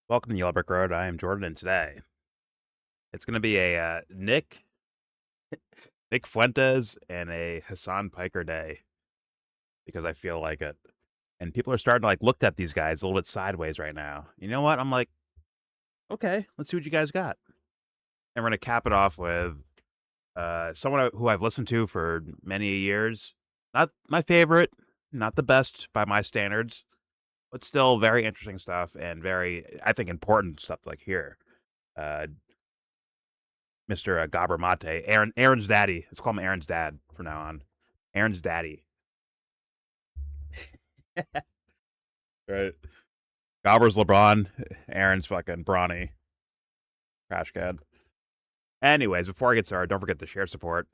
Welcome to YellBro. I am Jordan, and today it's going to be a Nick Fuentes and a Hasan Piker day because I feel like it. And people are starting to look at these guys a little bit sideways right now. You know what? I'm like, okay, let's see what you guys got. And we're going to cap it off with someone who I've listened to for many years. Not my favorite, not the best by my standards, but still very interesting stuff and very, I think, important stuff to hear. Uh, Mr. Gabber Mate, Aaron's daddy. Let's call him Aaron's dad from now on. Aaron's daddy. Right. Gabber's LeBron. Aaron's fucking Bronny. Trash can. Anyways, before I get started, don't forget to share support.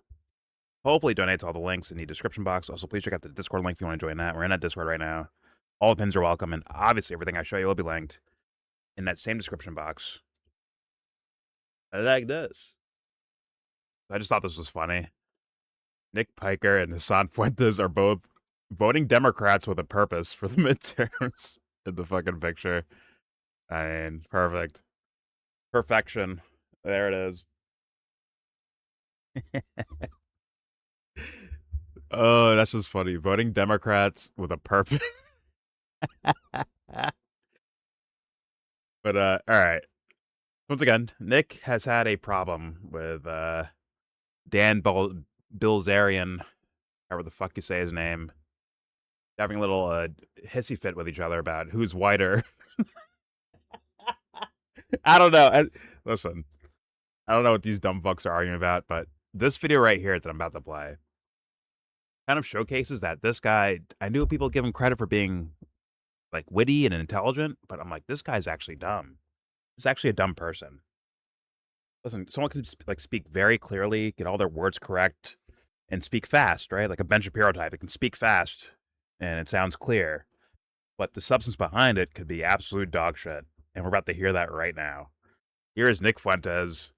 Hopefully donate to all the links in the description box. Also, please check out the Discord link if you want to join that. We're in that Discord right now. All the pins are welcome, and obviously everything I show you will be linked in that same description box. Like this. I just thought this was funny. Nick Piker and Hasan Fuentes are both voting Democrats with a purpose for the midterms in the fucking picture. I mean, perfect. Perfection. There it is. Oh, that's just funny. Voting Democrats with a purpose. But, all right. Once again, Nick has had a problem with Dan Bilzerian, however the fuck you say his name, having a little hissy fit with each other about who's whiter. I don't know. Listen, I don't know what these dumb fucks are arguing about, but this video right here that I'm about to play kind of showcases that this guy, I knew people give him credit for being witty and intelligent, but I'm like, this guy's actually dumb. He's actually a dumb person. Listen, someone can speak very clearly, get all their words correct, and speak fast, right? Like a Ben Shapiro type. It can speak fast, and it sounds clear, but the substance behind it could be absolute dog shit. And we're about to hear that right now. Here is Nick Fuentes,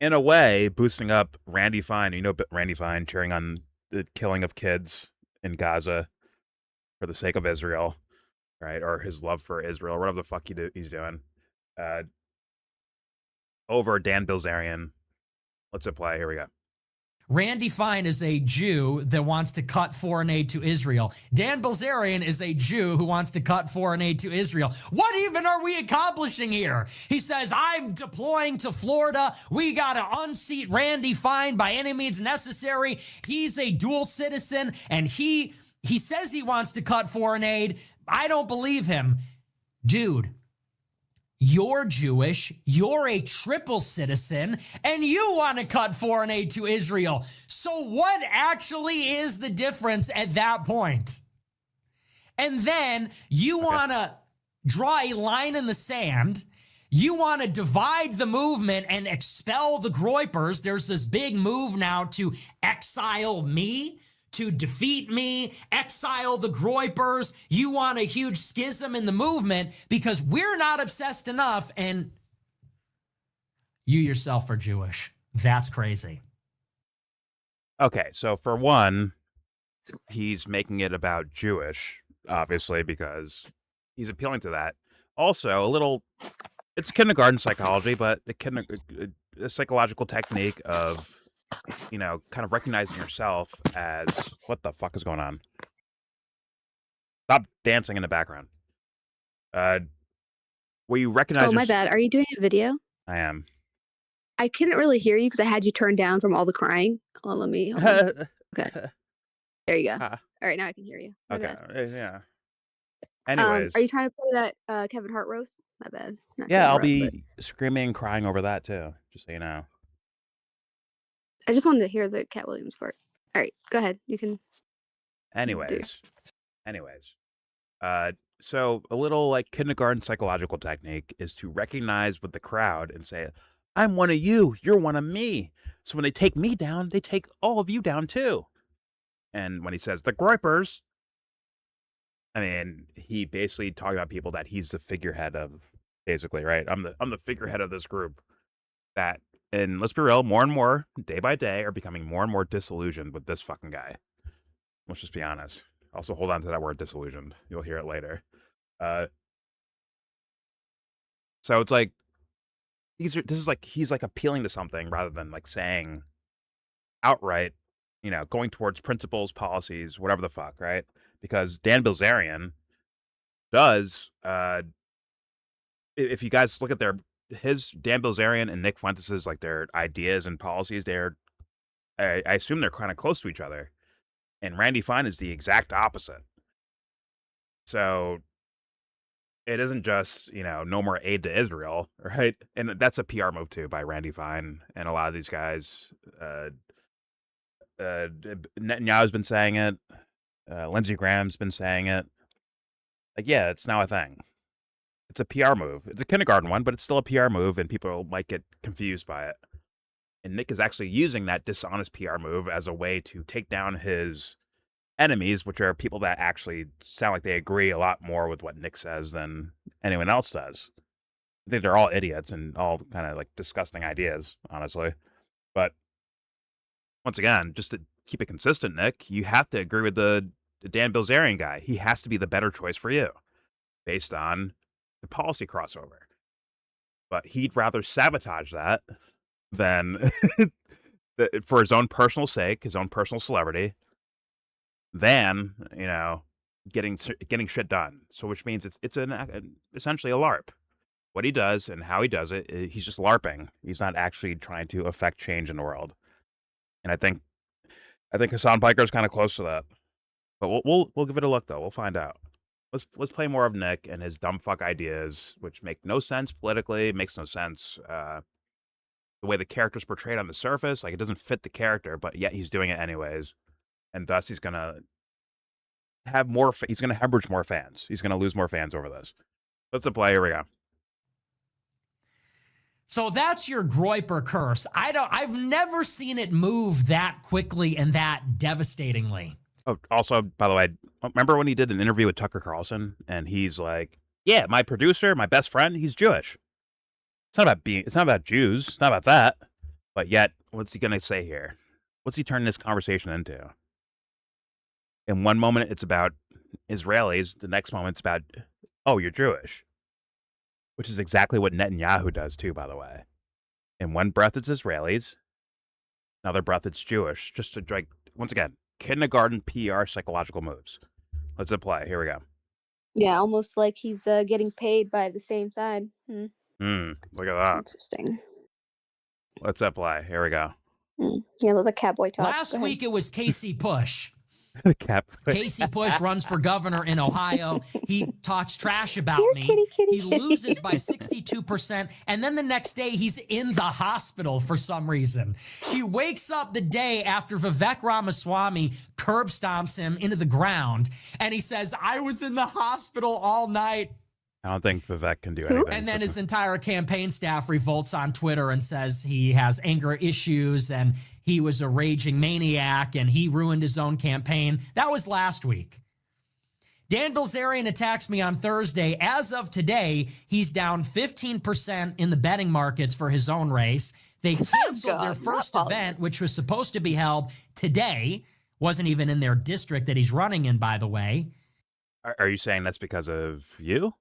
in a way, boosting up Randy Fine. You know, Randy Fine cheering on the killing of kids in Gaza for the sake of Israel, right? Or his love for Israel, whatever the fuck he's doing. Over Dan Bilzerian. Let's hit play. Here we go. Randy Fine is a Jew that wants to cut foreign aid to Israel. Dan Bilzerian is a Jew who wants to cut foreign aid to Israel. What even are we accomplishing here? He says, I'm deploying to Florida. We got to unseat Randy Fine by any means necessary. He's a dual citizen, and he says he wants to cut foreign aid. I don't believe him. Dude, you're Jewish, you're a triple citizen, and you want to cut foreign aid to Israel. So what actually is the difference at that point? And then you want to draw a line in the sand. You want to divide the movement and expel the Groypers. There's this big move now to exile me, to defeat me, exile the Groypers. You want a huge schism in the movement because we're not obsessed enough, and you yourself are Jewish. That's crazy. Okay, so for one, he's making it about Jewish, obviously, because he's appealing to that. Also, it's kindergarten psychology, but a psychological technique of, kind of recognizing yourself as, what the fuck is going on? Stop dancing in the background. Where you recognize... Oh, my bad. Are you doing a video? I am. I couldn't really hear you because I had you turned down from all the crying. Hold on, hold on. Okay. There you go. All right, now I can hear you. My okay, bad. yeah. Anyways. Are you trying to play that Kevin Hart roast? My bad. Yeah, I'll be screaming and crying over that too, just so you know. I just wanted to hear the Cat Williams part. All right, go ahead. You can. Anyways. So a little kindergarten psychological technique is to recognize with the crowd and say, I'm one of you, you're one of me. So when they take me down, they take all of you down too. And when he says the Groypers, I mean, he basically talking about people that he's the figurehead of, basically, right? I'm the figurehead of this group that, and let's be real, more and more, day by day, are becoming more and more disillusioned with this fucking guy. Let's just be honest. Also, hold on to that word disillusioned. You'll hear it later. So it's like he's appealing to something rather than like saying outright, going towards principles, policies, whatever the fuck, right? Because Dan Bilzerian does, if you guys look at his Dan Bilzerian and Nick Fuentes' like their ideas and policies, I assume they're kind of close to each other. And Randy Fine is the exact opposite. So it isn't just, no more aid to Israel, right? And that's a PR move too by Randy Fine and a lot of these guys. Netanyahu's been saying it. Lindsey Graham's been saying it. Like, yeah, it's now a thing. It's a PR move. It's a kindergarten one, but it's still a PR move, and people might get confused by it. And Nick is actually using that dishonest PR move as a way to take down his enemies, which are people that actually sound like they agree a lot more with what Nick says than anyone else does. I think they're all idiots and all kind of like disgusting ideas, honestly. But once again, just to keep it consistent, Nick, you have to agree with the Dan Bilzerian guy. He has to be the better choice for you based on the policy crossover. But he'd rather sabotage that than for his own personal sake, his own personal celebrity, than, getting shit done. So which means it's essentially a LARP. What he does and how he does it, he's just LARPing. He's not actually trying to affect change in the world. And I think Hasan Piker is kind of close to that. But we'll give it a look though. We'll find out. Let's play more of Nick and his dumb fuck ideas, which make no sense politically, makes no sense. The way the character's portrayed on the surface, like it doesn't fit the character, but yet he's doing it anyways, and thus he's gonna have more. He's gonna hemorrhage more fans. He's gonna lose more fans over this. Let's play. Here we go. So that's your Groyper curse. I've never seen it move that quickly and that devastatingly. Oh, also, by the way, remember when he did an interview with Tucker Carlson and he's like, "Yeah, my producer, my best friend, he's Jewish. It's not about Jews. It's not about that." But yet, what's he gonna say here? What's he turning this conversation into? In one moment, it's about Israelis. The next moment, it's about, oh, you're Jewish. Which is exactly what Netanyahu does too, by the way. In one breath, it's Israelis. Another breath, it's Jewish. Just to, like, once again, kindergarten PR psychological moves. Let's play. Here we go. Yeah, almost like he's getting paid by the same side. Look at that. Interesting. Let's play. Here we go. Yeah, the cowboy talk. Last week it was Casey Push. Cap. Casey Push runs for governor in Ohio. He talks trash about Here, me. kitty, He loses by 62%. And then the next day, he's in the hospital for some reason. He wakes up the day after Vivek Ramaswamy curb stomps him into the ground. And he says, I was in the hospital all night. I don't think Vivek can do anything. And then his entire campaign staff revolts on Twitter and says he has anger issues and he was a raging maniac and he ruined his own campaign. That was last week. Dan Bilzerian attacks me on Thursday. As of today, he's down 15% in the betting markets for his own race. They canceled their first event, which was supposed to be held today. Wasn't even in their district that he's running in, by the way. Are you saying that's because of you?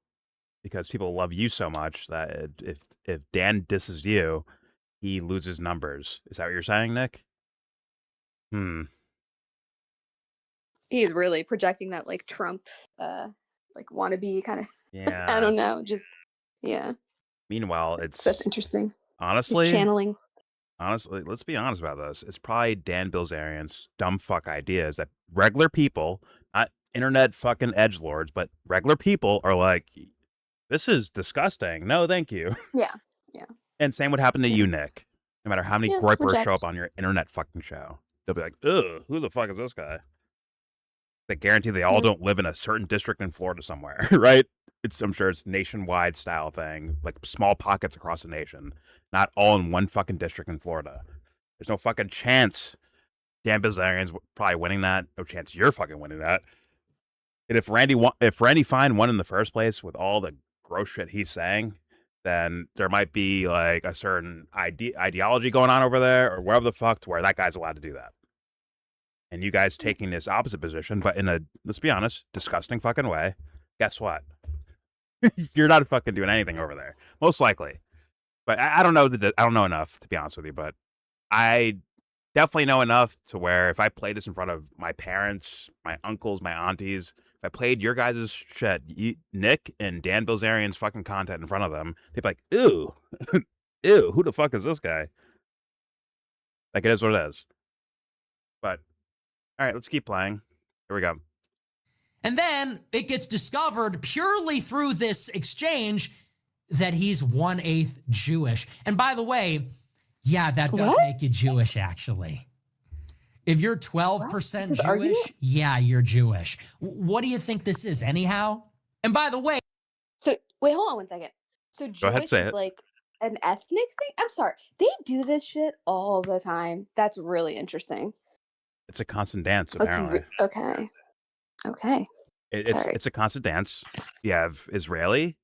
Because people love you so much that if Dan disses you, he loses numbers. Is that what you're saying, Nick? He's really projecting that like Trump, like wannabe kind of. Yeah. I don't know. Just yeah. Meanwhile, That's interesting. Honestly, Just channeling. Honestly, let's be honest about this. It's probably Dan Bilzerian's dumb fuck ideas that regular people, not internet fucking edgelords, but regular people are like, this is disgusting. No, thank you. Yeah. And same would happen to you, Nick. No matter how many groypers reject. show up on your internet fucking show. They'll be like, ugh, who the fuck is this guy? I guarantee they all don't live in a certain district in Florida somewhere, right? I'm sure it's nationwide style thing, like small pockets across the nation, not all in one fucking district in Florida. There's no fucking chance Dan Bilzerian's probably winning that. No chance you're fucking winning that. And if Randy Fine won in the first place with all the gross shit he's saying, then there might be like a certain ideology going on over there or wherever the fuck to where that guy's allowed to do that. And you guys taking this opposite position, but in a, let's be honest, disgusting fucking way. Guess what? You're not fucking doing anything over there, most likely. But I don't know. I don't know enough, to be honest with you. But I definitely know enough to where if I played this in front of my parents, my uncles, my aunties, if I played your guys' shit, Nick and Dan Bilzerian's fucking content in front of them, they'd be like, ew, ew, who the fuck is this guy? Like, it is what it is. But, all right, let's keep playing. Here we go. And then it gets discovered purely through this exchange that he's 1/8 Jewish. And by the way, yeah, that does make you Jewish, actually. If you're 12% Jewish, argument? yeah, you're Jewish. What do you think this is, anyhow? And by the way... So, wait, hold on 1 second. So Jewish is like an ethnic thing? I'm sorry. They do this shit all the time. That's really interesting. It's a constant dance, apparently. Okay. Okay. It's a constant dance. You have Israeli,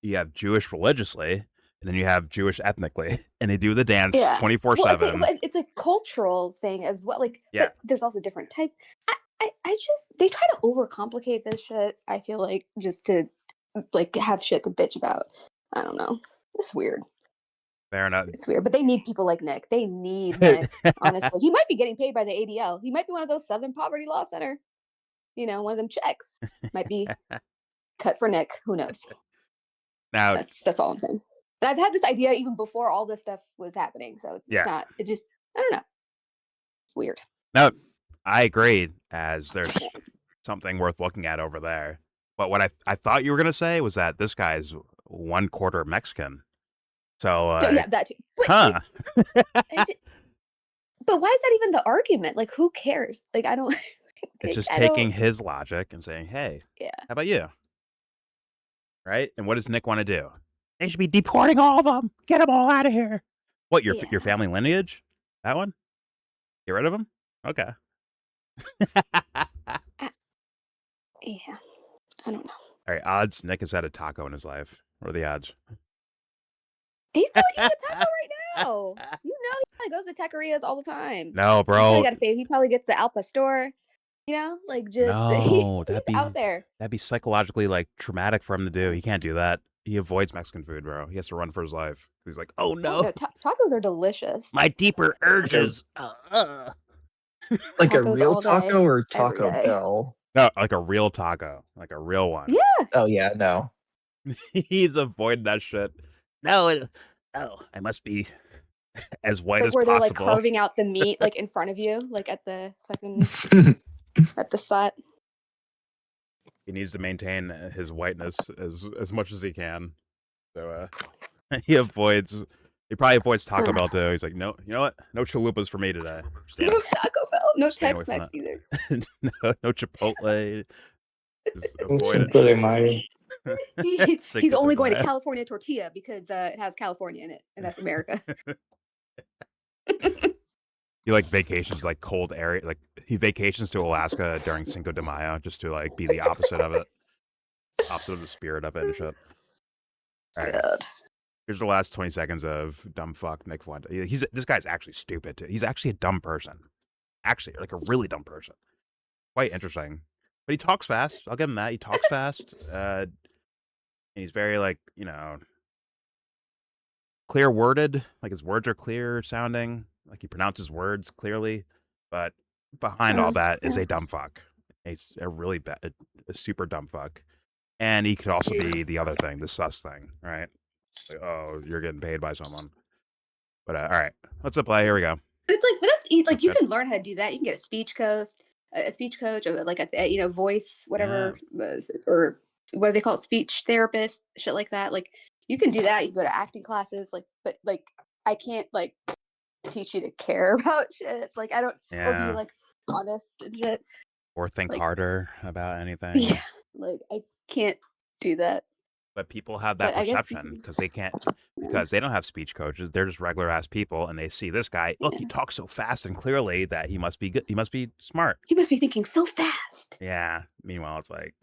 you have Jewish religiously, and then you have Jewish ethnically, and they do the dance 24/7. Well, it's a cultural thing as well. Like, but there's also different types. They try to overcomplicate this shit. I feel like just to like have shit to bitch about. I don't know. It's weird. Fair enough. It's weird, but they need people like Nick. They need Nick. Honestly, he might be getting paid by the ADL. He might be one of those Southern Poverty Law Center. You know, one of them checks might be cut for Nick. Who knows? Now that's all I'm saying. And I've had this idea even before all this stuff was happening. So it's not. It just I don't know. It's weird. No, I agree. As there's something worth looking at over there. But what I thought you were gonna say was that this guy's 1/4 Mexican. So yeah, that too. But, but why is that even the argument? Like, who cares? Like, I don't. It's just taking his logic and saying, "Hey, how about you?" Right? And what does Nick want to do? They should be deporting all of them. Get them all out of here. What, your family lineage? That one? Get rid of them? Okay. Yeah. I don't know. All right, odds Nick has had a taco in his life. What are the odds? He's probably eating a taco right now. You know, he probably goes to taquerias all the time. No, bro. He probably gets the Al Pastor. You know, like just no, he's out there. That'd be psychologically like traumatic for him to do. He can't do that. He avoids Mexican food, bro. He has to run for his life. He's like, oh no, tacos are delicious. My deeper urges. Like a real taco or Taco Bell? No, like a real taco, like a real one. Yeah. Oh yeah, no. He's avoiding that shit. No, I must be as white as where possible. They're like carving out the meat like in front of you, like at the fucking at the spot. He needs to maintain his whiteness as much as he can. So he probably avoids Taco Bell too. He's like, no, you know what? No chalupas for me today. No Taco Bell, no Tex-Mex either. no Chipotle. He's only going to California Tortilla because it has California in it, and that's America. He like vacations like cold area, like he vacations to Alaska during Cinco de Mayo just to like be the opposite of it, opposite of the spirit of it and shit. All right, here's the last 20 seconds of dumb fuck Nick Fuentes. This guy's actually stupid too. He's actually a dumb person, actually like a really dumb person. Quite interesting, but he talks fast. I'll give him that. He talks fast. And he's very like clear worded. Like his words are clear sounding. Like he pronounces words clearly, but behind all that is a dumb fuck. He's a really bad, a super dumb fuck. And he could also be the other thing, the sus thing, right? Like, oh, you're getting paid by someone. But all right, let's play. Here we go. But it's like, that's you can learn how to do that. You can get a speech coach, or like a voice, whatever, or what do they call it, speech therapist, shit like that. Like you can do that. You can go to acting classes, but I can't like teach you to care about shit. Like I don't, or be like honest and shit. Or think harder about anything. Yeah, like I can't do that. But people have that perception because they can't, because they don't have speech coaches. They're just regular ass people, and they see this guy. Look, he talks so fast and clearly that he must be good. He must be smart. He must be thinking so fast. Yeah. Meanwhile, it's like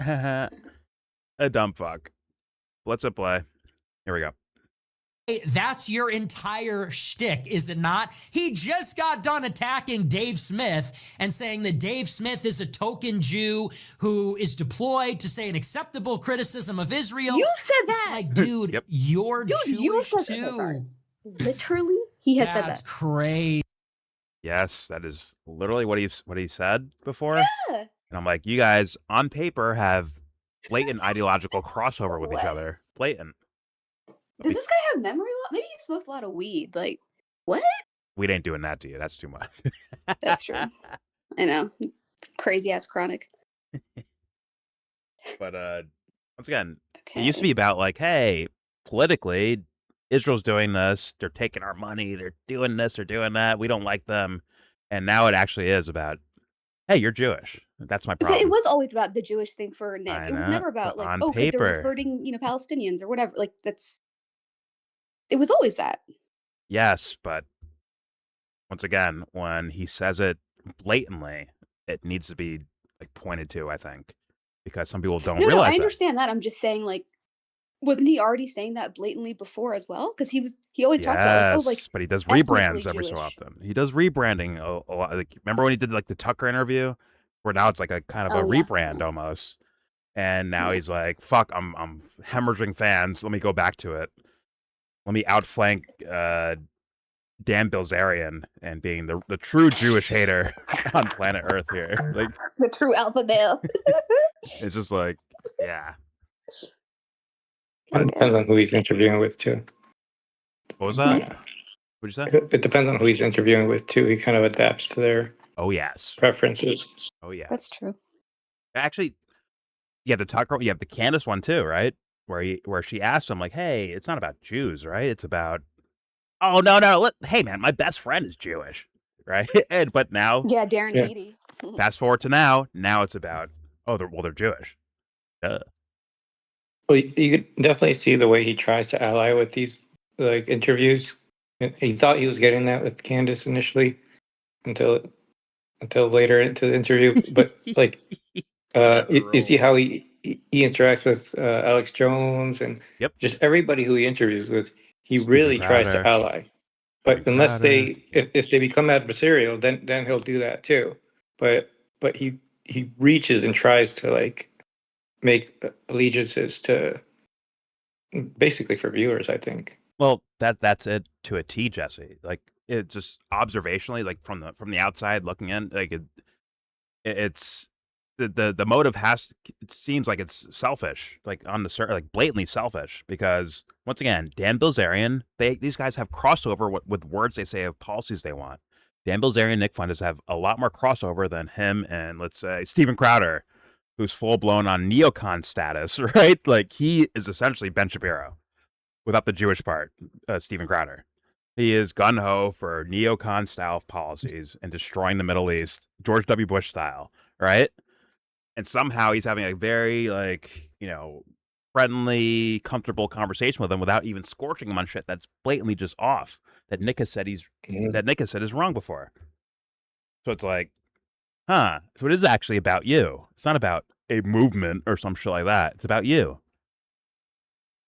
a dumb fuck. Let's play. Here we go. That's your entire shtick, is it not? He just got done attacking Dave Smith and saying that Dave Smith is a token Jew who is deployed to say an acceptable criticism of Israel. You said It's that. like, dude, Yep. you're Dude, you Jewish said that so far. too. Literally, he has said That's that. crazy. Yes, that is literally what he said before. Yeah. And I'm like, you guys on paper have blatant ideological crossover with each What? other. Blatant. Does this guy have memory loss? Maybe he smokes a lot of weed. Like, what? We ain't doing that to you. That's too much. That's true. I know. Crazy ass chronic. But once again, Okay. it used to be about like, hey, politically, Israel's doing this. They're taking our money. They're doing this. They're doing that. We don't like them. And now it actually is about, hey, you're Jewish. That's my But problem. it was always about the Jewish thing for Nick. I It was know, never about but like, on oh, because they're paper. hurting, Palestinians or whatever. Like it was always that. Yes, but once again, when he says it blatantly, it needs to be like pointed to, I think, because some people don't No, realize I that. understand that. I'm just saying, like, wasn't he already saying that blatantly before as well? Because he always talks about like, oh, like, But he does ethnically rebrands every so Jewish. often. He does rebranding a lot. Like, remember when he did like the Tucker interview, where now it's like a kind of a yeah. rebrand almost, and now he's like, "Fuck, I'm hemorrhaging fans. Let me go back to it. Let me outflank Dan Bilzerian and being the true Jewish hater on planet Earth here." Like The true alpha male. it's just like, yeah. It depends on who he's interviewing with too. What was that? What'd you say? It depends on who he's interviewing with too. He kind of adapts to their Oh yes. preferences. Oh yeah. That's true. Actually, yeah, the Tucker, yeah, the Candace one too, right? Where she asked him like, "Hey, it's not about Jews, right? It's about." Oh no! Hey man, my best friend is Jewish, right? But now, Yeah, Darren Beatty. fast forward to now. Now it's about they're Jewish. Well, you could definitely see the way he tries to ally with these like interviews. He thought he was getting that with Candace initially, until later into the interview. But like, you see how he interacts with Alex Jones and just everybody who he interviews with. He Steven really tries to Crowder. ally. But unless if they become adversarial, then he'll do that too. But he reaches and tries to like make allegiances to basically for viewers, I think. Well, that's it to a T, Jesse. Like it just observationally, like from the outside looking in, like it's the motive it seems like it's selfish, like on the like blatantly selfish, because once again, Dan Bilzerian, these guys have crossover with words they say of policies they want. Dan Bilzerian and Nick Fuentes have a lot more crossover than him and let's say Steven Crowder, who's full blown on neocon status, right? Like he is essentially Ben Shapiro without the Jewish part, Steven Crowder. He is gun-ho for neocon style policies and destroying the Middle East, George W. Bush style, right? And somehow he's having a very, like, friendly, comfortable conversation with him without even scorching him on shit that's blatantly just off, that Nick has said is wrong before. So it's like, huh. So it is actually about you. It's not about a movement or some shit like that. It's about you.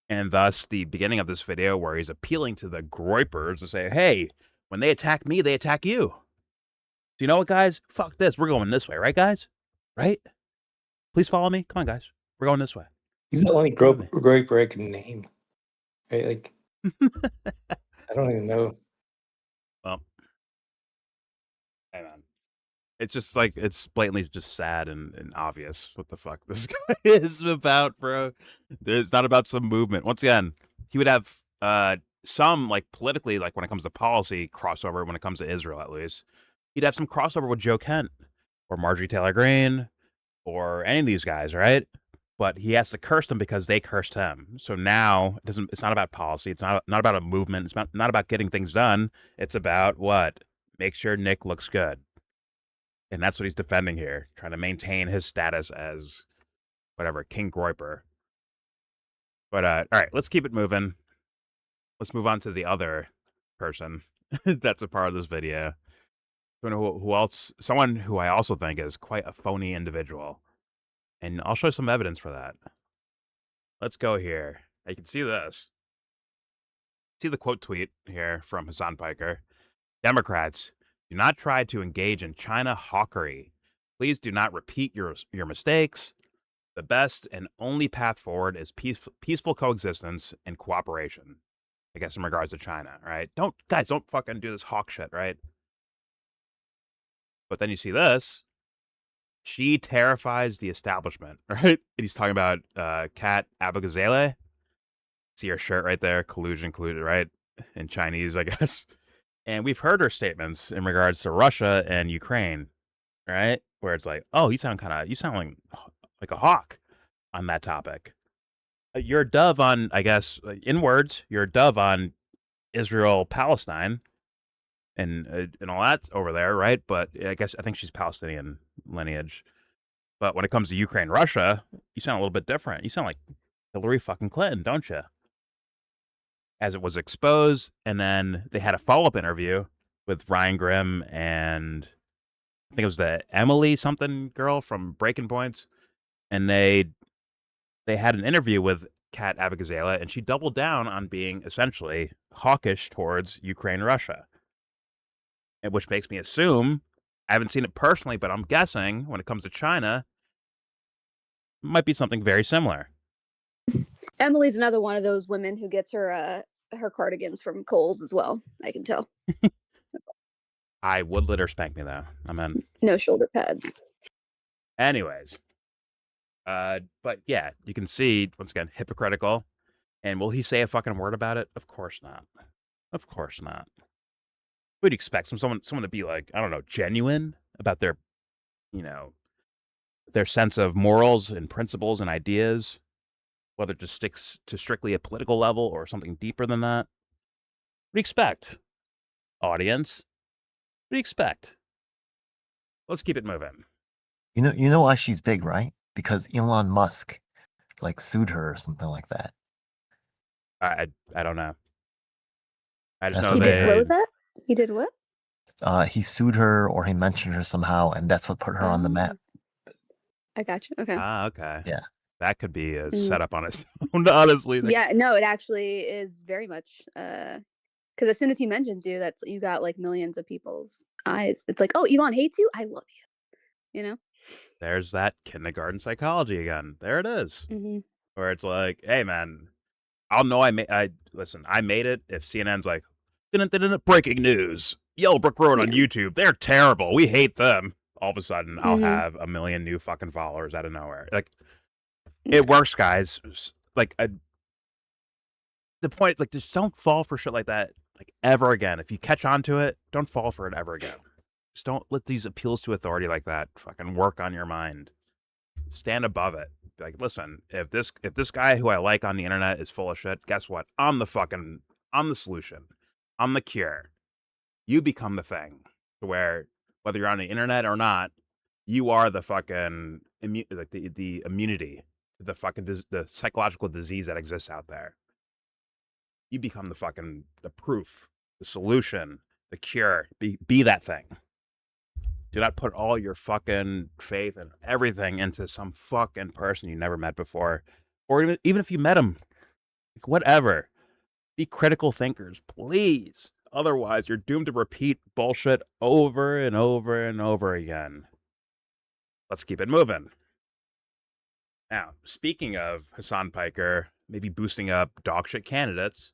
And thus, the beginning of this video where he's appealing to the groypers to say, hey, when they attack me, they attack you. So you know what, guys? Fuck this. We're going this way, right, guys? Right? Please follow me. Come on, guys. We're going this way. He's the only groyper I can name. Right? Like, I don't even know. Well, hang on. It's just like, it's blatantly just sad and obvious what the fuck this guy is about, bro. It's not about some movement. Once again, he would have some, like, politically, like, when it comes to policy crossover, when it comes to Israel, at least. He'd have some crossover with Joe Kent or Marjorie Taylor Greene or any of these guys, right? But he has to curse them because they cursed him. So now it's not about policy. It's not about a movement. It's not about getting things done. It's about what? Make sure Nick looks good. And that's what he's defending here, trying to maintain his status as whatever, King Groyper. But all right, let's keep it moving. Let's move on to the other person that's a part of this video. Who else? Someone who I also think is quite a phony individual. And I'll show some evidence for that. Let's go here. You can see this. see the quote tweet here from Hasan Piker. Democrats, do not try to engage in China hawkery. Please do not repeat your mistakes. The best and only path forward is peaceful coexistence and cooperation. I guess in regards to China, right? Don't fucking do this hawk shit, right? But then you see this. She terrifies the establishment, right? And he's talking about Kat Abou-Gazaleh. See her shirt right there, collusion, right? In Chinese, I guess. And we've heard her statements in regards to Russia and Ukraine, right? Where it's like, oh, you sound like a hawk on that topic. You're a dove on, I guess, in words, you're a dove on Israel, Palestine, and all that over there, right? But I think she's Palestinian lineage. But when it comes to Ukraine, Russia, you sound a little bit different. You sound like Hillary fucking Clinton, don't you? As it was exposed, and then they had a follow-up interview with Ryan Grimm and I think it was the Emily something girl from Breaking Points, and they had an interview with Kat Abou-Gazaleh, and she doubled down on being essentially hawkish towards Ukraine, Russia, and which makes me assume, I haven't seen it personally, but I'm guessing when it comes to China, it might be something very similar. Emily's another one of those women who gets her cardigans from Kohl's as well. I can tell. I would let her spank me though. I'm in. No shoulder pads. Anyways, but yeah, you can see once again hypocritical. And will he say a fucking word about it? Of course not. Of course not. Would you expect someone to be like, I don't know, genuine about their, their sense of morals and principles and ideas, whether it just sticks to strictly a political level or something deeper than that? What do you expect, audience? What do you expect? Let's keep it moving. You know why she's big, right? Because Elon Musk, sued her or something like that. I don't know. I just That's know what What was that? He did what? He sued her or he mentioned her somehow, and that's what put her on the map. I got you. Okay. Okay. Yeah. That could be a setup on its own, honestly. Yeah, no, it actually is very much because as soon as he mentions you, that's you got millions of people's eyes. It's like, oh, Elon hates you. I love you. There's that kindergarten psychology again. There it is. Mm-hmm. Where it's like, hey man, I'll know I made it if CNN's like, breaking news. YellBro wrote on YouTube. They're terrible. We hate them. All of a sudden, I'll have 1 million new fucking followers out of nowhere. It works, guys. The point is, just don't fall for shit like that, ever again. If you catch on to it, don't fall for it ever again. Just don't let these appeals to authority like that fucking work on your mind. Stand above it. Listen, if this guy who I like on the internet is full of shit, guess what? I'm the solution. I'm the cure. You become the thing to where, whether you're on the internet or not, you are the fucking the immunity to the fucking the psychological disease that exists out there. You become the proof, the solution, the cure. Be that thing. Do not put all your fucking faith and everything into some fucking person you never met before, or even if you met him, whatever. Be critical thinkers, please. Otherwise, you're doomed to repeat bullshit over and over and over again. Let's keep it moving. Now, speaking of Hasan Piker, maybe boosting up dogshit candidates,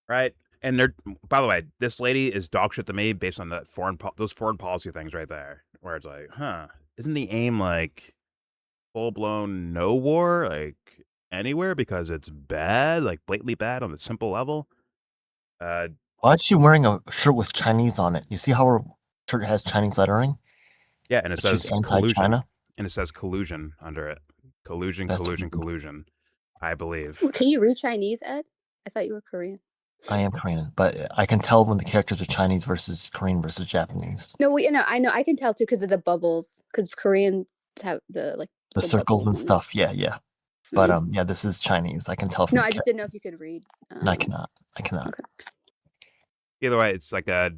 right? And by the way, this lady is dogshit to me based on those foreign policy things right there, where it's like, isn't the aim full blown no war anywhere because it's bad, blatantly bad on a simple level? Why is she wearing a shirt with Chinese on it? You see how her shirt has Chinese lettering? Yeah, and it says she's collusion. anti-China? And it says collusion under it. Collusion. I believe. Can you read Chinese, Ed? I thought you were Korean. I am Korean, but I can tell when the characters are Chinese versus Korean versus Japanese. No, I know. I can tell too because of the bubbles. Because Koreans have the circles and stuff. Yeah. But yeah, this is Chinese. I can tell from No, I just didn't know if you could read. I cannot. Okay. Either way, it's I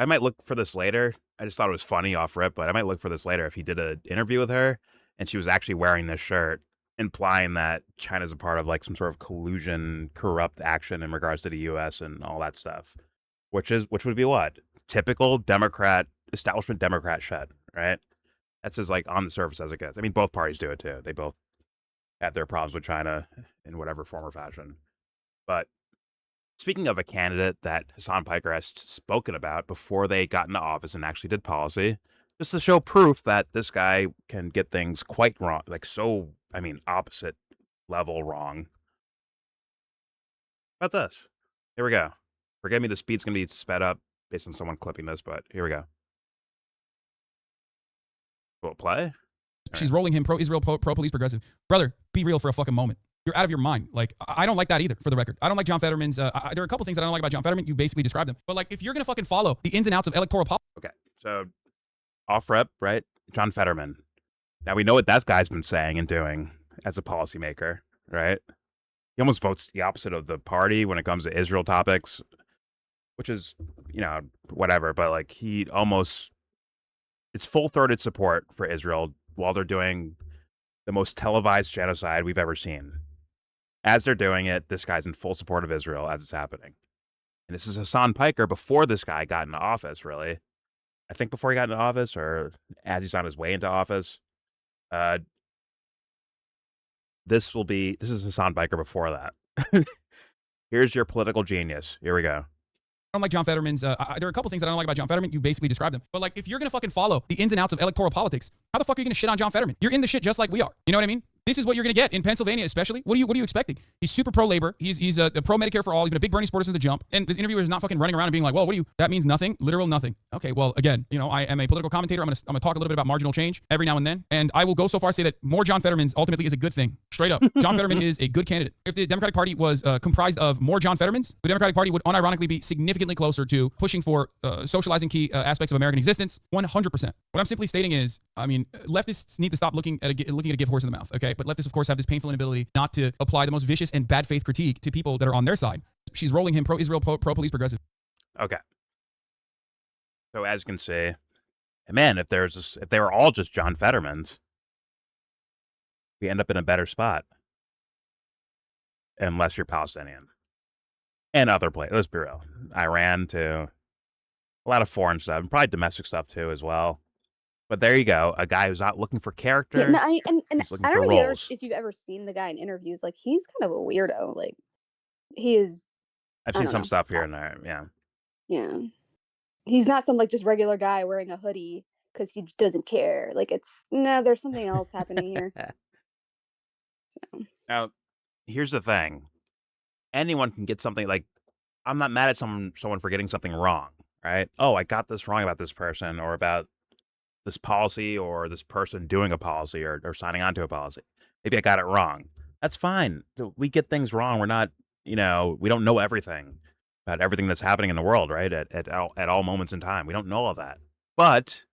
might look for this later. I just thought it was funny off rip, but I might look for this later if he did an interview with her and she was actually wearing this shirt implying that China's a part of like some sort of collusion, corrupt action in regards to the U.S. and all that stuff, which would be what? Typical Democrat, establishment Democrat shit, right? That's as like on the surface as it gets. I mean, both parties do it too. They both have their problems with China in whatever form or fashion. But speaking of a candidate that Hasan Piker has spoken about before they got into office and actually did policy, just to show proof that this guy can get things quite wrong, like so, I mean, opposite level wrong. How about this? Here we go. Forgive me, the speed's going to be sped up based on someone clipping this, but here we go. Will it play? She's rolling him pro-Israel, pro-police progressive. Brother, be real for a fucking moment. You're out of your mind. Like, I don't like that either, for the record. I don't like John Fetterman's, there are a couple things that I don't like about John Fetterman. You basically described them. But like, if you're going to fucking follow the ins and outs of electoral politics. Okay, so off-rep, right? John Fetterman. Now we know what that guy's been saying and doing as a policymaker, right? He almost votes the opposite of the party when it comes to Israel topics, which is, you know, whatever. But like, he almost, it's full-throated support for Israel while they're doing the most televised genocide we've ever seen. As they're doing it, this guy's in full support of Israel as it's happening. And this is Hasan Piker before this guy got into office, really. I think before he got into office or as he's on his way into office. This is Hasan Piker before that. Here's your political genius. Here we go. I don't like John Fetterman's, there are a couple things that I don't like about John Fetterman. You basically described them. But like, if you're going to fucking follow the ins and outs of electoral politics, how the fuck are you going to shit on John Fetterman? You're in the shit just like we are. You know what I mean? This is what you're going to get in Pennsylvania, especially. What are you expecting? He's super pro-labor. He's a pro-Medicare for all. He's been a big Bernie supporter since the jump. And this interviewer is not fucking running around and being like, well, that means nothing, literal nothing. Okay, well, again, you know, I am a political commentator. I'm gonna talk a little bit about marginal change every now and then. And I will go so far as to say that more John Fettermans ultimately is a good thing. Straight up. John Fetterman is a good candidate. If the Democratic Party was comprised of more John Fettermans, the Democratic Party would unironically be significantly closer to pushing for socializing key aspects of American existence, 100%. What I'm simply stating is, I mean, leftists need to stop looking at a gift horse in the mouth, okay? But leftists, of course, have this painful inability not to apply the most vicious and bad faith critique to people that are on their side. She's rolling him pro-Israel, pro-police progressive. Okay. So as you can see, man, if they were all just John Fettermans, we end up in a better spot. Unless you're Palestinian. And other places. Let's be real. Iran too. A lot of foreign stuff. And probably domestic stuff too as well. But there you go. A guy who's not looking for character. Yeah, no, I don't know if you've ever seen the guy in interviews. Like, he's kind of a weirdo. Like, he is. I've seen some stuff here and there. Yeah. Yeah. He's not some like just regular guy wearing a hoodie because he doesn't care. Like, there's something else happening here. So. Now, here's the thing. Anyone can get something like, I'm not mad at someone for getting something wrong, right? Oh, I got this wrong about this person or about this policy or this person doing a policy or signing on to a policy. Maybe I got it wrong. That's fine. We get things wrong. We're not, we don't know everything about everything that's happening in the world, right? At all moments in time. We don't know all that. But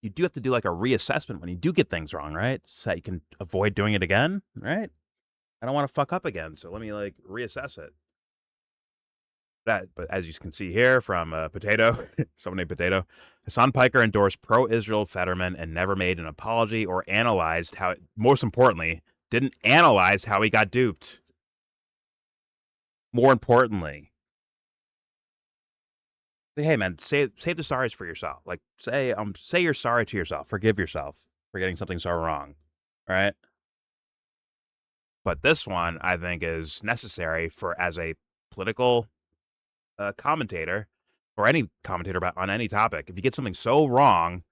you do have to do like a reassessment when you do get things wrong, right? So that you can avoid doing it again, right? I don't want to fuck up again, so let me like reassess it. But as you can see here from Potato, someone named Potato, Hasan Piker endorsed pro-Israel Fetterman and never made an apology or analyzed how, most importantly, didn't analyze how he got duped. More importantly, say, hey man, say the sorries for yourself. Like say you're sorry to yourself. Forgive yourself for getting something so wrong, right? But this one, I think, is necessary as a political commentator or any commentator on any topic. If you get something so wrong,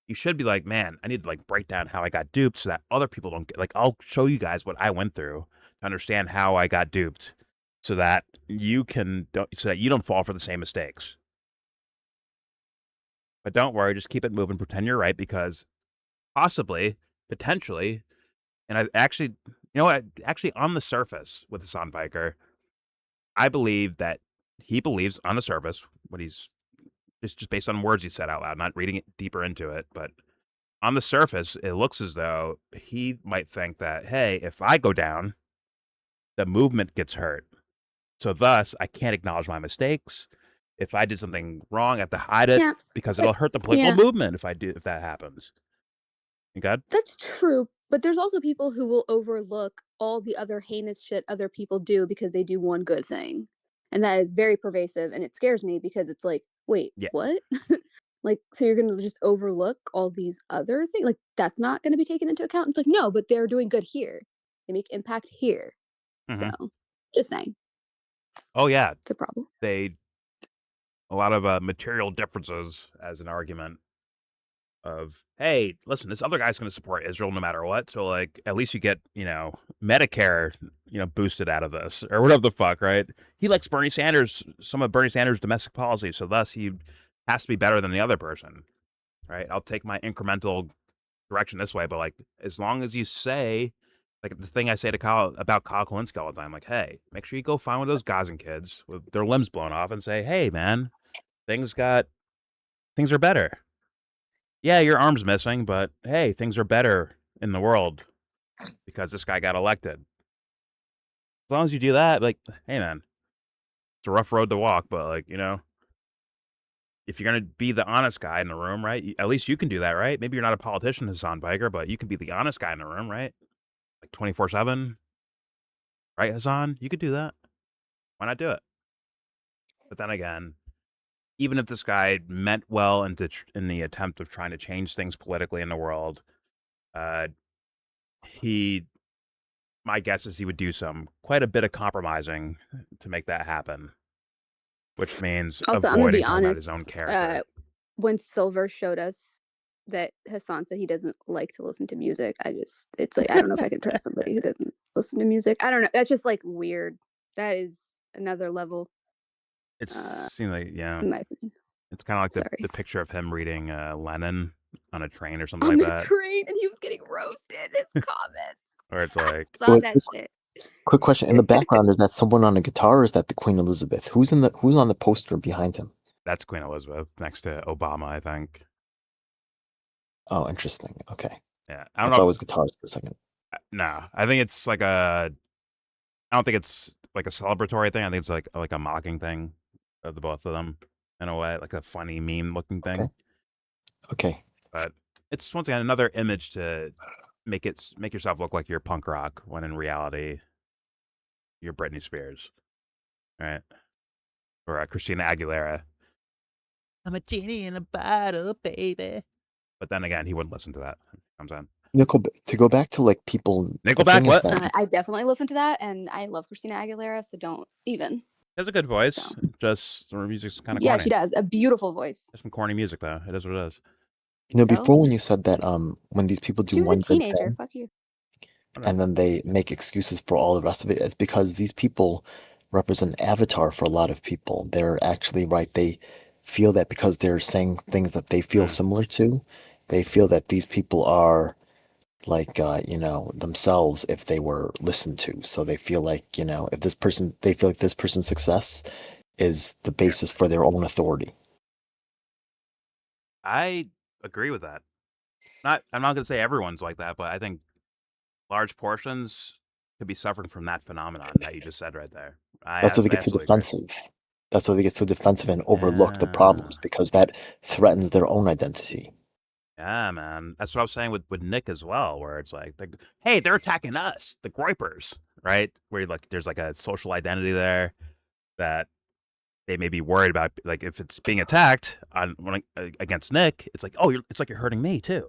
you should be like, man, I need to like break down how I got duped so that other people don't get, like, I'll show you guys what I went through to understand how I got duped so that you don't fall for the same mistakes. But don't worry, just keep it moving, pretend you're right, because potentially, and I actually, actually on the surface with Hasan Piker, I believe that he believes on the surface what he's just based on words he said out loud, not reading it deeper into it, but on the surface, it looks as though he might think that, hey, if I go down, the movement gets hurt. So thus, I can't acknowledge my mistakes. If I did something wrong, I have to hide it because it'll hurt the political movement if that happens. You good? That's true, But there's also people who will overlook all the other heinous shit other people do because they do one good thing. And that is very pervasive, and it scares me because it's like, wait, Yeah. what? Like, so you're gonna just overlook all these other things? Like, that's not gonna be taken into account? It's like, no, but they're doing good here. They make impact here. hmm So, just saying, Oh yeah, it's a problem. a lot of material differences as an argument of, hey, listen, this other guy's going to support Israel no matter what. So like, at least you get, Medicare, boosted out of this or whatever the fuck, right? He likes Bernie Sanders, some of Bernie Sanders' domestic policy, so thus he has to be better than the other person, right? I'll take my incremental direction this way, but like, as long as you say, like the thing I say to Kyle about Kyle Kalinske all the time, like, hey, make sure you go find one of those Gazan kids with their limbs blown off and say, hey, man, things are better. Yeah, your arm's missing, but hey, things are better in the world because this guy got elected. As long as you do that, like, hey, man, it's a rough road to walk, but like, if you're gonna be the honest guy in the room, right? At least you can do that, right? Maybe you're not a politician, Hasan Piker, but you can be the honest guy in the room, right? Like 24/7, right, Hasan? You could do that. Why not do it? But then again, even if this guy meant well in the attempt of trying to change things politically in the world, uh, he my guess is he would do quite a bit of compromising to make that happen, which means Also, I'm gonna avoiding be talking about honest. his own character. When Silver showed us that Hassan said he doesn't like to listen to music, it's like, I don't know if I can trust somebody who doesn't listen to music. I don't know. That's just like weird. That is another level, It seems like, in my opinion. it's kind of like Sorry. the picture of him reading Lenin on a train or something On like the that, train, and he was getting roasted in his comments. where it's I like, saw Wait, that shit. quick question. In the background, is that someone on a guitar or is that the Queen Elizabeth? Who's on the poster behind him? that's Queen Elizabeth next to Obama, I think. Oh, interesting. Okay. Yeah, I I don't thought know. it was guitars for a second. No, I think it's like I don't think it's like a celebratory thing. I think it's like a mocking thing of the both of them in a way, like a funny meme looking thing. Okay. Okay. But it's once again another image to make yourself look like you're punk rock when in reality you're Britney Spears, right? Or Christina Aguilera. I'm a genie in a bottle, baby. But then again, he wouldn't listen to that. Comes on. To go back to like people, the Nickelback, thing is what? that I definitely listen to that, and I love Christina Aguilera, so don't even. She has a good voice. So. Just her music's kind of Yeah, corny. she does. A beautiful voice. It's some corny music though. It is what it is. before when you said that when these people do She was a one good teenager. thing Fuck you. and then they make excuses for all the rest of it, it's because these people represent an avatar for a lot of people. They're actually right. They feel that because they're saying things that they feel similar to, they feel that these people are like themselves if they were listened to. So they feel like, if they feel like this person's success is the basis for their own authority. I agree with that. I'm not going to say everyone's like that, but I think large portions could be suffering from that phenomenon that you just said right there. That's why they get so absolutely agree. defensive. That's why they get so defensive and overlook the problems because that threatens their own identity. Yeah, man. That's what I was saying with Nick as well, where it's like, hey, they're attacking us, the Groypers, right? Where like there's like a social identity there that they may be worried about. Like if it's being attacked against Nick, it's like, oh, it's like you're hurting me too,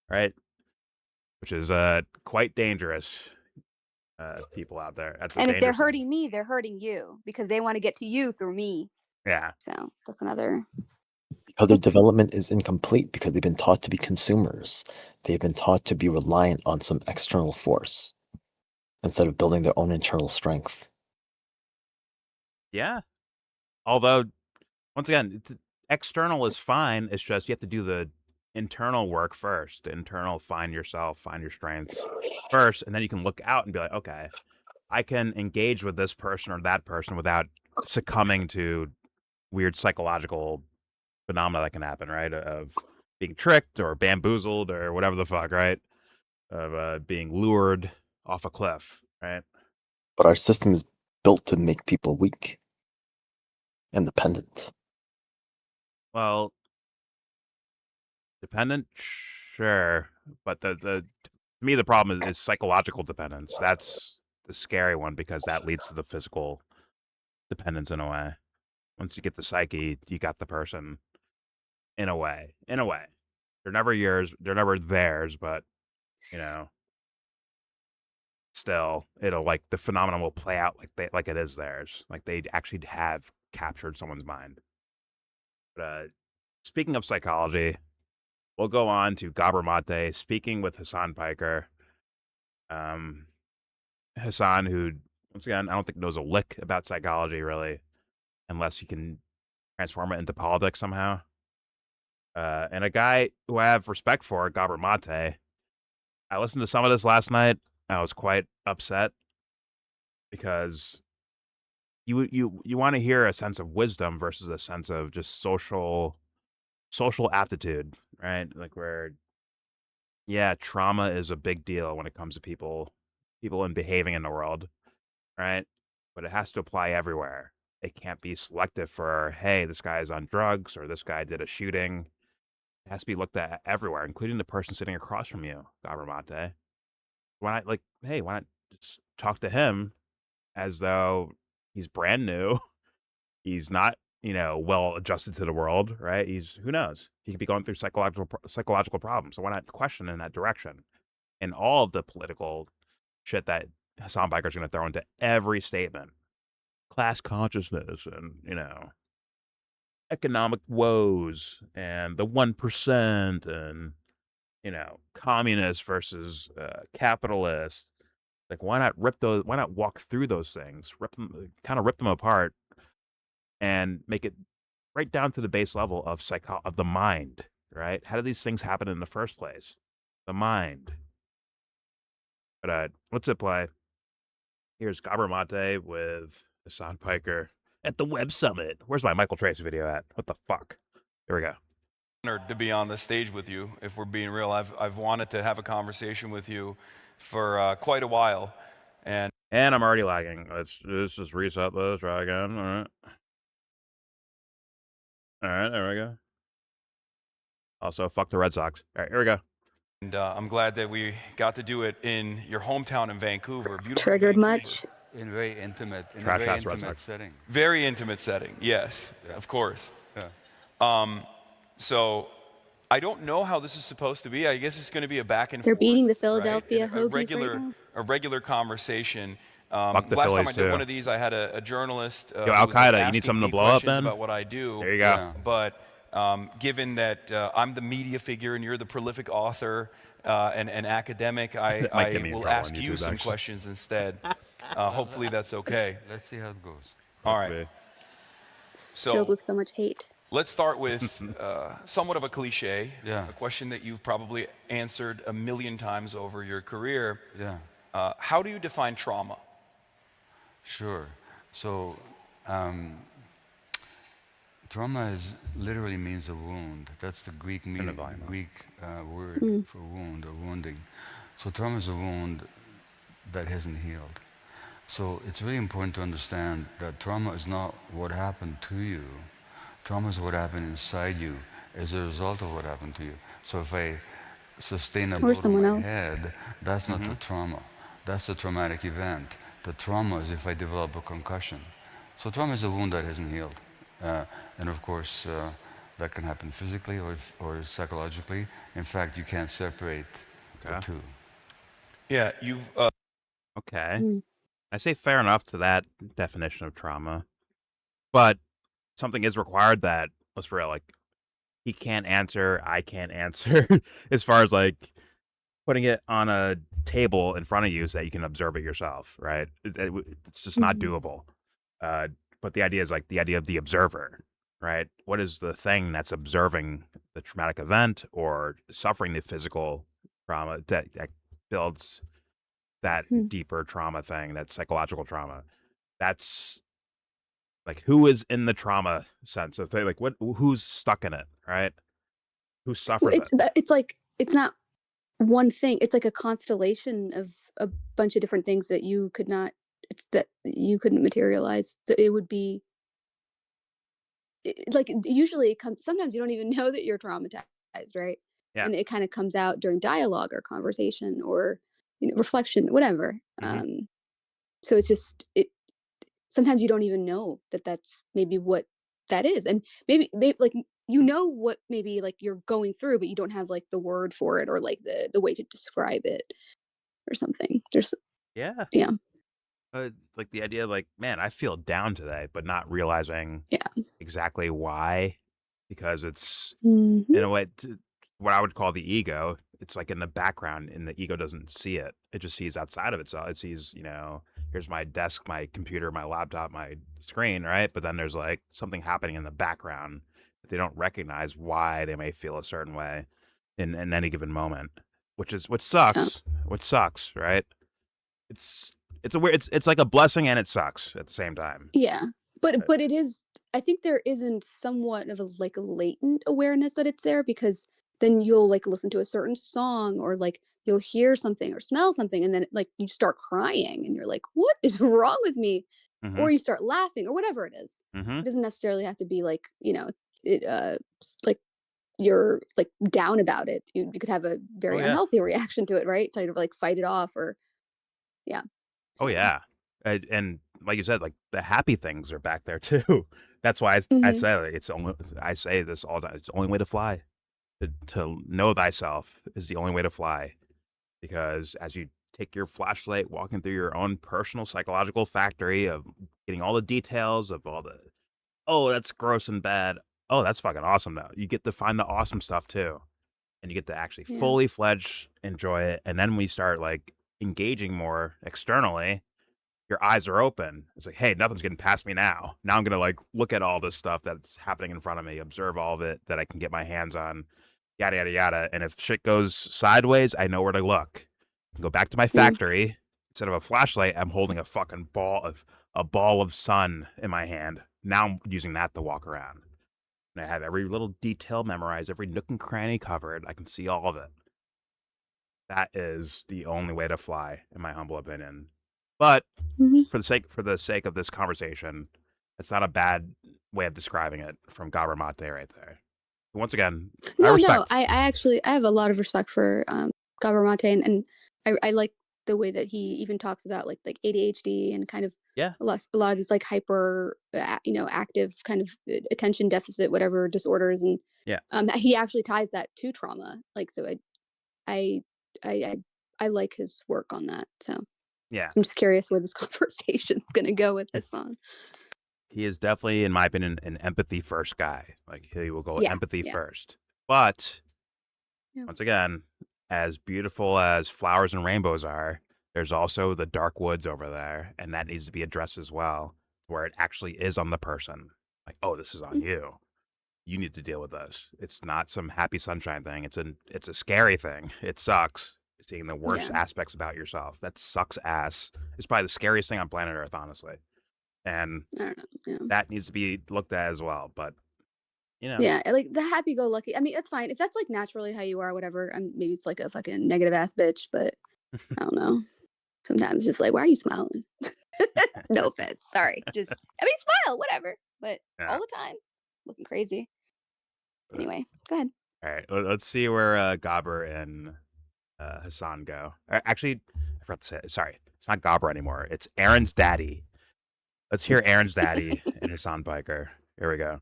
right? Which is quite dangerous. People out there. And if they're hurting me, they're hurting you because they want to get to you through me. Yeah. So that's another. Because their development is incomplete because they've been taught to be consumers. They've been taught to be reliant on some external force instead of building their own internal strength. Yeah. Although, once again, external is fine. It's just you have to do the internal work first. The internal, find yourself, find your strengths first, and then you can look out and be like, okay, I can engage with this person or that person without succumbing to weird psychological phenomena that can happen, right? Of being tricked or bamboozled or whatever the fuck, right? Of being lured off a cliff, right? But our system is built to make people weak and dependent. Well, dependent, sure, but the To me, the problem is psychological dependence. That's the scary one because that leads to the physical dependence in a way. Once you get the psyche, you got the person in a way. In a way. They're never yours, they're never theirs, but, you know, still, it'll like the phenomenon will play out like it is theirs. Like they actually have captured someone's mind. But speaking of psychology, we'll go on to Gabor Mate speaking with Hasan Piker. Hasan, who, once again, I don't think knows a lick about psychology, really, unless you can transform it into politics somehow. And a guy who I have respect for, Gabor Mate. I listened to some of this last night. I was quite upset because you want to hear a sense of wisdom versus a sense of just social aptitude, right? Like where, yeah, trauma is a big deal when it comes to people and behaving in the world, right? But it has to apply everywhere. It can't be selective for, hey, this guy is on drugs or this guy did a shooting. It has to be looked at everywhere, including the person sitting across from you, Gabor Mate. Why not, like, hey, why not just talk to him as though he's brand new? He's not, well adjusted to the world, right? Who knows? He could be going through psychological problems. So why not question in that direction? And all of the political shit that Hasan Piker is going to throw into every statement, class consciousness, and economic woes, and the 1%, and communist versus capitalist. Like, why not rip those? Why not walk through those things, rip them apart, and make it right down to the base level of the mind, right? How do these things happen in the first place? The mind. But let's hit play. Here's Gabor Mate with Hasan Piker at the Web Summit. Where's my Michael Tracy video at? What the fuck? Here we go. Honored to be on the stage with you. If we're being real, I've wanted to have a conversation with you for quite a while, and I'm already lagging. Let's just reset this. Try again. All right, there we go. Also, fuck the Red Sox. All right, here we go. And I'm glad that we got to do it in your hometown in Vancouver. Beautiful. Triggered much? In very intimate, setting. Very intimate setting. Yes, Yeah. of course. Yeah. So I don't know how this is supposed to be. I guess it's going to be a back and They're forth. beating the Philadelphia right? Hokies right now. A regular conversation. Fuck the last time Phillies, I did too. one of these, I had a journalist. Yo, Al Qaeda, you need something to blow up, then? About what I do. There you go. Yeah. But given that I'm the media figure and you're the prolific author and academic, I get me in will trouble ask on you YouTube, some actually. questions instead. Hopefully that's okay. Let's see how it goes. All right. Filled with so much hate. Let's start with somewhat of a cliche, Yeah. a question that you've probably answered a million times over your career. Yeah. How do you define trauma? Sure. So, trauma literally means a wound. That's the Greek word for wound or wounding. So trauma is a wound that hasn't healed. So it's really important to understand that trauma is not what happened to you. Trauma is what happened inside you as a result of what happened to you. So if I sustain a blow to my head, that's not the trauma. That's the traumatic event. The trauma is if I develop a concussion. So trauma is a wound that hasn't healed. And of course, that can happen physically or psychologically. In fact, you can't separate the two. Yeah, you've... Okay. I say fair enough to that definition of trauma. But something is required that, let's be real, like, he can't answer, I can't answer, as far as, like, putting it on a table in front of you so that you can observe it yourself, right? It's just not doable. But the idea is, like, the idea of the observer, right? What is the thing that's observing the traumatic event or suffering the physical trauma that builds that deeper trauma thing, that psychological trauma? That's like, who is in the trauma sense of thing? Like, who's stuck in it, right? Who suffers it? It's like, it's not one thing. It's like a constellation of a bunch of different things that you could not, that you couldn't materialize. So it would be like, usually it comes, sometimes you don't even know that you're traumatized, right? Yeah. and it kind of comes out during dialogue or conversation or reflection, whatever. So it's just it. Sometimes you don't even know that that's maybe what that is, and maybe like what maybe like you're going through, but you don't have like the word for it or like the way to describe it or something. There's Yeah. yeah Like the idea, like, man, I feel down today, but not realizing yeah. exactly why, because it's hmm in a way what I would call the ego. It's like in the background, and the ego doesn't see it. It just sees outside of itself. It sees, here's my desk, my computer, my laptop, my screen, right? But then there's like something happening in the background that they don't recognize why they may feel a certain way in any given moment, which Yeah. sucks, right? It's it's a weird it's like a blessing and it sucks at the same time. Yeah. But But it is, I think there isn't somewhat of a like a latent awareness that it's there, because then you'll like listen to a certain song or like you'll hear something or smell something, and then like you start crying and you're like, what is wrong with me? mhm. Or you start laughing or whatever it is. It Mhm. doesn't necessarily have to be like, it like you're like down about it. You could have a Oh very yeah. unhealthy reaction to it, right? Try to like fight it off or yeah. Oh So yeah. And like you said, like the happy things are back there too. That's why I hmm say like, I say this all the time. It's the only way to fly. To know thyself is the only way to fly, because as you take your flashlight, walking through your own personal psychological factory of getting all the details of all the, oh, that's gross and bad. Oh, that's fucking awesome though. You get to find the awesome stuff too. And you get to actually yeah. fully fledged enjoy it. And then we start like engaging more externally, your eyes are open. It's like, hey, nothing's getting past me now. Now I'm gonna like look at all this stuff that's happening in front of me, observe all of it that I can get my hands on, yada yada yada. And if shit goes sideways, I know where to look. I can go back to my Yeah. factory. Instead of a flashlight, I'm holding a fucking ball of sun in my hand. Now I'm using that to walk around. And I have every little detail memorized, every nook and cranny covered. I can see all of it. That is the only way to fly, in my humble opinion. But hmm for the sake of this conversation, it's not a bad way of describing it from Gabor Mate right there. Once again, I No. respect. I have a lot of respect for Gabor Mate, and I like the way that he even talks about like ADHD and kind of Yeah. a lot of these like hyper active kind of attention deficit whatever disorders, and Yeah. he actually ties that to trauma. Like so, I I I, I like his work on that. So Yeah. I'm just curious where this conversation's gonna go with this song. He is definitely, in my opinion, an empathy first guy. Like he will go Yeah, empathy yeah, first. But yeah, once again, as beautiful as flowers and rainbows are, there's also the dark woods over there, and that needs to be addressed as well, where it actually is on the person. Like, oh, this is on mm, you. You need to deal with this. It's not some happy sunshine thing. It's a scary thing. It sucks seeing the worst yeah. aspects about yourself. That sucks ass. It's probably the scariest thing on planet Earth, honestly. And I don't know. Yeah. that needs to be looked at as well. But you know, Yeah, like the happy-go-lucky. I mean, it's fine if that's like naturally how you are, whatever. Maybe it's like a fucking negative ass bitch, but I don't know. Sometimes it's just like, why are you smiling? No offense, sorry. Smile, whatever. But yeah. all the time, looking crazy. Anyway, go ahead. All right, let's see where Gabor and Hasan go. Actually, I forgot to say it. Sorry, it's not Gabor anymore. It's Aaron's daddy. Let's hear Aaron's daddy and Hasan Piker. Here we go.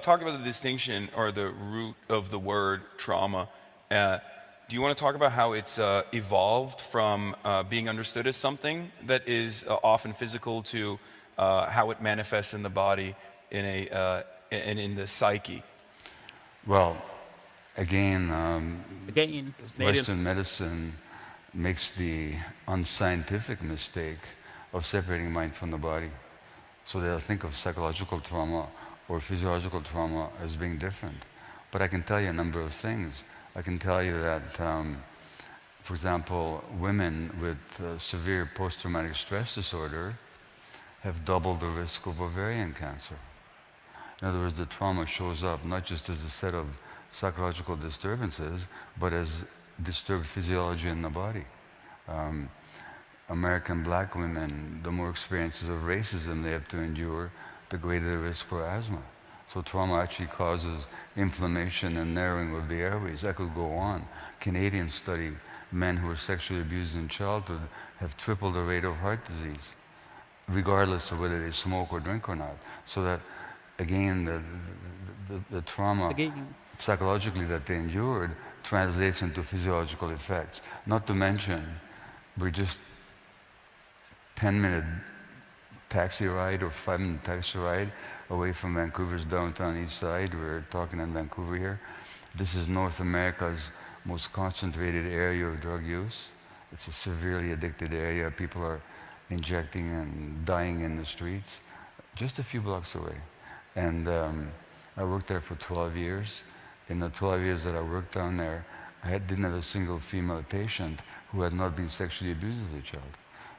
Talk about the distinction or the root of the word trauma. Do you want to talk about how it's evolved from being understood as something that is often physical to how it manifests in the body and in the psyche? Well, again, Again, it's Canadian. Western medicine makes the unscientific mistake of separating mind from the body. So they'll think of psychological trauma or physiological trauma as being different. But I can tell you a number of things. I can tell you that, for example, women with severe post-traumatic stress disorder have double the risk of ovarian cancer. In other words, the trauma shows up not just as a set of psychological disturbances, but as disturbed physiology in the body. American black women, the more experiences of racism they have to endure, the greater the risk for asthma. So trauma actually causes inflammation and narrowing of the airways. I could go on. Canadian study, men who were sexually abused in childhood have tripled the rate of heart disease, regardless of whether they smoke or drink or not. So that, again, the trauma psychologically that they endured translates into physiological effects. Not to mention, we're just 10-minute taxi ride or 5-minute taxi ride away from Vancouver's downtown east side. We're talking in Vancouver here. This is North America's most concentrated area of drug use. It's a severely addicted area. People are injecting and dying in the streets, just a few blocks away. And I worked there for 12 years. In the 12 years that I worked down there, I didn't have a single female patient who had not been sexually abused as a child.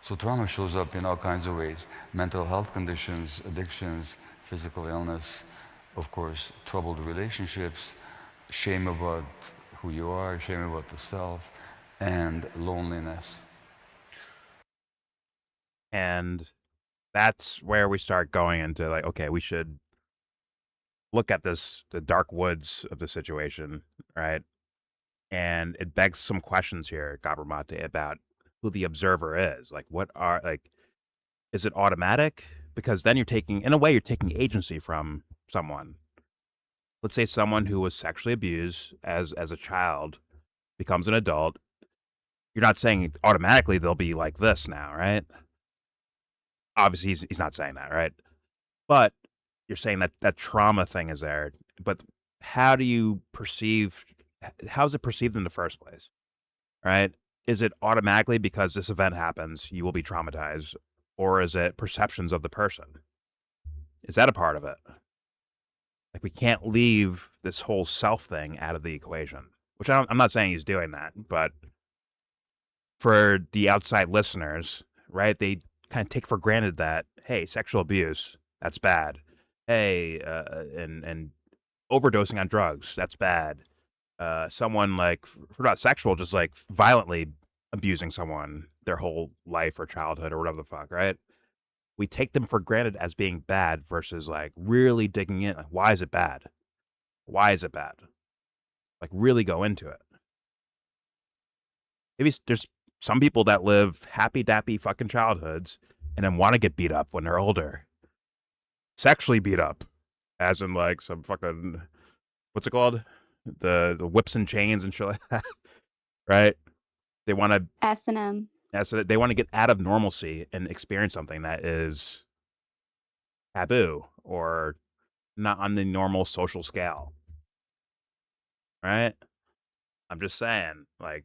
So trauma shows up in all kinds of ways. Mental health conditions, addictions, physical illness, of course, troubled relationships, shame about who you are, shame about the self, and loneliness. And that's where we start going into like, okay, we should look at the dark woods of the situation, right? And it begs some questions here, Gabramate, about who the observer is. Like, is it automatic? Because then in a way, you're taking agency from someone. Let's say someone who was sexually abused as a child becomes an adult. You're not saying automatically they'll be like this now, right? Obviously, he's not saying that, right? But you're saying that trauma thing is there. But how is it perceived in the first place, right? Is it automatically because this event happens, you will be traumatized? Or is it perceptions of the person? Is that a part of it? Like, we can't leave this whole self thing out of the equation, which I'm not saying he's doing that, but for the outside listeners, right, they kind of take for granted that, hey, sexual abuse, that's bad. Hey, and overdosing on drugs, that's bad. Someone like, for not sexual, just like violently abusing someone their whole life or childhood or whatever the fuck, right? We take them for granted as being bad versus like really digging in. Like, why is it bad? Why is it bad? Like, really go into it. Maybe there's some people that live happy dappy fucking childhoods and then want to get beat up when they're older. Sexually beat up. As in like some fucking, what's it called? The whips and chains and shit like that. Right? They want to S&M. They want to get out of normalcy and experience something that is taboo or not on the normal social scale. Right? I'm just saying, like,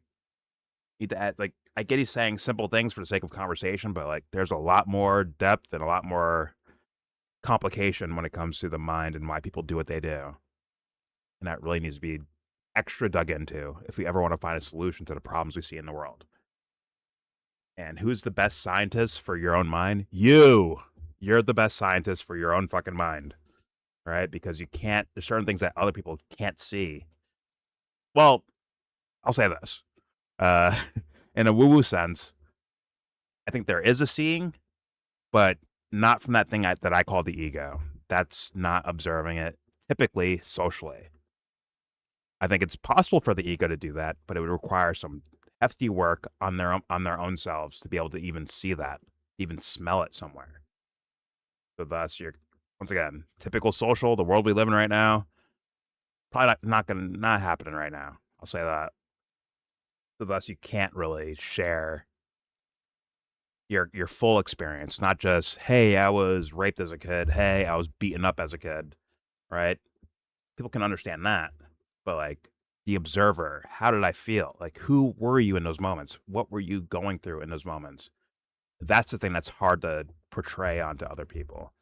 need to add, like, I get he's saying simple things for the sake of conversation, but like, there's a lot more depth and a lot more complication when it comes to the mind and why people do what they do. And that really needs to be extra dug into if we ever want to find a solution to the problems we see in the world. And who's the best scientist for your own mind? You! You're the best scientist for your own fucking mind. Right? Because there's certain things that other people can't see. Well, I'll say this. In a woo-woo sense, I think there is a seeing, but not from that thing that I call the ego. That's not observing it, typically socially. I think it's possible for the ego to do that, but it would require some hefty work on their own selves to be able to even see that, even smell it somewhere. So thus, you're, once again, typical social, the world we live in right now, probably not happening right now. I'll say that. So thus, you can't really share your full experience, not just, hey, I was raped as a kid, hey, I was beaten up as a kid, right? People can understand that, but like the observer, how did I feel? Like, who were you in those moments? What were you going through in those moments? That's the thing that's hard to portray onto other people.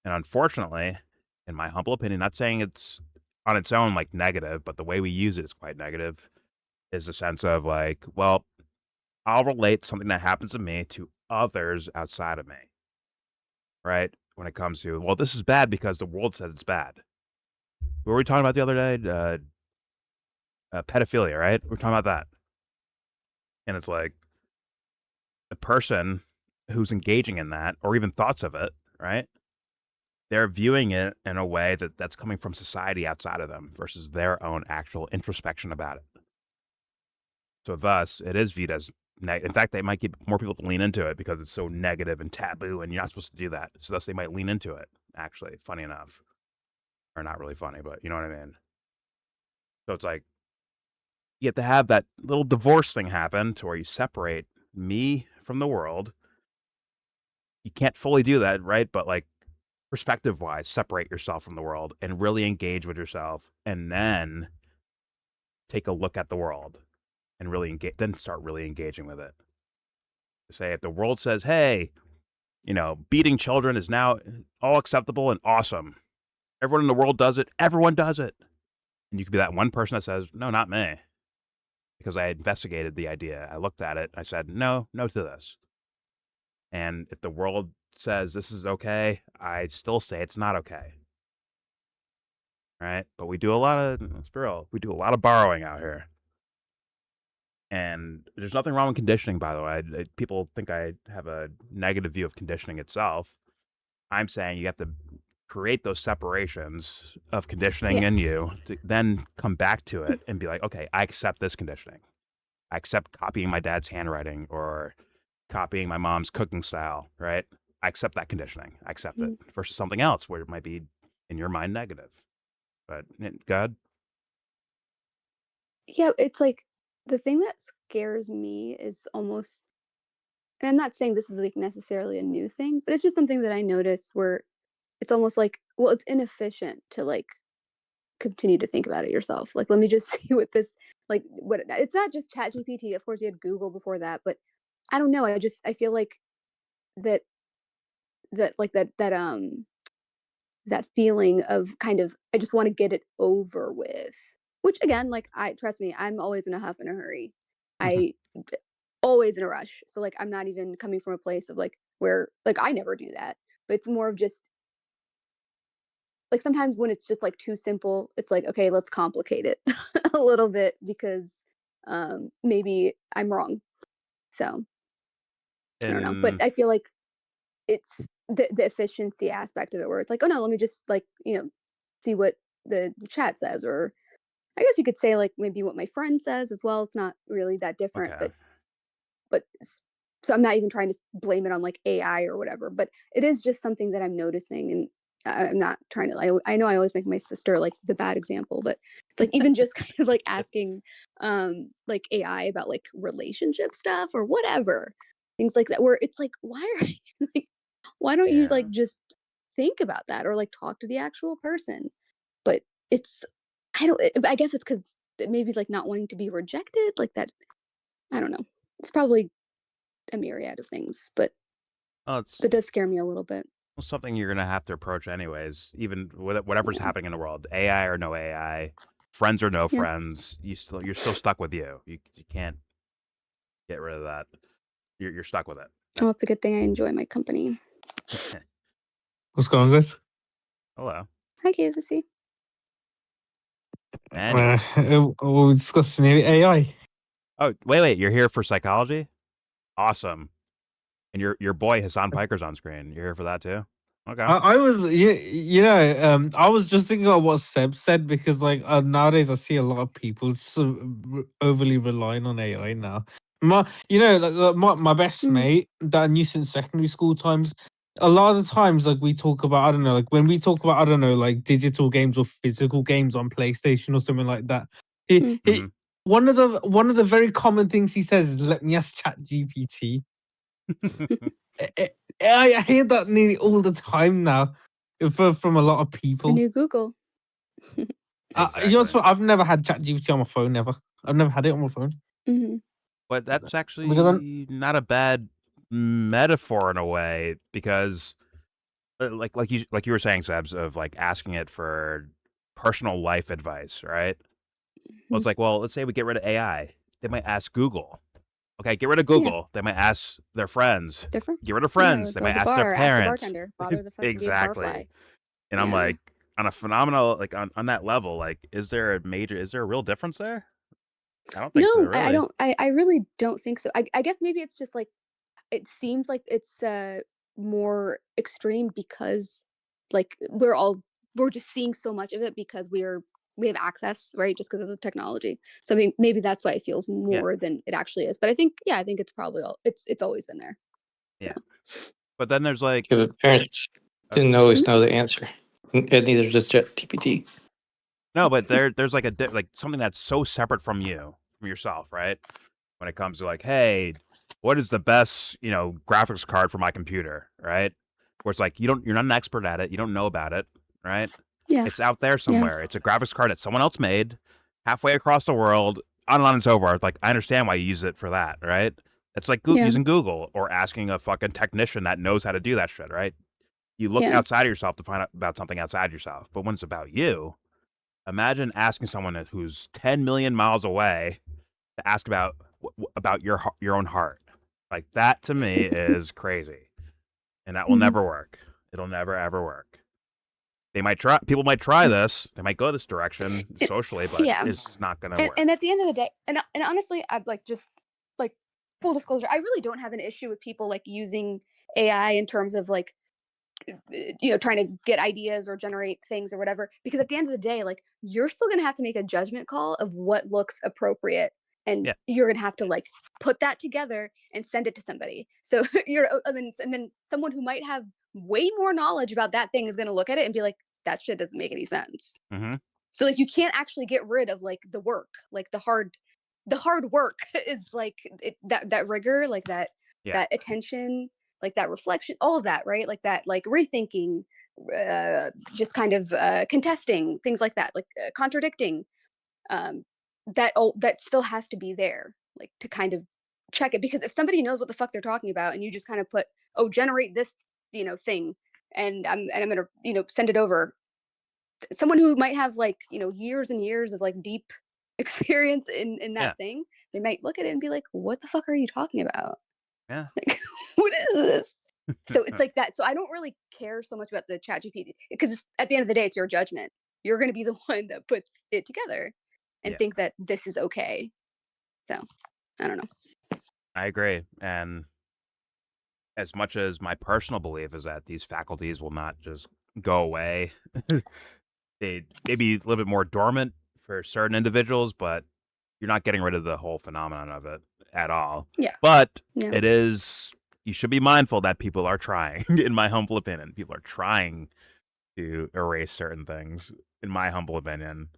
And unfortunately, in my humble opinion, not saying it's on its own like negative, but the way we use it is quite negative, is the sense of like, well, I'll relate something that happens to me to others outside of me, right? When it comes to, well, this is bad because the world says it's bad. What were we talking about the other day? Pedophilia, right? We're talking about that. And it's like a person who's engaging in that, or even thoughts of it, right? they're viewing it in a way that's coming from society outside of them versus their own actual introspection about it. So thus, it is viewed as in fact, they might get more people to lean into it because it's so negative and taboo, and you're not supposed to do that. So thus, they might lean into it. Actually, funny enough, or not really funny, but you know what I mean. So it's like you have to have that little divorce thing happen to where you separate me from the world. You can't fully do that, right? But like perspective wise, separate yourself from the world and really engage with yourself, and then take a look at the world and really engage, then start really engaging with it. Say if the world says, hey, you know, beating children is now all acceptable and awesome. Everyone in the world does it. Everyone does it. And you could be that one person that says, no, not me. Because I investigated the idea. I looked at it. I said, no to this. And if the world says this is okay, I still say it's not okay. Right? But we do a lot of, let's be real, we do a lot of borrowing out here. And there's nothing wrong with conditioning, by the way. People think I have a negative view of conditioning itself. I'm saying you have to create those separations of conditioning in you to then come back to it and be like, okay, I accept this conditioning. I accept copying my dad's handwriting or copying my mom's cooking style, right? I accept that conditioning. I accept it versus something else where it might be in your mind negative. But God. Yeah, it's like the thing that scares me is almost, and I'm not saying this is like necessarily a new thing, but it's just something that I notice where it's almost like, well, it's inefficient to like continue to think about it yourself. Like, let me just see what this, like, what it's not just ChatGPT. Of course, you had Google before that, but I don't know. I feel like that that feeling of kind of I just want to get it over with. Which again, like I trust me, I'm always in a huff and a hurry. I always in a rush. So like I'm not even coming from a place of like where like I never do that. But it's more of just like sometimes when it's just like too simple, it's like, okay, let's complicate it a little bit because maybe I'm wrong. So I don't know. But I feel like it's the efficiency aspect of it where it's like, oh no, let me just like, see what the chat says, or I guess you could say like maybe what my friend says as well. It's not really that different, Okay. but so I'm not even trying to blame it on like AI or whatever, but it is just something that I'm noticing, and I'm not trying to. I know I always make my sister like the bad example, but it's like even just kind of like asking like AI about like relationship stuff or whatever, things like that, where it's like, why are you like, why don't you like just think about that or like talk to the actual person? But it's I guess it's because maybe like not wanting to be rejected like that. I don't know. It's probably a myriad of things, but Well, it's that does scare me a little bit. something you're gonna have to approach anyways, even with whatever's happening in the world, AI or no AI, friends or no Yeah. friends. You're still stuck with you. You can't get rid of that. You're stuck with it. Well, it's a good thing I enjoy my company. What's going on, guys? Hello. Hi, KFC. Anyway. We're discussing AI. Oh, wait. You're here for psychology? Awesome. And your boy Hasan Piker's on screen. You're here for that too? Okay. I was, I was just thinking of what Seb said because, like, nowadays I see a lot of people overly relying on AI now. My best mate that I knew since secondary school times. A lot of the times, like we talk about, I don't know, like when we talk about, I don't know, like digital games or physical games on PlayStation or something like that. One of the very common things he says is, "Let me ask ChatGPT." I hear that nearly all the time now from a lot of people. The new Google. Exactly. You know what's, I've never had ChatGPT on my phone, never. I've never had it on my phone. But that's actually not a bad metaphor in a way, because like you were saying, Sebs, of like asking it for personal life advice, right? Well, it's like, well, let's say we get rid of AI. They might ask Google. Okay, get rid of Google. They might ask their friends. Get rid of friends. They might ask their parents. Ask the bartender. Bother the fucking Exactly. barfly. And I'm like, on a phenomenal, like on that level, like, is there a real difference there? I don't think so, No, really. I don't. I really don't think so. I guess maybe it's just like it seems like it's more extreme because like we're just seeing so much of it because we have access, right? Just because of the technology. So I mean, maybe that's why it feels more than it actually is. But I think it's probably it's always been there. So. Yeah. But then there's like parents didn't always know the answer, and neither does ChatGPT. no, but there's like like something that's so separate from yourself, right? When it comes to like, hey, what is the best, graphics card for my computer, right? Where it's like you're not an expert at it, you don't know about it, right? Yeah. It's out there somewhere. It's a graphics card that someone else made halfway across the world, on and so forth. Like, I understand why you use it for that, right? It's like using Google or asking a fucking technician that knows how to do that shit, right? You look outside of yourself to find out about something outside yourself. But when it's about you, imagine asking someone who's 10 million miles away to ask about your own heart. Like, that to me is crazy, and that will never work. It'll never ever work. People might try this. They might go this direction socially, but it's not gonna work. And at the end of the day, and honestly, I'd like just like full disclosure, I really don't have an issue with people like using AI in terms of like trying to get ideas or generate things or whatever, because at the end of the day, like, you're still going to have to make a judgment call of what looks appropriate, and you're going to have to like put that together and send it to somebody. So and then someone who might have way more knowledge about that thing is going to look at it and be like, that shit doesn't make any sense. So like, you can't actually get rid of like the work, like the hard work is like that rigor, like that attention, like that reflection, all of that, right? Like that, like rethinking, just kind of contesting, things like that, like contradicting, that still has to be there, like to kind of check it. Because if somebody knows what the fuck they're talking about and you just kind of put, oh, generate this, thing, and I'm gonna, send it over, someone who might have like, years and years of like deep experience in that thing, they might look at it and be like, what the fuck are you talking about? Yeah. Like, what is this? So it's like that. So I don't really care so much about the ChatGPT, because at the end of the day, it's your judgment. You're going to be the one that puts it together and think that this is okay. So I don't know. I agree. And as much as my personal belief is that these faculties will not just go away, they may be a little bit more dormant for certain individuals, but you're not getting rid of the whole phenomenon of it at all. Yeah. But it is, you should be mindful that people are trying, in my humble opinion. People are trying to erase certain things, in my humble opinion.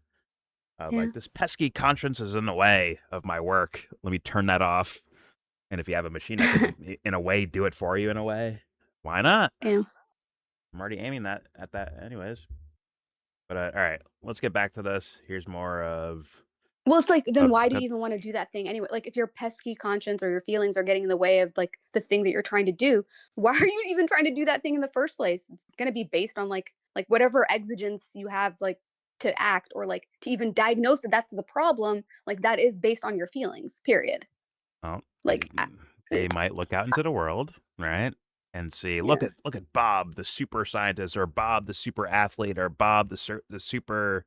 Like, this pesky conscience is in the way of my work. Let me turn that off. And if you have a machine that can, in a way, do it for you in a way, why not? Yeah. I'm already aiming at that anyways. But all right, let's get back to this. Here's more of... Well, it's like, then why do you even want to do that thing anyway? Like, if your pesky conscience or your feelings are getting in the way of like the thing that you're trying to do, why are you even trying to do that thing in the first place? It's going to be based on like whatever exigence you have, like, to act or like to even diagnose that that's the problem. Like, that is based on your feelings, period. Well, like, they might look out into the world, right? And see, look at Bob, the super scientist, or Bob, the super athlete, or Bob, the super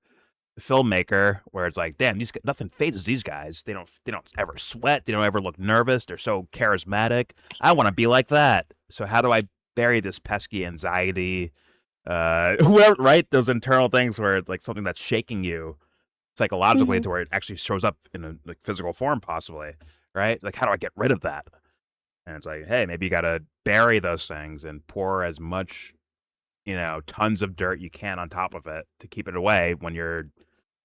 filmmaker, where it's like, damn, nothing phases these guys. They don't ever sweat. They don't ever look nervous. They're so charismatic. I want to be like that. So how do I bury this pesky anxiety? Right? Those internal things where it's like something that's shaking you psychologically to where it actually shows up in a like physical form, possibly. Right? Like, how do I get rid of that? And it's like, hey, maybe you got to bury those things and pour as much, tons of dirt you can on top of it to keep it away when you're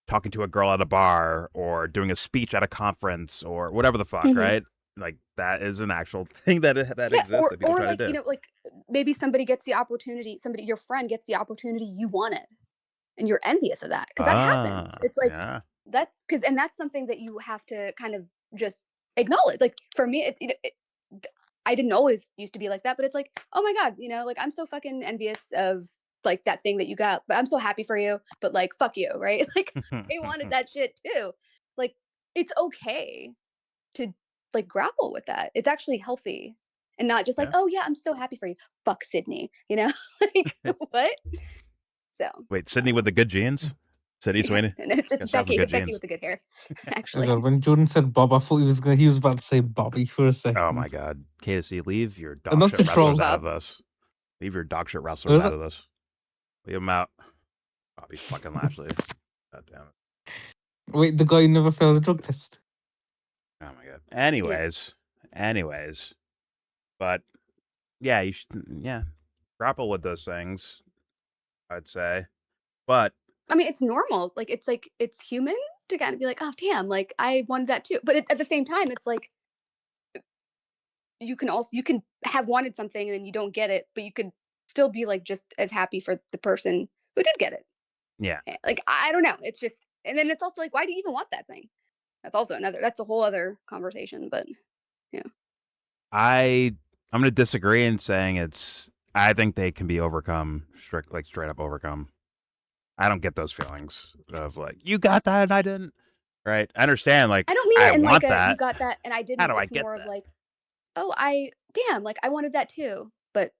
talking to a girl at a bar or doing a speech at a conference or whatever the fuck, right? Like, that is an actual thing that exists that people try like, to do. Like, maybe somebody gets the opportunity, your friend gets the opportunity you wanted, and you're envious of that, because that happens. It's like, that's something that you have to kind of just acknowledge. Like, for me, I didn't always used to be like that, but it's like, oh my God, like, I'm so fucking envious of like that thing that you got, but I'm so happy for you, but like, fuck you, right? Like, I wanted that shit too. Like, it's okay to like grapple with that. It's actually healthy, and not just like, oh yeah, I'm so happy for you. Fuck Sydney, like, what? So wait, Sydney with the good genes? Sydney Sweeney? And it's Becky with the good hair, actually. Oh God, when Jordan said Bob, I thought he was about to say Bobby for a second. Oh my God, KSC, leave your And dog that's shit a troll. wrestlers out of this. Leave your dog shit wrestlers out of this. Leave him out. Bobby fucking Lashley. God damn it. Wait, the guy who never failed a drug test. Oh my god. Anyways. But yeah, you should grapple with those things, I'd say. But I mean, it's normal. Like it's human to kind of be like, oh damn, like I wanted that too. But at the same time, it's like you can have wanted something and then you don't get it, but you could still be like just as happy for the person who did get it. yeah. Like I don't know. It's just, and then it's also like, why do you even want that thing? That's a whole other conversation. But yeah, I'm gonna disagree in saying I think they can be overcome, straight up overcome. I don't get those feelings of like, you got that and I didn't. Right? I understand, like, I don't mean I it in want like a that. you got that and I didn't. How do I It's get more that? of like, oh, like I wanted that too, but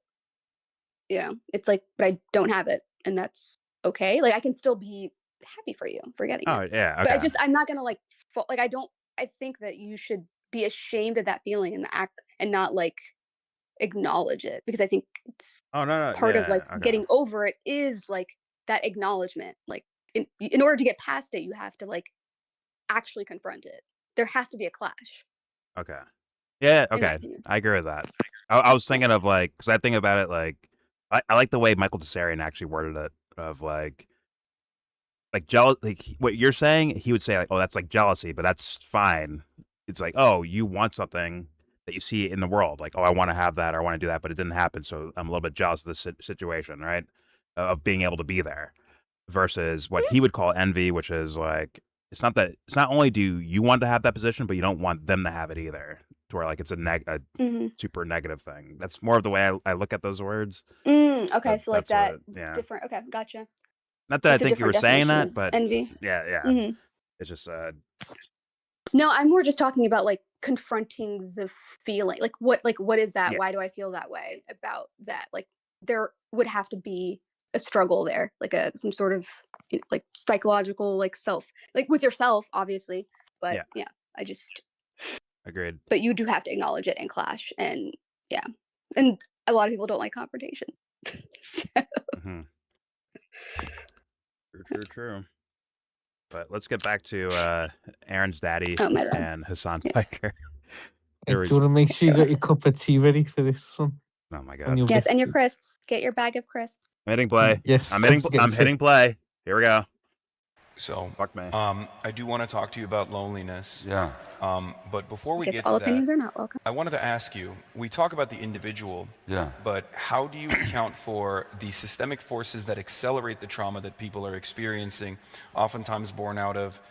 it's like, but I don't have it, and that's okay. Like I can still be happy for you for getting Oh it. yeah, But okay. I'm not gonna like, I think that you should be ashamed of that feeling and act and not like acknowledge it, because I think it's Oh no, part of yeah, like okay. getting over it is like that acknowledgement. Like in order to get past it, you have to like actually confront it. There has to be a clash. Okay. Yeah, In my okay. opinion. I agree with that. I was thinking of like, because I think about it like, I like the way Michael Tsarian actually worded it of like jealous. Like what you're saying, he would say like, oh, that's like jealousy, but that's fine. It's like, oh, you want something that you see in the world, like, oh, I want to have that or I want to do that, but it didn't happen, so I'm a little bit jealous of this situation, right? Of being able to be there, versus what he would call envy, which is like, it's not only do you want to have that position, but you don't want them to have it either. To where like it's a super negative thing. That's more of the way I look at those words. Okay, so like that different. Okay, gotcha. Not that It's I a think you were different saying definition that, of but envy. yeah. It's just No, I'm more just talking about like confronting the feeling. Like what is that? yeah. Why do I feel that way about that? Like there would have to be a struggle there, like some sort of like psychological like self, like with yourself, obviously. But yeah, I just Agreed. But you do have to acknowledge it and clash, and and a lot of people don't like confrontation. True. But let's get back to Aaron's daddy and Hasan Piker. Do you want to make sure you got your cup of tea ready for this one? Oh my god. Yes, and your crisps. Get your bag of crisps. I'm hitting play. Yes, I'm hitting play. Here we go. So, fuck me. I do want to talk to you about loneliness. Yeah. But before we get all to opinions that, are not welcome. I wanted to ask you, we talk about the individual, but how do you account for the systemic forces that accelerate the trauma that people are experiencing, oftentimes born out of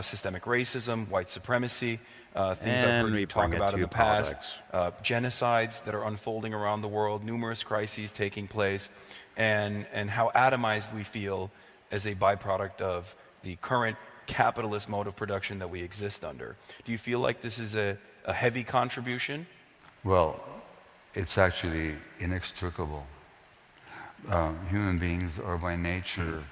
systemic racism, white supremacy, things I've heard you talk about in the past, genocides that are unfolding around the world, numerous crises taking place, and how atomized we feel as a byproduct of the current capitalist mode of production that we exist under. Do you feel like this is a heavy contribution? Well, it's actually inextricable. Human beings are by nature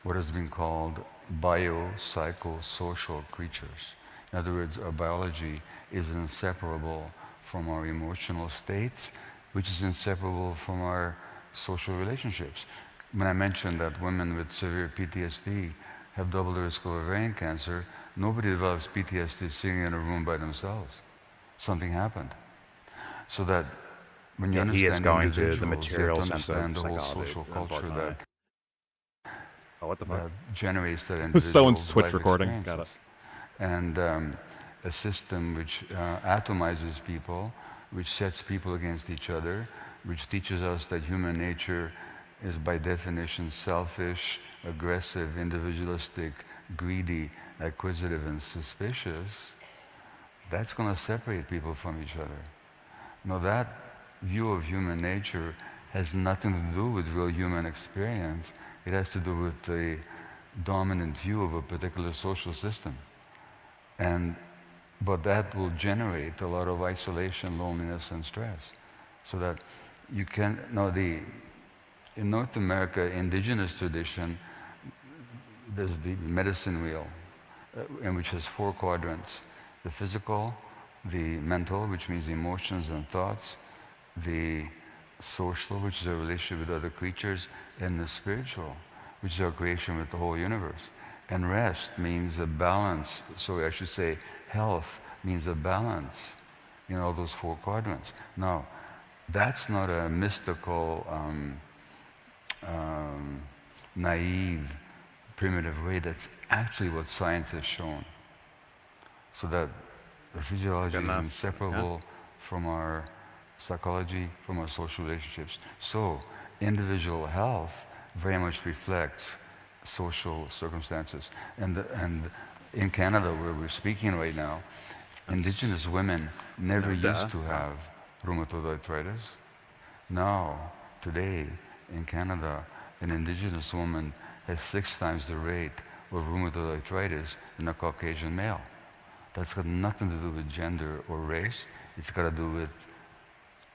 what has been called biopsychosocial creatures. In other words, our biology is inseparable from our emotional states, which is inseparable from our social relationships. When I mentioned that women with severe PTSD have double the risk of ovarian cancer, nobody develops PTSD sitting in a room by themselves. Something happened. So that when you understand individuals, you have to understand the whole social culture that generates that individual's Someone's Twitch life recording. experiences. And a system which atomizes people, which sets people against each other, which teaches us that human nature is by definition selfish, aggressive, individualistic, greedy, acquisitive, and suspicious, that's going to separate people from each other. Now that view of human nature has nothing to do with real human experience. It has to do with the dominant view of a particular social system. But that will generate a lot of isolation, loneliness, and stress. So that you can, in North America, indigenous tradition, there's the medicine wheel, in which has 4 quadrants: the physical, the mental, which means emotions and thoughts, the social, which is a relationship with other creatures, and the spiritual, which is our creation with the whole universe. And rest means a balance. So I should say health means a balance in all those four quadrants. Now, that's not a mystical, naive, primitive way. That's actually what science has shown. So that the physiology is inseparable from our psychology, from our social relationships. So individual health very much reflects social circumstances. And in Canada, where we're speaking right now, Indigenous women never used to have rheumatoid arthritis. Now, today, in Canada, an Indigenous woman has 6 times the rate of rheumatoid arthritis than a Caucasian male. That's got nothing to do with gender or race. It's got to do with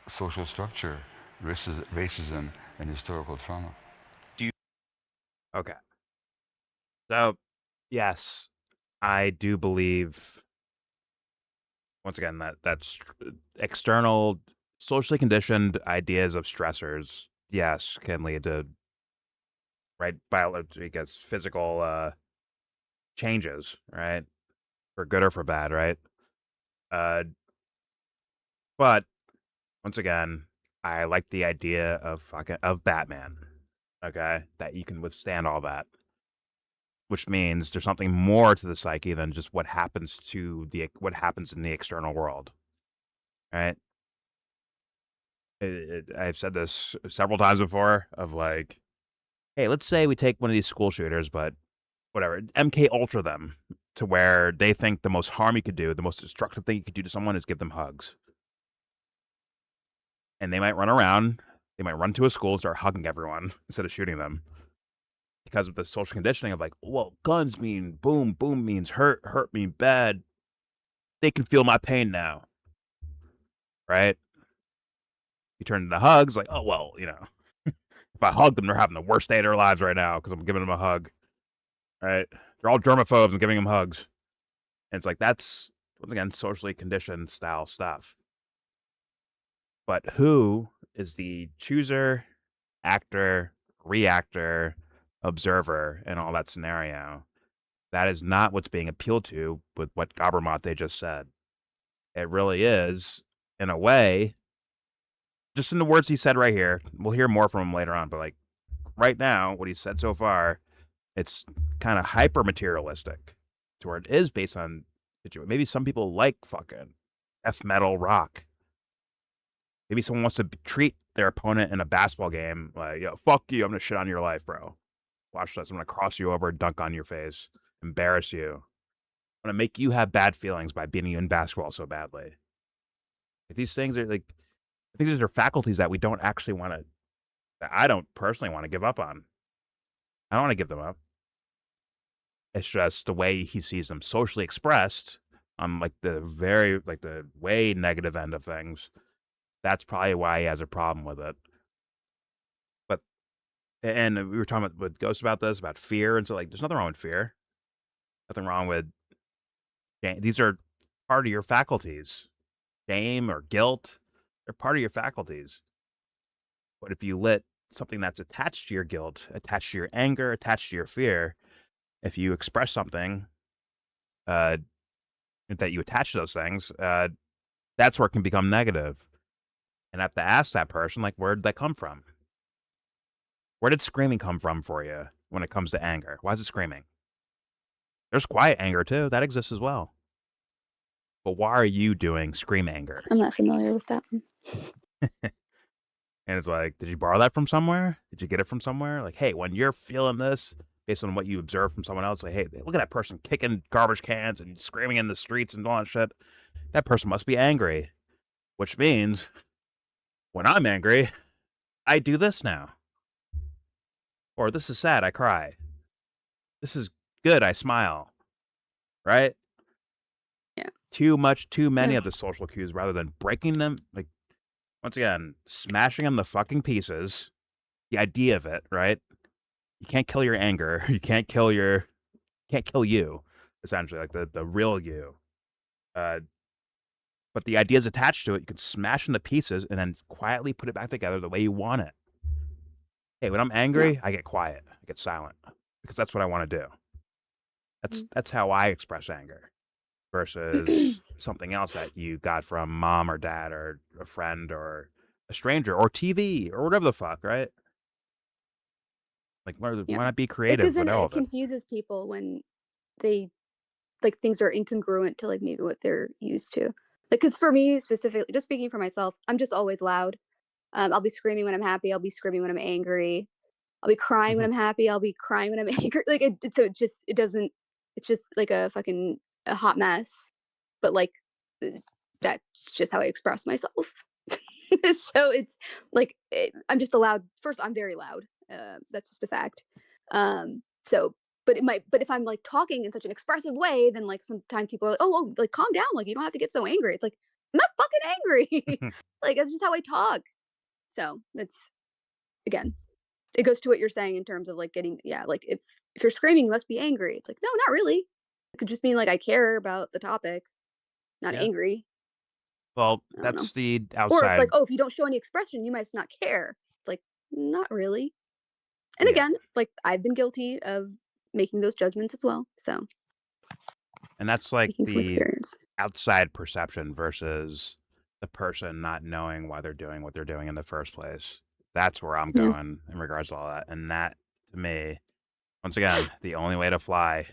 social structure, racism, and historical trauma. Okay. So, yes, I do believe, once again, that's external, socially conditioned ideas of stressors, yes, can lead to, right, because physical changes, right, for good or for bad, right? But once again, I like the idea of Batman, okay, that you can withstand all that. Which means there's something more to the psyche than just what happens in the external world, right? I've said this several times before of like, hey, let's say we take one of these school shooters, but whatever, MK Ultra them to where they think the most harm you could do, the most destructive thing you could do to someone is give them hugs. And they might run around, they might run to a school and start hugging everyone instead of shooting them. Because of the social conditioning of like, well, guns mean boom, boom means hurt, hurt mean bad. They can feel my pain now. Right? You turn into hugs, like, oh, well, if I hug them, they're having the worst day of their lives right now because I'm giving them a hug. Right? They're all germaphobes and giving them hugs. And it's like, that's, once again, socially conditioned style stuff. But who is the chooser, actor, reactor, observer in all that scenario? That is not what's being appealed to with what Gabramate just said. It really is, in a way, just in the words he said right here. We'll hear more from him later on, but like right now, what he said so far, it's kind of hyper materialistic to where it is based on maybe some people like fucking F metal rock. Maybe someone wants to treat their opponent in a basketball game like, yo, fuck you, I'm gonna shit on your life, bro. Watch this, I'm gonna cross you over, dunk on your face, embarrass you. I'm gonna make you have bad feelings by beating you in basketball so badly. Like, these things are like, I think these are faculties that we don't actually want to, that I don't personally want to give up on. I don't want to give them up. It's just the way he sees them socially expressed on like the way negative end of things. That's probably why he has a problem with it. But, and we were talking with Ghost about this, about fear, and so like, there's nothing wrong with fear. Nothing wrong with, these are part of your faculties. Shame or guilt, they're part of your faculties. But if you let something that's attached to your guilt, attached to your anger, attached to your fear, if you express something that you attach to those things, that's where it can become negative. And I have to ask that person, like, where did that come from? Where did screaming come from for you when it comes to anger? Why is it screaming? There's quiet anger, too. That exists as well. But why are you doing scream anger? I'm not familiar with that one. And it's like, did you borrow that from somewhere? Did you get it from somewhere? Like, hey, when you're feeling this, based on what you observe from someone else, like, hey, look at that person kicking garbage cans and screaming in the streets and all that shit. That person must be angry. Which means, when I'm angry, I do this now. Or this is sad, I cry. This is good, I smile. Right? Yeah. Too many of the social cues rather than breaking them, like, once again, smashing them to fucking pieces. The idea of it, right? You can't kill your anger. You can't kill you, essentially, like the real you. but the ideas attached to it, you can smash into pieces and then quietly put it back together the way you want it. Hey, when I'm angry, I get quiet. I get silent because that's what I want to do. That's how I express anger versus something else that you got from mom or dad or a friend or a stranger or TV or whatever the fuck, right? Like, why not be creative Because then with all it of it? confuses people when they like things are incongruent to like maybe what they're used to. Like, because for me specifically, just speaking for myself, I'm just always loud. I'll be screaming when I'm happy. I'll be screaming when I'm angry. I'll be crying when I'm happy. I'll be crying when I'm angry. Like so it doesn't. It's just like a hot mess. But like that's just how I express myself. So it's like I'm just a loud. First, I'm very loud. That's just a fact. So but if I'm like talking in such an expressive way, then like sometimes people are like, oh, like calm down, like you don't have to get so angry. It's like I'm not fucking angry. Like that's just how I talk. So it's again, it goes to what you're saying in terms of like getting like if you're screaming, you must be angry. It's like no, not really. It could just mean like I care about the topic, not Yeah. angry. Well, I don't know. that's the Or it's outside. like, oh, if you don't show any expression, you must not care. It's like not really. And Yeah. again, like I've been guilty of making those judgments as well. So And that's like speaking from the experience. outside perception versus the person not knowing why they're doing what they're doing in the first place. That's where I'm Yeah. going in regards to all that. And that, to me, once again, the only way to fly,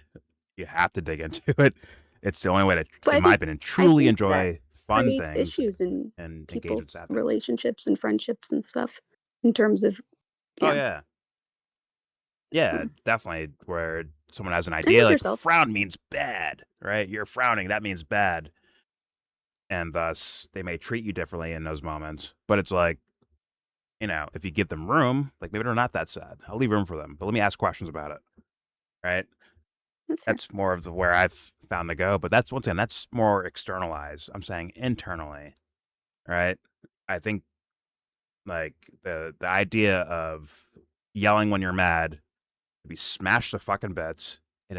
you have to dig into it. It's the only way to, But I in my think- opinion, I truly think that enjoy fun creates things issues in and engage in people's sad things. relationships and friendships and stuff in terms of Oh, yeah. Yeah, So- definitely. Where someone has an just idea, like yourself. frown means bad, right? You're frowning, that means bad. And thus, they may treat you differently in those moments. But it's like, you know, if you give them room, like maybe they're not that sad. I'll leave room for them, but let me ask questions about it, right? That's more of where I've found to go. But that's, once again, that's more externalized. I'm saying internally, right? I think like the idea of yelling when you're mad, to be smashed to fucking bits and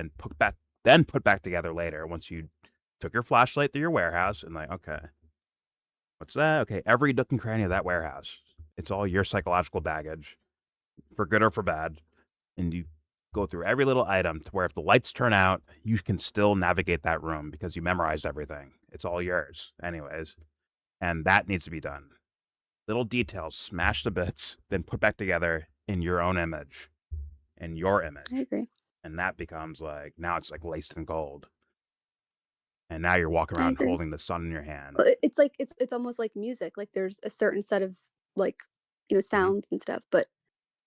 then put back together later once you took your flashlight through your warehouse and like, okay, what's that? Okay, every nook and cranny of that warehouse, it's all your psychological baggage, for good or for bad, and you go through every little item to where if the lights turn out, you can still navigate that room because you memorized everything. It's all yours, anyways, and that needs to be done. Little details smashed to bits, then put back together in your own image. In your image. I agree. And that becomes like, now it's like laced in gold. And now you're walking I around agree. holding the sun in your hand. Well, it's like it's almost like music. Like there's a certain set of like sounds and stuff, but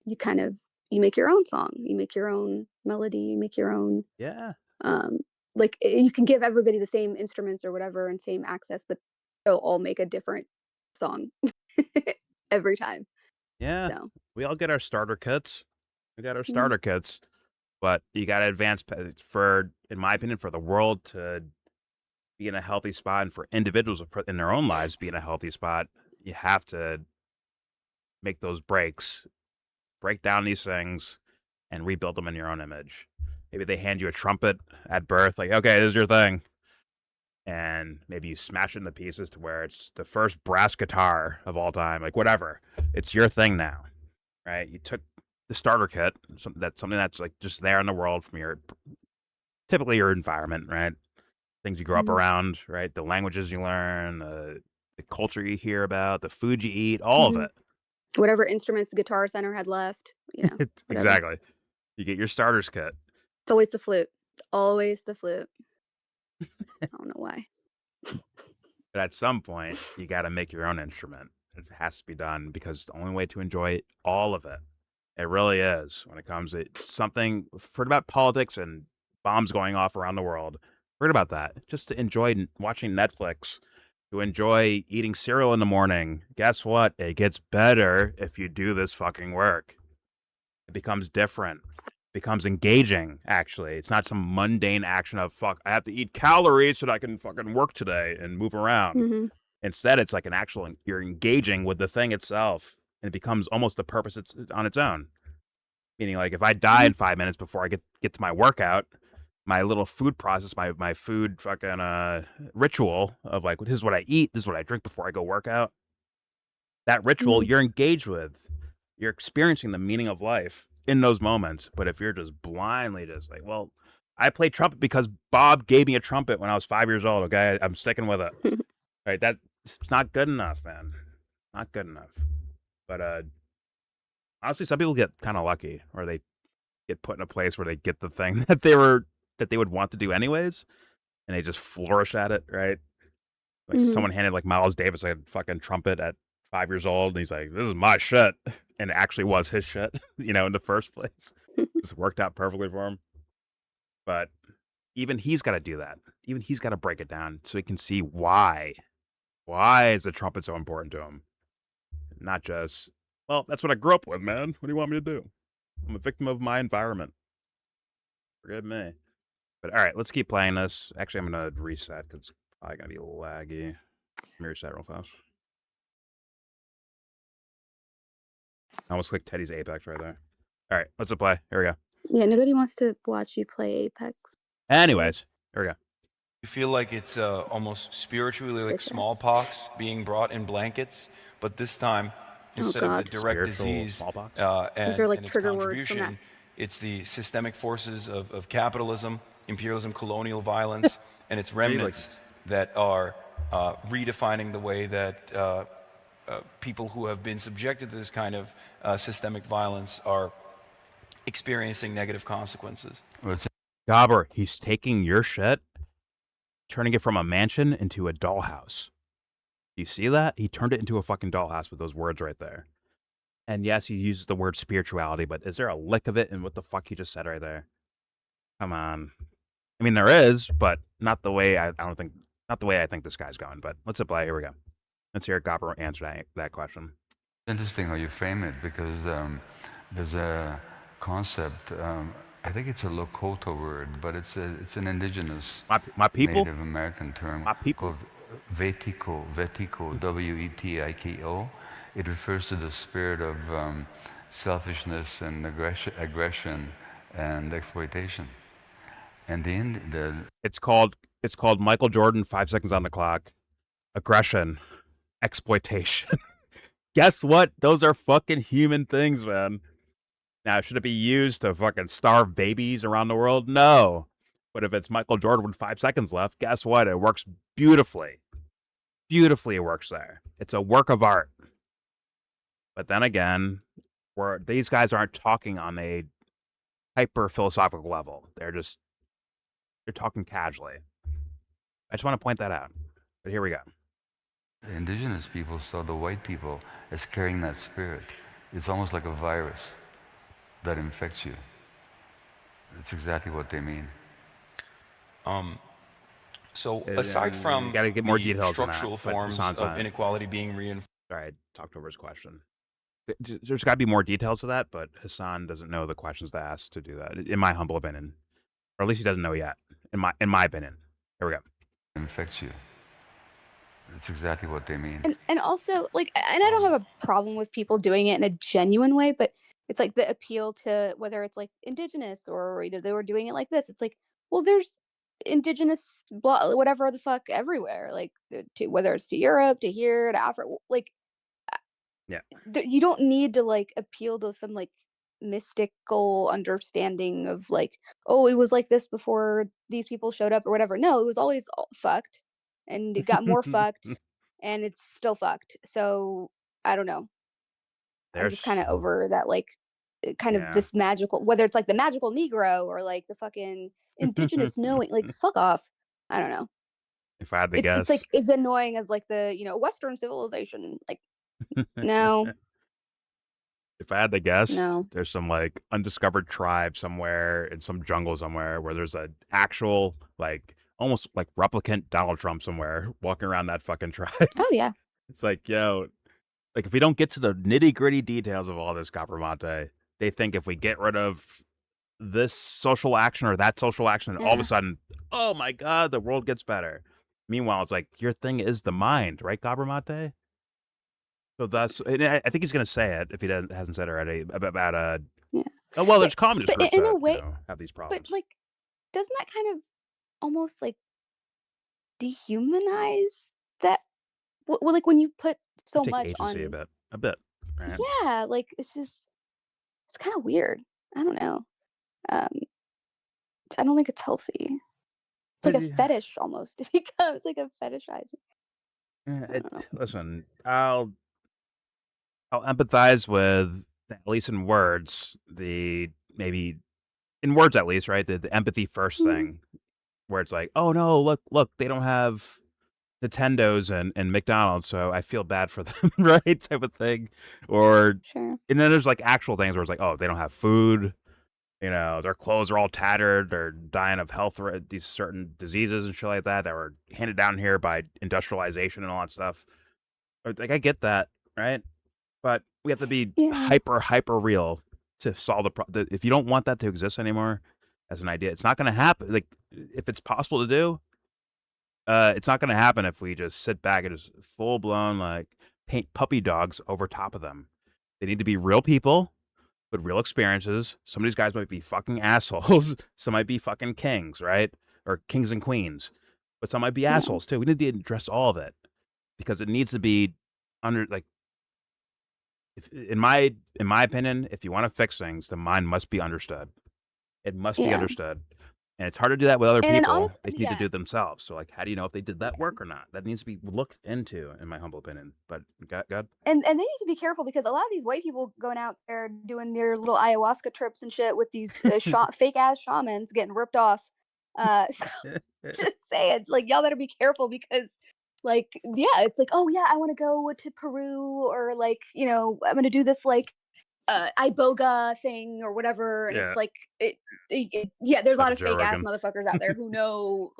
you kind of you make your own song, you make your own melody, you make your own. Yeah. Like you can give everybody the same instruments or whatever and same access, but they'll all make a different song every time. Yeah. So We all get our starter kits. We got our starter kits, but you got to advance for, in my opinion, for the world to be in a healthy spot and for individuals in their own lives be in a healthy spot. You have to make those breaks, break down these things, and rebuild them in your own image. Maybe they hand you a trumpet at birth, like, okay, this is your thing. And maybe you smash it into pieces to where it's the first brass guitar of all time, like whatever. It's your thing now, right? You took the starter kit, something that's like just there in the world from typically your environment, right? Things you grow up around, right? The languages you learn, the culture you hear about, the food you eat, all of it. Whatever instruments the Guitar Center had left, Exactly. You get your starter's kit. It's always the flute. It's always the flute. I don't know why. But at some point, you got to make your own instrument. It has to be done because it's the only way to enjoy all of it. It really is. When it comes to something, forget about politics and bombs going off around the world. Forget about that. Just to enjoy watching Netflix, to enjoy eating cereal in the morning. Guess what? It gets better if you do this fucking work. It becomes different. Becomes engaging, actually. It's not some mundane action of, fuck, I have to eat calories so that I can fucking work today and move around. Instead, it's like an actual, you're engaging with the thing itself, and it becomes almost a purpose on its own. Meaning, like, if I die in 5 minutes before I get to my workout, my little food process, my food fucking ritual of like, this is what I eat, this is what I drink before I go work out. That ritual you're engaged with, you're experiencing the meaning of life in those moments. But if you're just blindly just like, well, I play trumpet because Bob gave me a trumpet when I was 5 years old. Okay, I'm sticking with it. Right, that's not good enough, man. Not good enough. But honestly, some people get kind of lucky, or they get put in a place where they get the thing that they would want to do anyways, and they just flourish at it, right? Like someone handed like Miles Davis a fucking trumpet at 5 years old, and he's like, "This is my shit," and it actually was his shit, in the first place. This worked out perfectly for him. But even he's got to do that. Even he's got to break it down so he can see why. Why is the trumpet so important to him? Not just, well, that's what I grew up with, man. What do you want me to do? I'm a victim of my environment. Forgive me. But all right, let's keep playing this. Actually, I'm going to reset because it's probably going to be laggy. Let me reset real fast. I almost clicked Teddy's Apex right there. All right, let's play. Here we go. Yeah, nobody wants to watch you play Apex. Anyways, here we go. You feel like it's almost spiritually like smallpox being brought in blankets, but this time, instead of the direct disease These are like trigger words from that. it's the systemic forces of capitalism, imperialism, colonial violence, and its remnants that are redefining the way that people who have been subjected to this kind of systemic violence are experiencing negative consequences. Gobber, he's taking your shit, turning it from a mansion into a dollhouse. You see that? He turned it into a fucking dollhouse with those words right there. And yes, he uses the word spirituality, but is there a lick of it in what the fuck he just said right there? Come on. I mean, there is, but not the way not the way I think this guy's going. But let's play. Here we go. Let's hear Gobber answer that question. Interesting how you frame it, because there's a concept. I think it's a Lakota word, but it's an indigenous my people? Native American term called Vetiko, Wetiko. It refers to the spirit of selfishness and aggression and exploitation. And it's called Michael Jordan, 5 seconds on the clock. Aggression, exploitation. Guess what? Those are fucking human things, man. Now, should it be used to fucking starve babies around the world? No. But if it's Michael Jordan with 5 seconds left, guess what? It works beautifully. Beautifully it works there. It's a work of art. But then again, these guys aren't talking on a hyper philosophical level. They're talking casually. I just want to point that out. But here we go. The indigenous people saw the white people as carrying that spirit. It's almost like a virus that infects you. That's exactly what they mean. So aside from gotta get more details structural forms of inequality being reinforced. Sorry, I talked over his question. There's got to be more details to that, but Hasan doesn't know the questions to ask to do that, in my humble opinion. Or at least he doesn't know yet, in my opinion. Here we go. Infects you. That's exactly what they mean. And also, like, and I don't have a problem with people doing it in a genuine way, but it's like the appeal to whether it's like indigenous or they were doing it like this. It's like, well, there's indigenous whatever the fuck everywhere, like whether it's to Europe, to here, to Africa, like. Yeah. You don't need to like appeal to some like mystical understanding of like, oh, it was like this before these people showed up or whatever. No, it was always fucked, and it got more fucked, and it's still fucked. So I don't know. I'm just kind of over that, like, kind of this magical, whether it's like the magical Negro or like the fucking indigenous knowing, like, fuck off. I don't know. If I had to guess, it's like as annoying as like the Western civilization, like. No. If I had to guess, no. There's some like undiscovered tribe somewhere in some jungle somewhere where there's an actual like almost like replicant Donald Trump somewhere walking around that fucking tribe. Oh yeah. It's like, yo, like if we don't get to the nitty gritty details of all this, Caprimonte, they think if we get rid of this social action or that social action, all of a sudden, oh my God, the world gets better. Meanwhile, it's like your thing is the mind, right, Caprimonte? So I think he's going to say it if he hasn't said it already about yeah. Oh well, there's communist groups in that a way, have these problems. But like, doesn't that kind of almost like dehumanize that? Well, like when you put so Take much agency on, a bit, right? yeah, like it's kind of weird. I don't know. Um, I don't think it's healthy. It's like But a fetish almost. It becomes like a fetishizing. I don't know. listen, I'll empathize with, at least in words, maybe in words at least, right? The empathy first Mhm. thing, where it's like, oh no, look, they don't have Nintendos and McDonald's, so I feel bad for them, right? Type of thing. Or Sure. and then there's like actual things where it's like, oh, they don't have food, their clothes are all tattered, they're dying of these certain diseases and shit like that were handed down here by industrialization and all that stuff. Like I get that, right? But we have to be Yeah. hyper real to solve the problem. If you don't want that to exist anymore as an idea, it's not going to happen. Like if it's possible to do, it's not going to happen if we just sit back and just full blown like paint puppy dogs over top of them. They need to be real people with real experiences. Some of these guys might be fucking assholes. Some might be fucking kings, right? Or kings and queens. But some might be assholes too. We need to address all of it because it needs to be under like. In my opinion, if you want to fix things, the mind must be understood. It must be Yeah. understood. And it's hard to do that with other And then people. They need to yeah. do it themselves. So like, how do you know if they did that work or not? That needs to be looked into, in my humble opinion. But God. And they need to be careful because a lot of these white people going out there doing their little ayahuasca trips and shit with these fake ass shamans getting ripped off. So just saying, like y'all better be careful because, like, yeah, it's like, oh yeah, I want to go to Peru or like, I'm gonna do this like iboga thing or whatever, and Yeah. it's like yeah, there's a lot of Joe fake ass Rogan. motherfuckers out there who know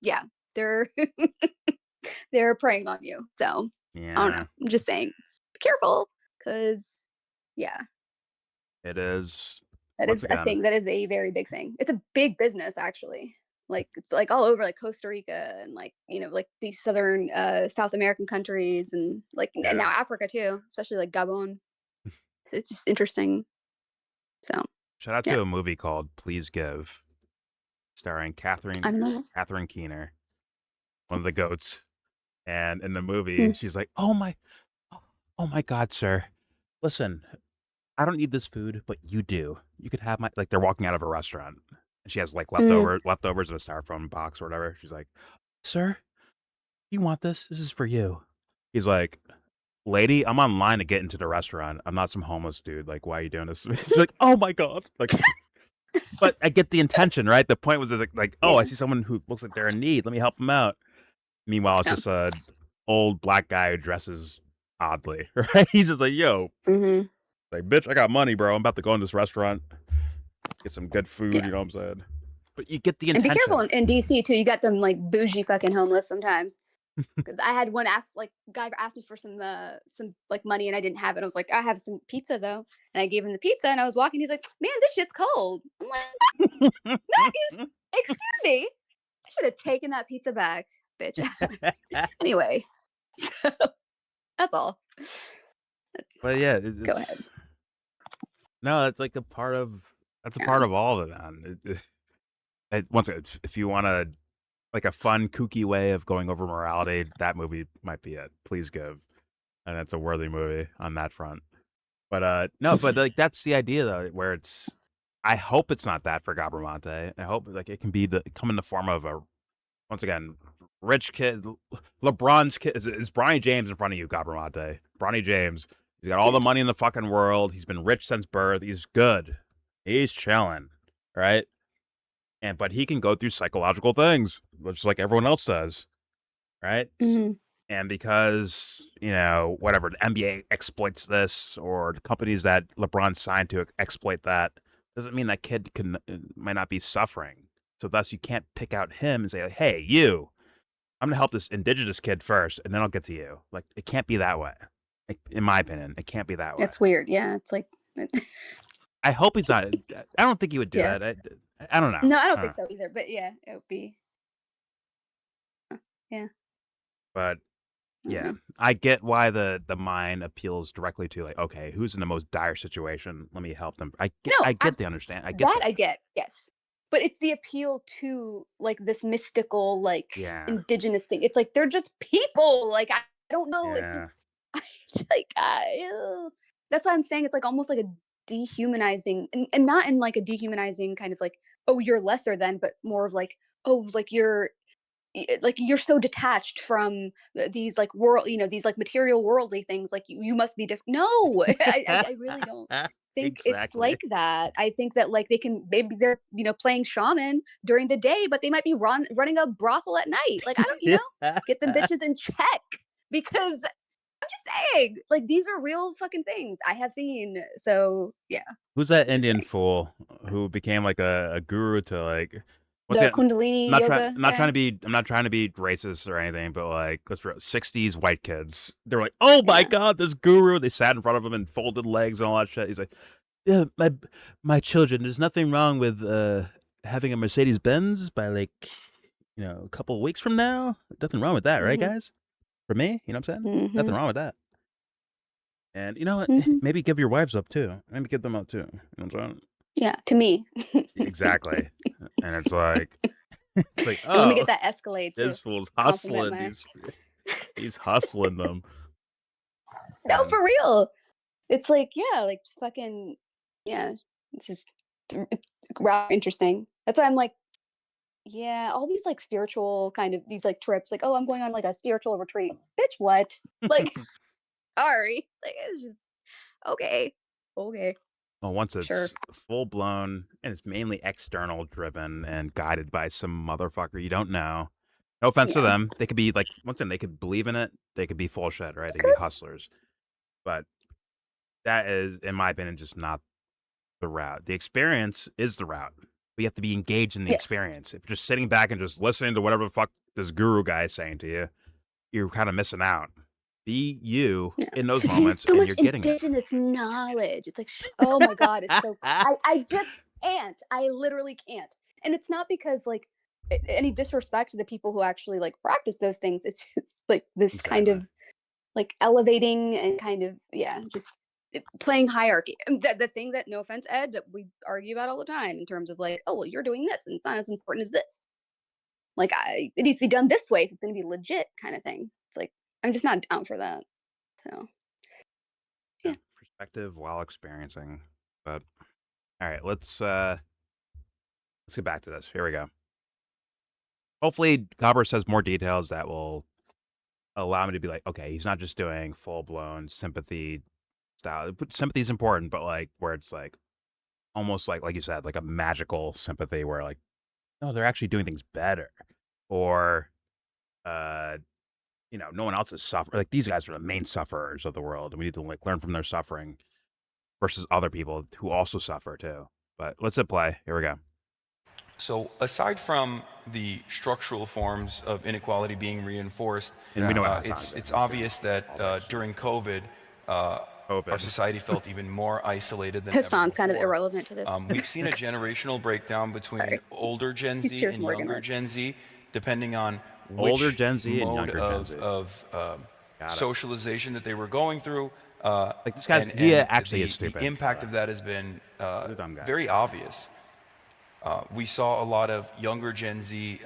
yeah, they're they're preying on you. So I don't know. Yeah, I'm just saying, be careful, because yeah, it is. that Once is a again, thing. That is a very big thing. It's a big business, actually. Like it's like all over, like Costa Rica and like like these southern South American countries and like and now Africa too, especially like Gabon. So it's just interesting. So shout out yeah, to a movie called Please Give, starring I don't know. Catherine Keener, one of the goats. And in the movie, she's like, "Oh my God, sir! Listen, I don't need this food, but you do. You could have my like." They're walking out of a restaurant, and she has like leftovers in a styrofoam box or whatever. She's like, "Sir, you want this? This is for you." He's like, "Lady, I'm online to get into the restaurant. I'm not some homeless dude. Like, why are you doing this?" She's like, "Oh my God!" Like, but I get the intention, right? The point was like, "Oh, I see someone who looks like they're in need. Let me help them out." Meanwhile, it's just a old black guy who dresses oddly, right? He's just like, "Yo, like, bitch, I got money, bro. I'm about to go in this restaurant, get some good food." You know what I'm saying? But you get the And be intention. careful in DC too. You got them like bougie fucking homeless sometimes. Because I had one guy asked me for some like money and I didn't have it. I was like, I have some pizza though, and I gave him the pizza and I was walking. He's like, man, this shit's cold. I'm like, no, excuse me. I should have taken that pizza back, bitch. Anyway, so that's all. But yeah, Go ahead. No, it's like a part of all of it, man. Once again, if you want to like a fun, kooky way of going over morality, that movie might be it. Please Give, and it's a worthy movie on that front. But no, but like that's the idea though, where it's. I hope it's not that for Gabramante. I hope like it can be come in the form of a, once again, rich kid. LeBron's kid is Bronny James in front of you, Gabramante. Bronny James. He's got all the money in the fucking world. He's been rich since birth. He's good. He's chilling, right? But he can go through psychological things, just like everyone else does, right? And because whatever, the NBA exploits this, or the companies that LeBron signed to exploit that, doesn't mean that kid might not be suffering. So thus, you can't pick out him and say, like, "Hey, you, I'm gonna help this indigenous kid first, and then I'll get to you." Like, it can't be that way. In my opinion, it can't be that way. That's weird. Yeah, it's like. I hope he's not. I don't think he would do that. I don't know. No, I don't think so either. But yeah, it would be. Yeah. But yeah, I get why the mind appeals directly to like, okay, who's in the most dire situation? Let me help them. I get the understand. I get that. that. I get. Yes. but it's the appeal to like this mystical, like Yeah. indigenous thing. It's like they're just people. Like I don't know. It's Yeah. just it's like that's why I'm saying it's like almost like a dehumanizing, and not in like a dehumanizing kind of like, oh, you're lesser than, but more of like, oh, like you're so detached from these like world, these like material worldly things. Like you must be different. No, I really don't think it's Exactly. like that. I think that like maybe they're playing shaman during the day, but they might be running a brothel at night. Like I don't get them bitches in check, because I'm just saying, like these are real fucking things I have seen. So yeah, Who's that I'm just Indian saying. fool who became like a guru to like what's The that? Kundalini yoga I'm not trying guy. to be racist or anything, but like let's 60s white kids. They're like, "Oh my Yeah. god, this guru." They sat in front of him and folded legs and all that shit. He's like, "Yeah, my children, there's nothing wrong with having a Mercedes Benz by like, a couple of weeks from now. Nothing wrong with that, right, Mhm. guys? For me, you know what I'm saying? Nothing Mhm. wrong with that." And you know what? Mhm. Maybe give your wives up too. Maybe give them up too. You know what I'm saying? Yeah, to me. Exactly. And it's like, it's like, And let me get oh, that Escalade this to fool's compliment hustling my. these. He's hustling them. No, And for real. It's like, yeah, like just fucking, yeah. It's just rather interesting. That's why I'm like, yeah, all these like spiritual kind of these like trips, like, oh, I'm going on like a spiritual retreat. Bitch, what? Like, sorry. Like it's just okay. Okay. well, once Sure. it's full blown and it's mainly external driven and guided by some motherfucker you don't know. No offense to Yeah. them. They could be like, once again, they could believe in it. They could be full shit, right? They could be hustlers. But that is, in my opinion, just not the route. The experience is the route. We have to be engaged in the Yes. experience. If you're just sitting back and just listening to whatever the fuck this guru guy is saying to you, you're kind of missing out. Be you Yeah. in those Just use moments so and much you're getting it. indigenous knowledge. It's like, oh my God, it's so, I just can't. I literally can't. And it's not because like any disrespect to the people who actually like practice those things. It's just like this kind Exactly. of like elevating and kind of, yeah, just playing hierarchy. And the thing that, no offense, Ed, that we argue about all the time in terms of like, oh, well, you're doing this and it's not as important as this. Like, it needs to be done this way if it's going to be legit kind of thing. It's like, I'm just not down for that. So. Yeah. Perspective while experiencing. But all right, let's get back to this. Here we go. Hopefully Cobber says more details that will allow me to be like, okay, he's not just doing full blown sympathy style. Sympathy is important, but like where it's like almost like you said, like a magical sympathy where like, no, they're actually doing things better. Or no one else is suffering. Like these guys are the main sufferers of the world, and we need to like learn from their suffering versus other people who also suffer too. But let's hit play. Here we go. So aside from the structural forms of inequality being reinforced, And we know what Hasan is. it's obvious that during COVID, our COVID. society felt even more isolated than Hasan's ever kind of before. irrelevant to this. We've seen a generational breakdown between Sorry. older Gen He's Z Piers and Morgan, younger right? Gen Z, depending on Older which Gen Z and mode younger Gen Z. of Got it. socialization that they were going through. Like this guy's, and he actually is the stupid. impact of that has been He's a dumb guy. very obvious. We saw a lot of younger Gen Z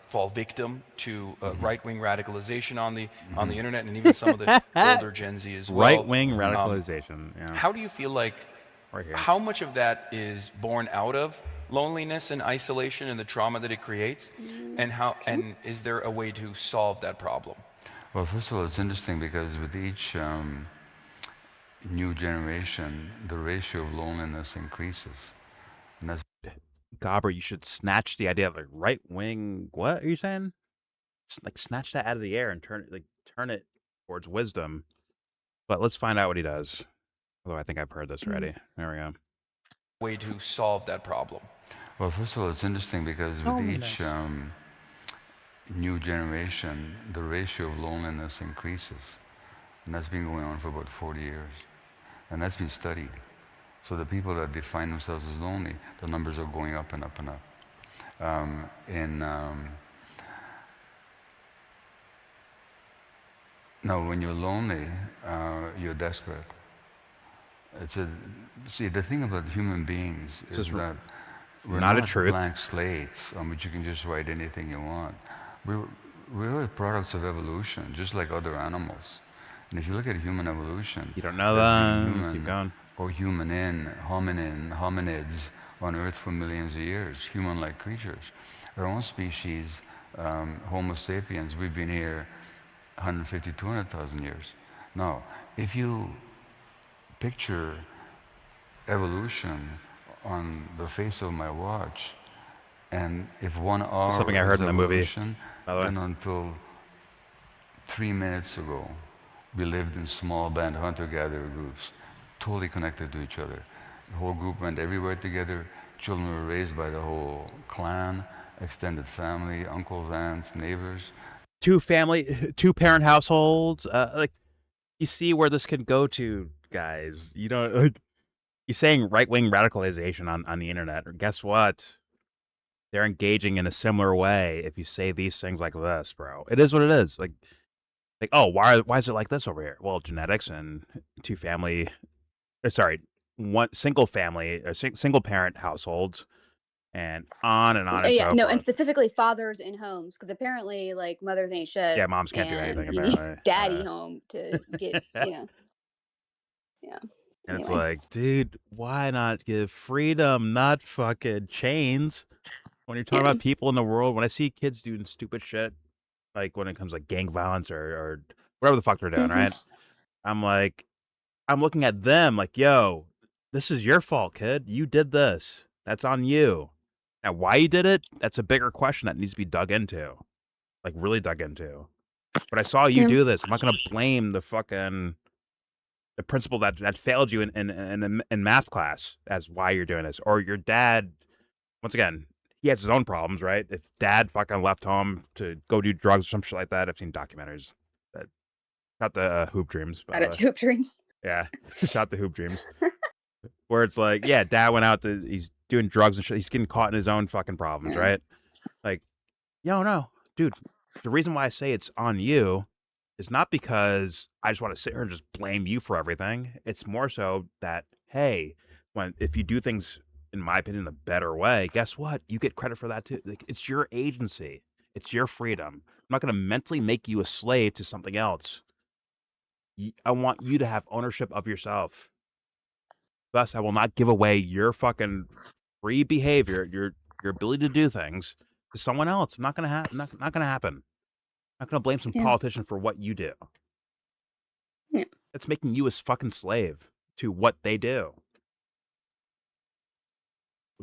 fall victim to right-wing radicalization on the internet, and even some of the older Gen Z as well. Right-wing radicalization. Yeah. How do you feel like, Right here. how much of that is born out of loneliness and isolation and the trauma that it creates, and is there a way to solve that problem? Well, first of all, it's interesting because with each new generation, the ratio of loneliness increases. And that's Gobber, you should snatch the idea of like right wing. What are you saying? Like snatch that out of the air and turn it towards wisdom. But let's find out what he does. Although I think I've heard this already. There we go. Way to solve that problem. Well, first of all, it's interesting because with each new generation, the ratio of loneliness increases. And that's been going on for about 40 years. And that's been studied. So the people that define themselves as lonely, the numbers are going up and up and up. Now, when you're lonely, you're desperate. See, the thing about human beings is that We're not a not truth. blank slates on which you can just write anything you want. We're products of evolution, just like other animals. And if you look at human evolution, You don't know there's been that. human Keep going. or hominids on Earth for millions of years, human-like creatures. Our own species, Homo sapiens, we've been here 150, 200,000 years. Now, if you picture evolution on the face of my watch, and if 1 hour Something I heard is in the movie, evolution, by the way. then until 3 minutes ago, we lived in small band hunter-gatherer groups, totally connected to each other. The whole group went everywhere together. Children were raised by the whole clan, extended family, uncles, aunts, neighbors. Two parent households. Like, you see where this could go to, guys. You know, like, you're saying right-wing radicalization on the internet. Guess what? They're engaging in a similar way if you say these things like this, bro. It is what it is. Like, oh, why is it like this over here? Well, genetics and one single family or single parent households, and on and on and Yeah, so no, forth. and specifically fathers in homes, because apparently, like, mothers ain't shit. Yeah, moms can't do and anything, you need apparently. daddy home to get, yeah. And it's Anyway. like, dude, why not give freedom, not fucking chains? When you're talking about people in the world, when I see kids doing stupid shit, like when it comes like gang violence or whatever the fuck they're doing, right? I'm like, I'm looking at them like, yo, this is your fault, kid. You did this. That's on you. Now, why you did it, that's a bigger question that needs to be dug into. Like, really dug into. But I saw you do this. I'm not going to blame the principal that failed you in math class as why you're doing this. Or your dad, once again, he has his own problems, right? If dad fucking left home to go do drugs or some shit like that, I've seen documentaries. Not the Hoop Dreams. Hoop Dreams. Yeah, shot the Hoop Dreams. Where it's like, yeah, dad went out he's doing drugs and shit. He's getting caught in his own fucking problems, right? Like, no, dude. The reason why I say it's on you is not because I just want to sit here and just blame you for everything. It's more so that, hey, if you do things, in my opinion, a better way, guess what? You get credit for that too. Like, it's your agency. It's your freedom. I'm not going to mentally make you a slave to something else. I want you to have ownership of yourself. Thus, I will not give away your fucking free behavior, your ability to do things to someone else. Not gonna happen. Not gonna happen. I'm not gonna blame some politician for what you do. Yeah, that's making you a fucking slave to what they do.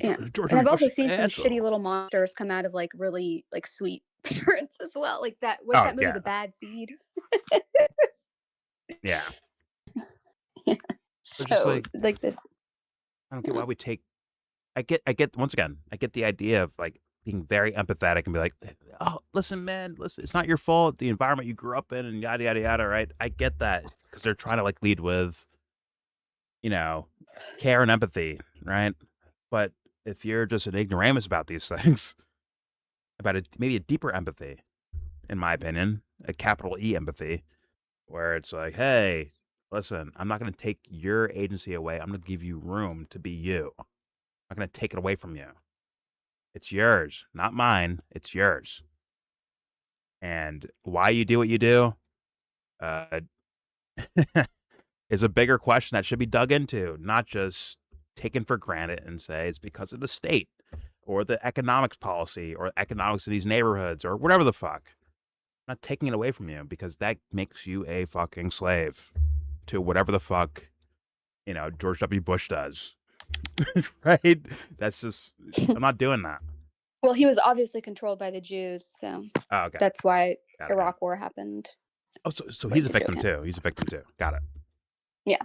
Yeah, and I've also seen some shitty little monsters come out of like really like sweet parents as well. Like that. What's that movie? Yeah. The Bad Seed. Yeah. So like the. I don't get why we take. I get once again. I get the idea of like being very empathetic and be like, oh, listen, man, it's not your fault. The environment you grew up in and yada yada yada. Right? I get that because they're trying to like lead with, care and empathy, right? But if you're just an ignoramus about these things, about maybe a deeper empathy, in my opinion, a capital E empathy, where it's like, hey, listen, I'm not going to take your agency away. I'm going to give you room to be you. I'm not going to take it away from you. It's yours, not mine. It's yours. And why you do what you do is a bigger question that should be dug into, not just taken for granted and say it's because of the state or the economics policy or economics of these neighborhoods or whatever the fuck. I'm not taking it away from you because that makes you a fucking slave to whatever the fuck, George W. Bush does. Right? That's just, I'm not doing that. Well, he was obviously controlled by the Jews, so okay. That's why Iraq War happened. Oh, so he's a victim too. He's a victim too. Got it. Yeah.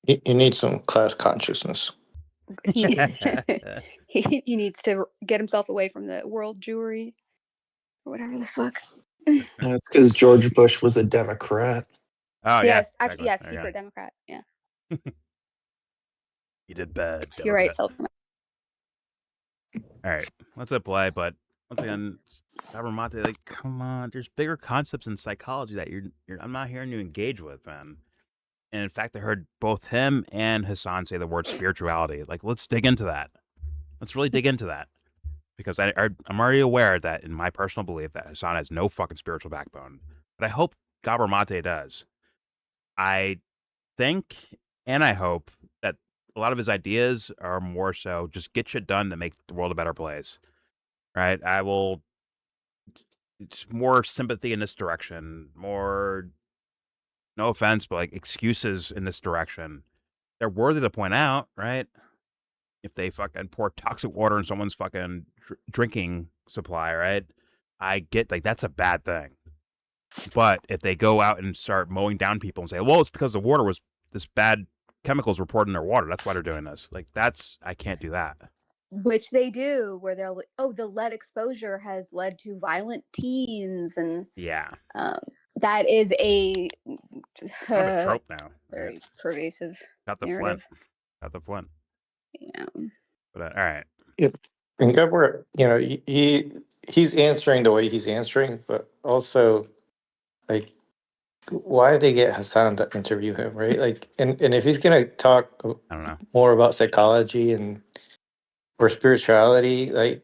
You need some class consciousness. He needs to get himself away from the world Jewry or whatever the fuck. That's because George Bush was a Democrat. Oh, yes, yeah. actually, yes, secret Democrat. Yeah. You did bad. Democrat. You're right, self. All right, let's play. But once again, Sabermonte, like, come on. There's bigger concepts in psychology that I'm not hearing you engage with, man. And in fact, I heard both him and Hasan say the word spirituality. Like, let's dig into that. Let's really dig into that. Because I'm already aware that, in my personal belief, that Hasan has no fucking spiritual backbone. But I hope Gabor Mate does. I think and I hope that a lot of his ideas are more so just get shit done to make the world a better place. Right? I will. It's more sympathy in this direction. More, no offense, but like excuses in this direction. They're worthy to point out, right? If they fucking pour toxic water in someone's fucking drinking supply, right? I get like that's a bad thing. But if they go out and start mowing down people and say, well, it's because the water was this bad chemicals reported in their water. That's why they're doing this. Like I can't do that. Which they do, where they're like, oh, the lead exposure has led to violent teens, and Yeah. that is a Kind of a trope now. very pervasive Got the narrative. Flint. Got the Flint. Yeah. But all right. Yep. And Gabor, he's answering the way he's answering, but also like, why did they get Hasan to interview him, right? Like, and if he's gonna talk I don't know. more about psychology and or spirituality, like,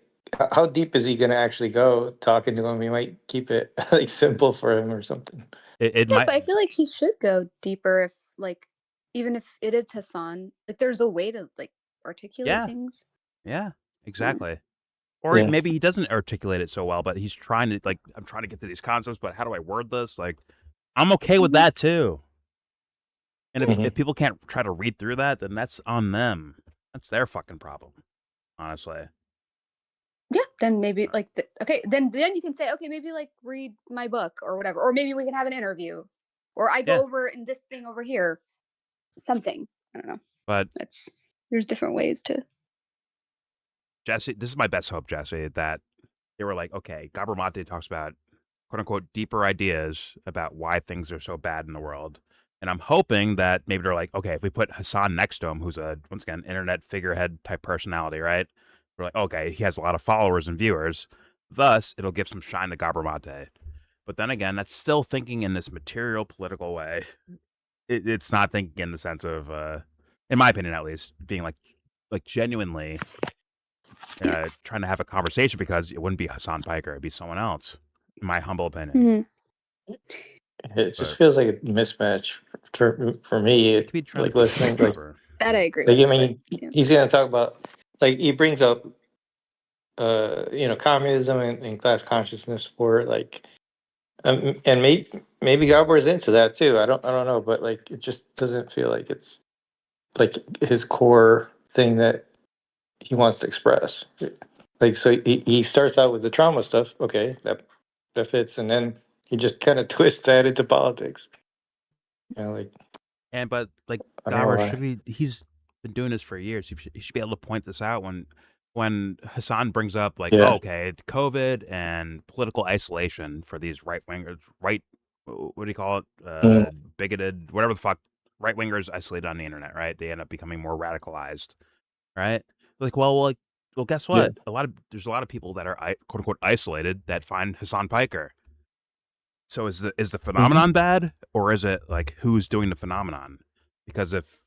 how deep is he gonna actually go talking to him? He might keep it like simple for him or something. It Yeah, might. but I feel like he should go deeper if, like, even if it is Hasan, like, there's a way to, like, articulate Yeah. things. Yeah. Exactly. Or Yeah. maybe he doesn't articulate it so well, but he's trying to, like, I'm trying to get to these concepts, but how do I word this? Like, I'm okay with that too. And if people can't try to read through that, then that's on them. That's their fucking problem, honestly. Yeah, then maybe like okay, then you can say, okay, maybe like read my book or whatever, or maybe we can have an interview, or I go Yeah. over in this thing over here, something. I don't know. But There's different ways to. Jesse, this is my best hope, Jesse, that they were like, okay, Gabor Mate talks about quote unquote deeper ideas about why things are so bad in the world. And I'm hoping that maybe they're like, okay, if we put Hasan next to him, who's a, once again, internet figurehead type personality, right? We're like, okay, he has a lot of followers and viewers. Thus, it'll give some shine to Gabor Mate. But then again, that's still thinking in this material political way. It's not thinking in the sense of, in my opinion at least, being like genuinely trying to have a conversation, because it wouldn't be Hasan Piker, it'd be someone else, in my humble opinion. It just feels like a mismatch for me. It could be trying Like to listening, like that I agree like with. I mean, he's gonna talk about, like, he brings up communism and class consciousness for like, and maybe Gabor is into that too. I don't know, but like it just doesn't feel like it's like his core thing that he wants to express. Like, so he starts out with the trauma stuff. Okay, that fits, and then he just kind of twists that into politics. Like, but like I don't know Gabor why. should be, he's been doing this for years. He should be able to point this out when Hasan brings up like, Yeah. oh, okay, it's COVID and political isolation for these right wingers, what do you call it? Bigoted, whatever the fuck, right wingers isolated on the internet, right? They end up becoming more radicalized, right? Like, well, guess what? There's a lot of people that are quote unquote isolated that find Hasan Piker. So is the phenomenon bad, or is it like who's doing the phenomenon? Because if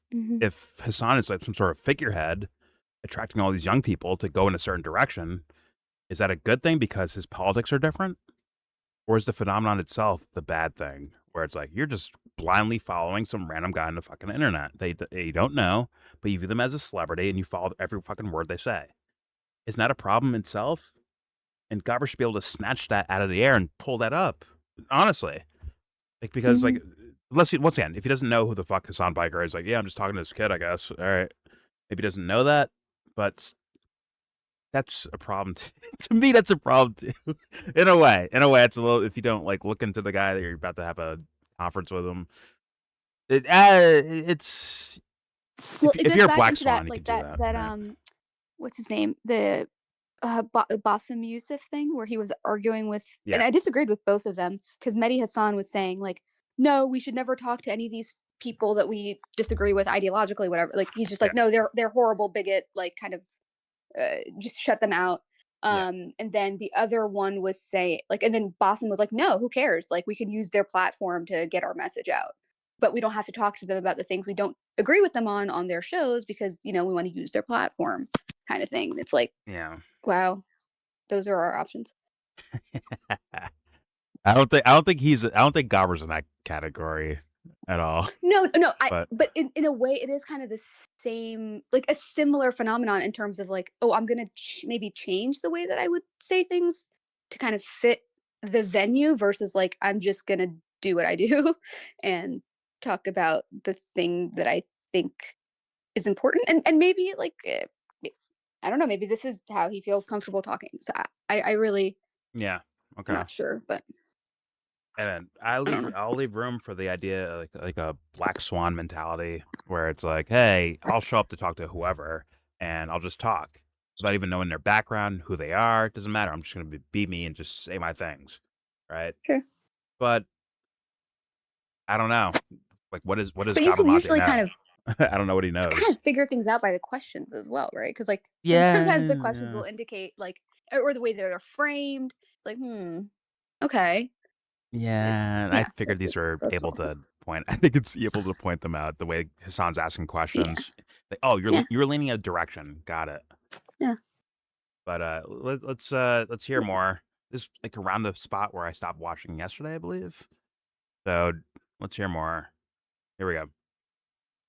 Hasan is like some sort of figurehead attracting all these young people to go in a certain direction, is that a good thing because his politics are different? Or is the phenomenon itself the bad thing, where it's like you're just blindly following some random guy on the fucking internet that you don't know, but you view them as a celebrity and you follow every fucking word they say? Isn't that a problem itself? And Gabor should be able to snatch that out of the air and pull that up, honestly. Like, because like, once again, if he doesn't know who the fuck Hasan Piker is, like, yeah, I'm just talking to this kid, I guess. All right, maybe he doesn't know that, but that's a problem to me. That's a problem too. In a way, it's a little, if you don't like look into the guy that you're about to have a conference with him. It's if you're a black swan, you can do that. Right? What's his name? The Bassem Youssef thing, where he was arguing with, and I disagreed with both of them, because Mehdi Hasan was saying like, no, we should never talk to any of these people that we disagree with ideologically, whatever. Like, he's just like, no, they're horrible, bigot, like, kind of just shut them out. And then the other one was saying like, and then Bassem was like, no, who cares? Like, we can use their platform to get our message out, but we don't have to talk to them about the things we don't agree with them on their shows, because we want to use their platform. kind of thing. It's like, Yeah. wow, those are our options. I don't think Gobber's in that category at all. No, But but in a way, it is kind of the same, like a similar phenomenon in terms of like, oh, I'm gonna maybe change the way that I would say things to kind of fit the venue versus like I'm just gonna do what I do and talk about the thing that I think is important, and maybe like I don't know, maybe this is how he feels comfortable talking. So I really yeah, am okay. not sure, but And then I don't know. I'll leave room for the idea like a black swan mentality where it's like, hey, I'll show up to talk to whoever and I'll just talk without even knowing their background, who they are. It doesn't matter. I'm just gonna be me and just say my things, right? Sure. But I don't know. Like, what does But you can Gabramante usually know? kind of I don't know what he knows. kind of figure things out by the questions as well, right? Because like sometimes the questions Yeah, will indicate like, or the way they're framed. It's like, okay, yeah. I yeah, figured these were so it's able also to point. I think it's able to point them out the way Hassan's asking yeah, questions. Like, oh, yeah, you're leaning a direction. Got it. yeah. But let's hear more. This is like around the spot where I stopped watching yesterday, I believe. So let's hear more. Here we go.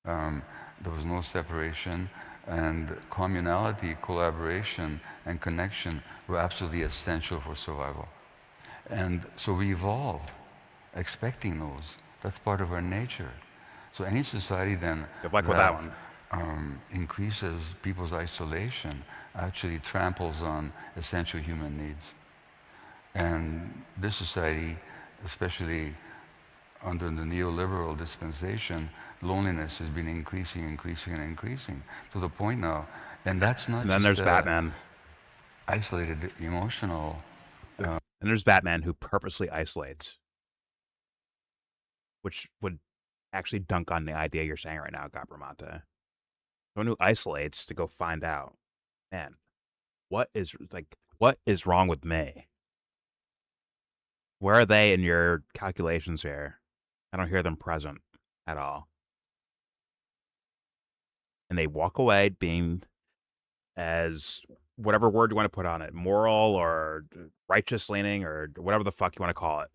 There was no separation, and communality, collaboration, and connection were absolutely essential for survival. And so we evolved expecting those. That's part of our nature. So any society then Good luck with that one. increases people's isolation actually tramples on essential human needs. And this society, especially under the neoliberal dispensation, loneliness has been increasing to the point now. And that's not And then just there's Batman. isolated emotional. And there's Batman who purposely isolates, which would actually dunk on the idea you're saying right now, Gabramante. Someone who isolates to go find out, man, what is wrong with me? Where are they in your calculations here? I don't hear them present at all. And they walk away being as whatever word you want to put on it, moral or righteous leaning or whatever the fuck you want to call it.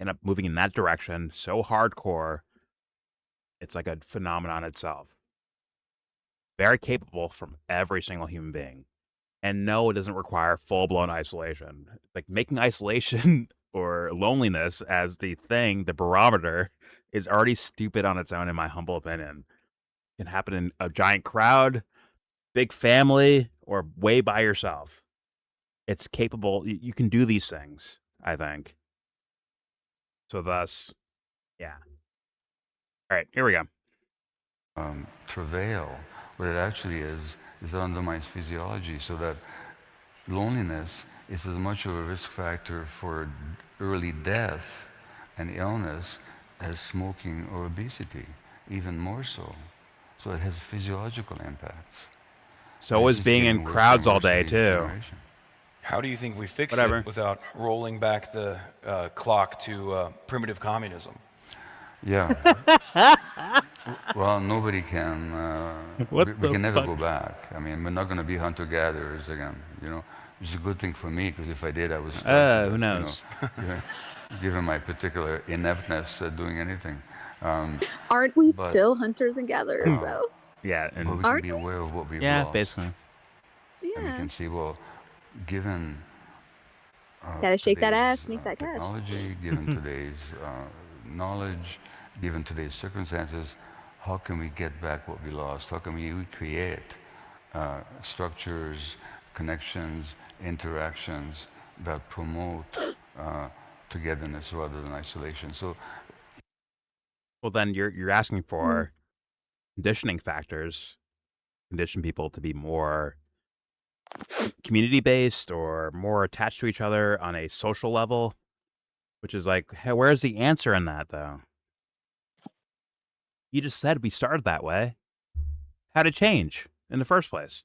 End up moving in that direction so hardcore, it's like a phenomenon itself. Very capable from every single human being. And no, it doesn't require full-blown isolation. Like making isolation or loneliness as the thing, the barometer, is already stupid on its own, in my humble opinion. It can happen in a giant crowd, big family, or way by yourself. It's capable. You can do these things, I think. So thus, yeah. All right, here we go. Travail, what it actually is it undermines physiology, so that loneliness is as much of a risk factor for early death and illness as smoking or obesity, even more so. So it has physiological impacts. So is being in crowds all day, too. How do you think we fix Whatever. it without rolling back the clock to primitive communism? Yeah. Well, nobody can. We can never go back. I mean, we're not going to be hunter-gatherers again, you know. Which is a good thing for me, because if I did, I would start who knows? You know, given my particular ineptness at doing anything. Aren't we still hunters and gatherers, though? Yeah, but we can be aware of what we've lost. Basically. Yeah. And we can see, well, given gotta shake that ass, make that cash. technology, given today's knowledge, given today's circumstances, how can we get back what we lost? How can we recreate structures, connections, interactions that promote togetherness rather than isolation? So, well, then you're asking for conditioning factors, condition people to be more community-based or more attached to each other on a social level, which is like, hey, where's the answer in that, though? You just said we started that way. How did it change in the first place?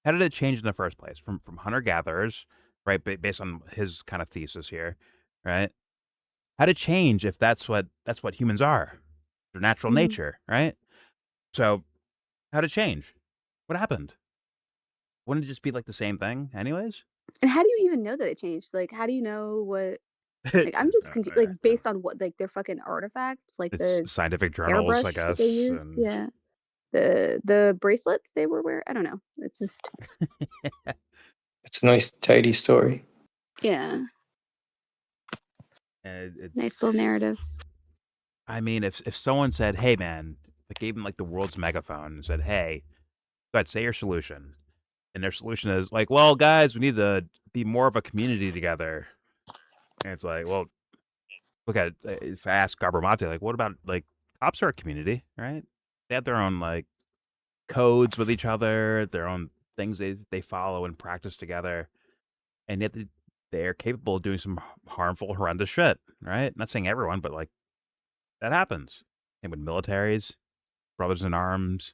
How did it change in the first place? From hunter-gatherers, right, based on his kind of thesis here, right? How did it change if that's what humans are? Their natural nature, right? So how did it change? What happened? wouldn't it just be like the same thing anyways? And how do you even know that it changed? Like, how do you know what? Like, I'm just confused. Like, based on what? Like, their fucking artifacts, like It's the scientific journals, I airbrush that they guess, use. and Yeah, the bracelets they were wearing. I don't know. It's just It's a nice, tidy story. yeah, it's nice little narrative. I mean, if someone said, "Hey, man," like gave them like the world's megaphone and said, "Hey, go ahead, say your solution," and their solution is like, "Well, guys, we need to be more of a community together," and it's like, well, look at it. If I ask Gabramate, like, what about like cops are a community, right? They have their own like codes with each other, their own things they follow and practice together, and yet they're capable of doing some harmful, horrendous shit, right? Not saying everyone, but like that happens. Same with militaries, brothers in arms,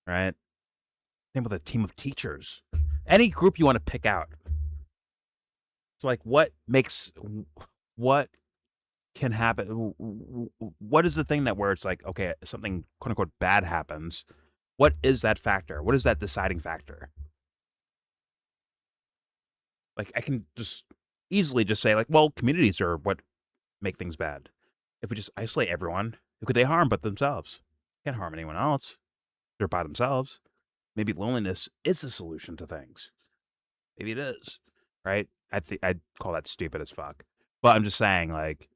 right? Same with a team of teachers. Any group you want to pick out. It's like what can happen? What is the thing that where it's like, okay, something quote unquote bad happens? What is that factor? What is that deciding factor? Like I can just easily just say like, well, communities are what make things bad. If we just isolate everyone, who could they harm but themselves? Can't harm anyone else. They're by themselves. Maybe loneliness is the solution to things. Maybe it is, right? I think I'd call that stupid as fuck. But I'm just saying, like,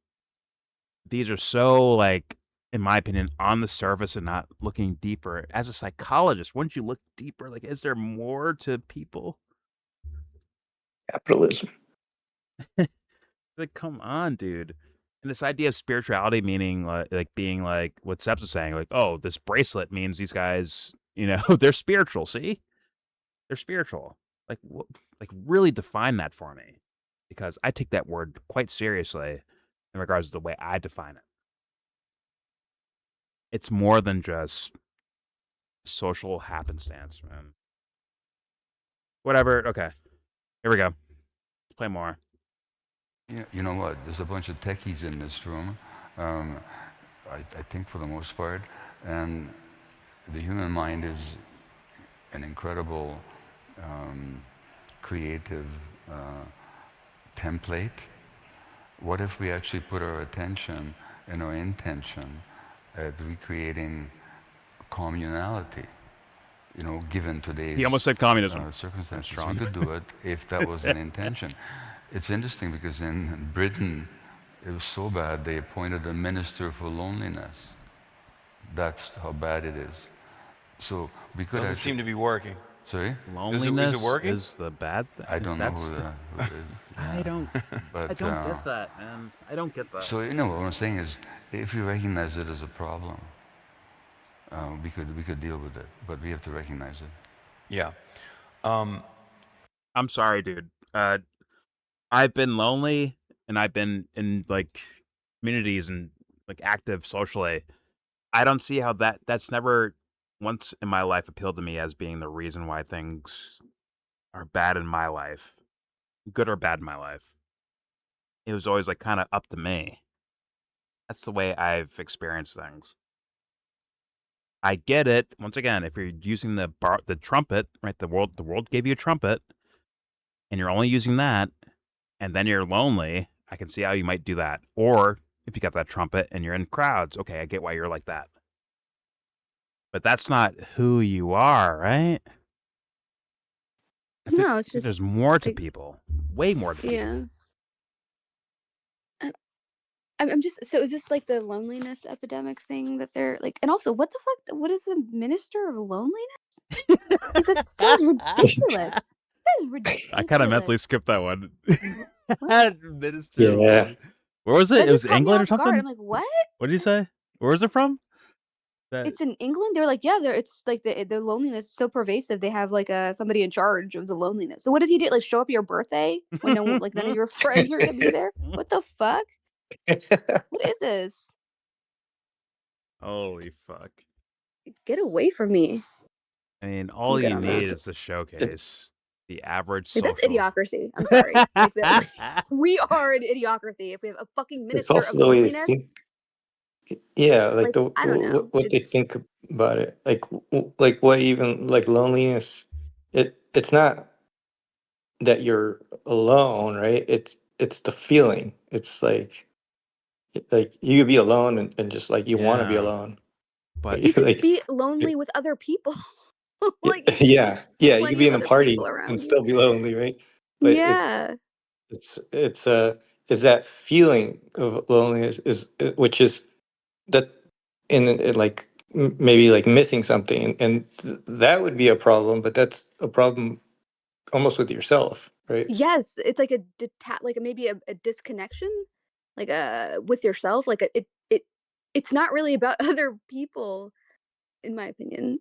these are so like, in my opinion, on the surface and not looking deeper. As a psychologist, wouldn't you look deeper? Like, is there more to people? Capitalism. Like, come on, dude. And this idea of spirituality meaning like being like what Seps is saying, like, oh, this bracelet means these guys, they're spiritual. See, they're spiritual. Like, like really define that for me, because I take that word quite seriously in regards to the way I define it. It's more than just social happenstance, man. Whatever. Okay, here we go. Let's play more. You know what? There's a bunch of techies in this room, I think for the most part, and the human mind is an incredible creative template. What if we actually put our attention and our intention at recreating communality? Given today's He almost said communism. circumstances, we could do it if that was an intention. It's interesting because in Britain, it was so bad they appointed a minister for loneliness. That's how bad it is. So we could Doesn't seem to be working. Sorry? Loneliness is it working? is the bad thing. I don't know who it is. I don't. But, I don't get that, man. I don't get that. So what I'm saying is, if we recognize it as a problem, we could deal with it, but we have to recognize it. Yeah. I'm sorry, dude. I've been lonely, and I've been in like communities and like active socially. I don't see how that's never once in my life appealed to me as being the reason why things are bad in my life, good or bad in my life. It was always like kind of up to me. That's the way I've experienced things. I get it. Once again, if you're using the trumpet, right? The world gave you a trumpet, and you're only using that, and then you're lonely. I can see how you might do that. Or if you got that trumpet and you're in crowds, okay, I get why you're like that. But that's not who you are, right? No, it's just there's more to like, people, way more to people. yeah. I'm just so is this like the loneliness epidemic thing that they're like, and also what the fuck? What is the minister of loneliness? Like, that sounds ridiculous. That is ridiculous. I kind of mentally skipped that one. Minister. Yeah. Where was it? That It was just caught me England or off something? guard. I'm like, what? What did you say? Where was it from? It's in England. They're like, yeah, it's like the loneliness is so pervasive. They have like somebody in charge of the loneliness. So what does he do? Like show up at your birthday when no one, like none of your friends are gonna be there? What the fuck? What is this? Holy fuck. Get away from me. I mean, all I'm good you on need that. is to showcase the average Like, social. that's idiocracy. I'm sorry. Like, we are an idiocracy if we have a fucking It's minister also of the way they loneliness. think. Yeah, like Like, I don't know. what they think about it. Like what even like loneliness. it's not that you're alone, right? It's the feeling. It's like you could be alone and just like you want to be Yeah, alone. but You could Like be lonely with other people. Like you could yeah, yeah, you could plenty be of in a other people party and around you. still be lonely, right? But Yeah. it's is that feeling of loneliness which is that in like maybe like missing something, and that would be a problem, but that's a problem almost with yourself, right? Yes, it's like a like maybe a disconnection, like with yourself. Like it's not really about other people, in my opinion.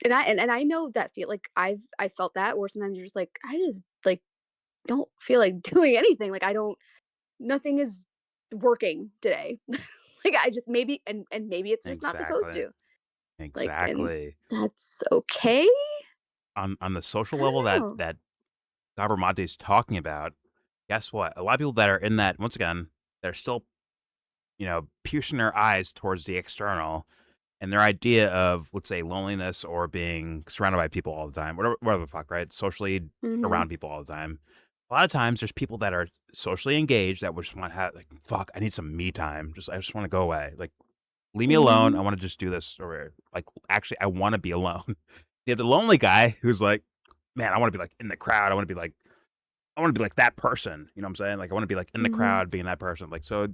And I know that feel like I felt that where sometimes you're just like I just like don't feel like doing anything. Like I don't nothing is working today. Like I just maybe and maybe it's just not supposed exactly, to. Like and exactly. that's okay. On the social I level don't that know. Gabor is talking about, guess what? A lot of people that are in that, once again, they're still, piercing their eyes towards the external, and their idea of, let's say, loneliness or being surrounded by people all the time, whatever the fuck, right? Socially Mhm. around people all the time. A lot of times, there's people that are socially engaged that would just want to have, like, fuck, I need some me time. I just want to go away. Like, leave me alone. I Mhm. want to just do this. Or, like, actually, I want to be alone. You have the lonely guy who's like, man, I want to be, like, in the crowd. I want to be like that person. You know what I'm saying? Like, I want to be, like, in the Mhm. crowd being that person. Like, so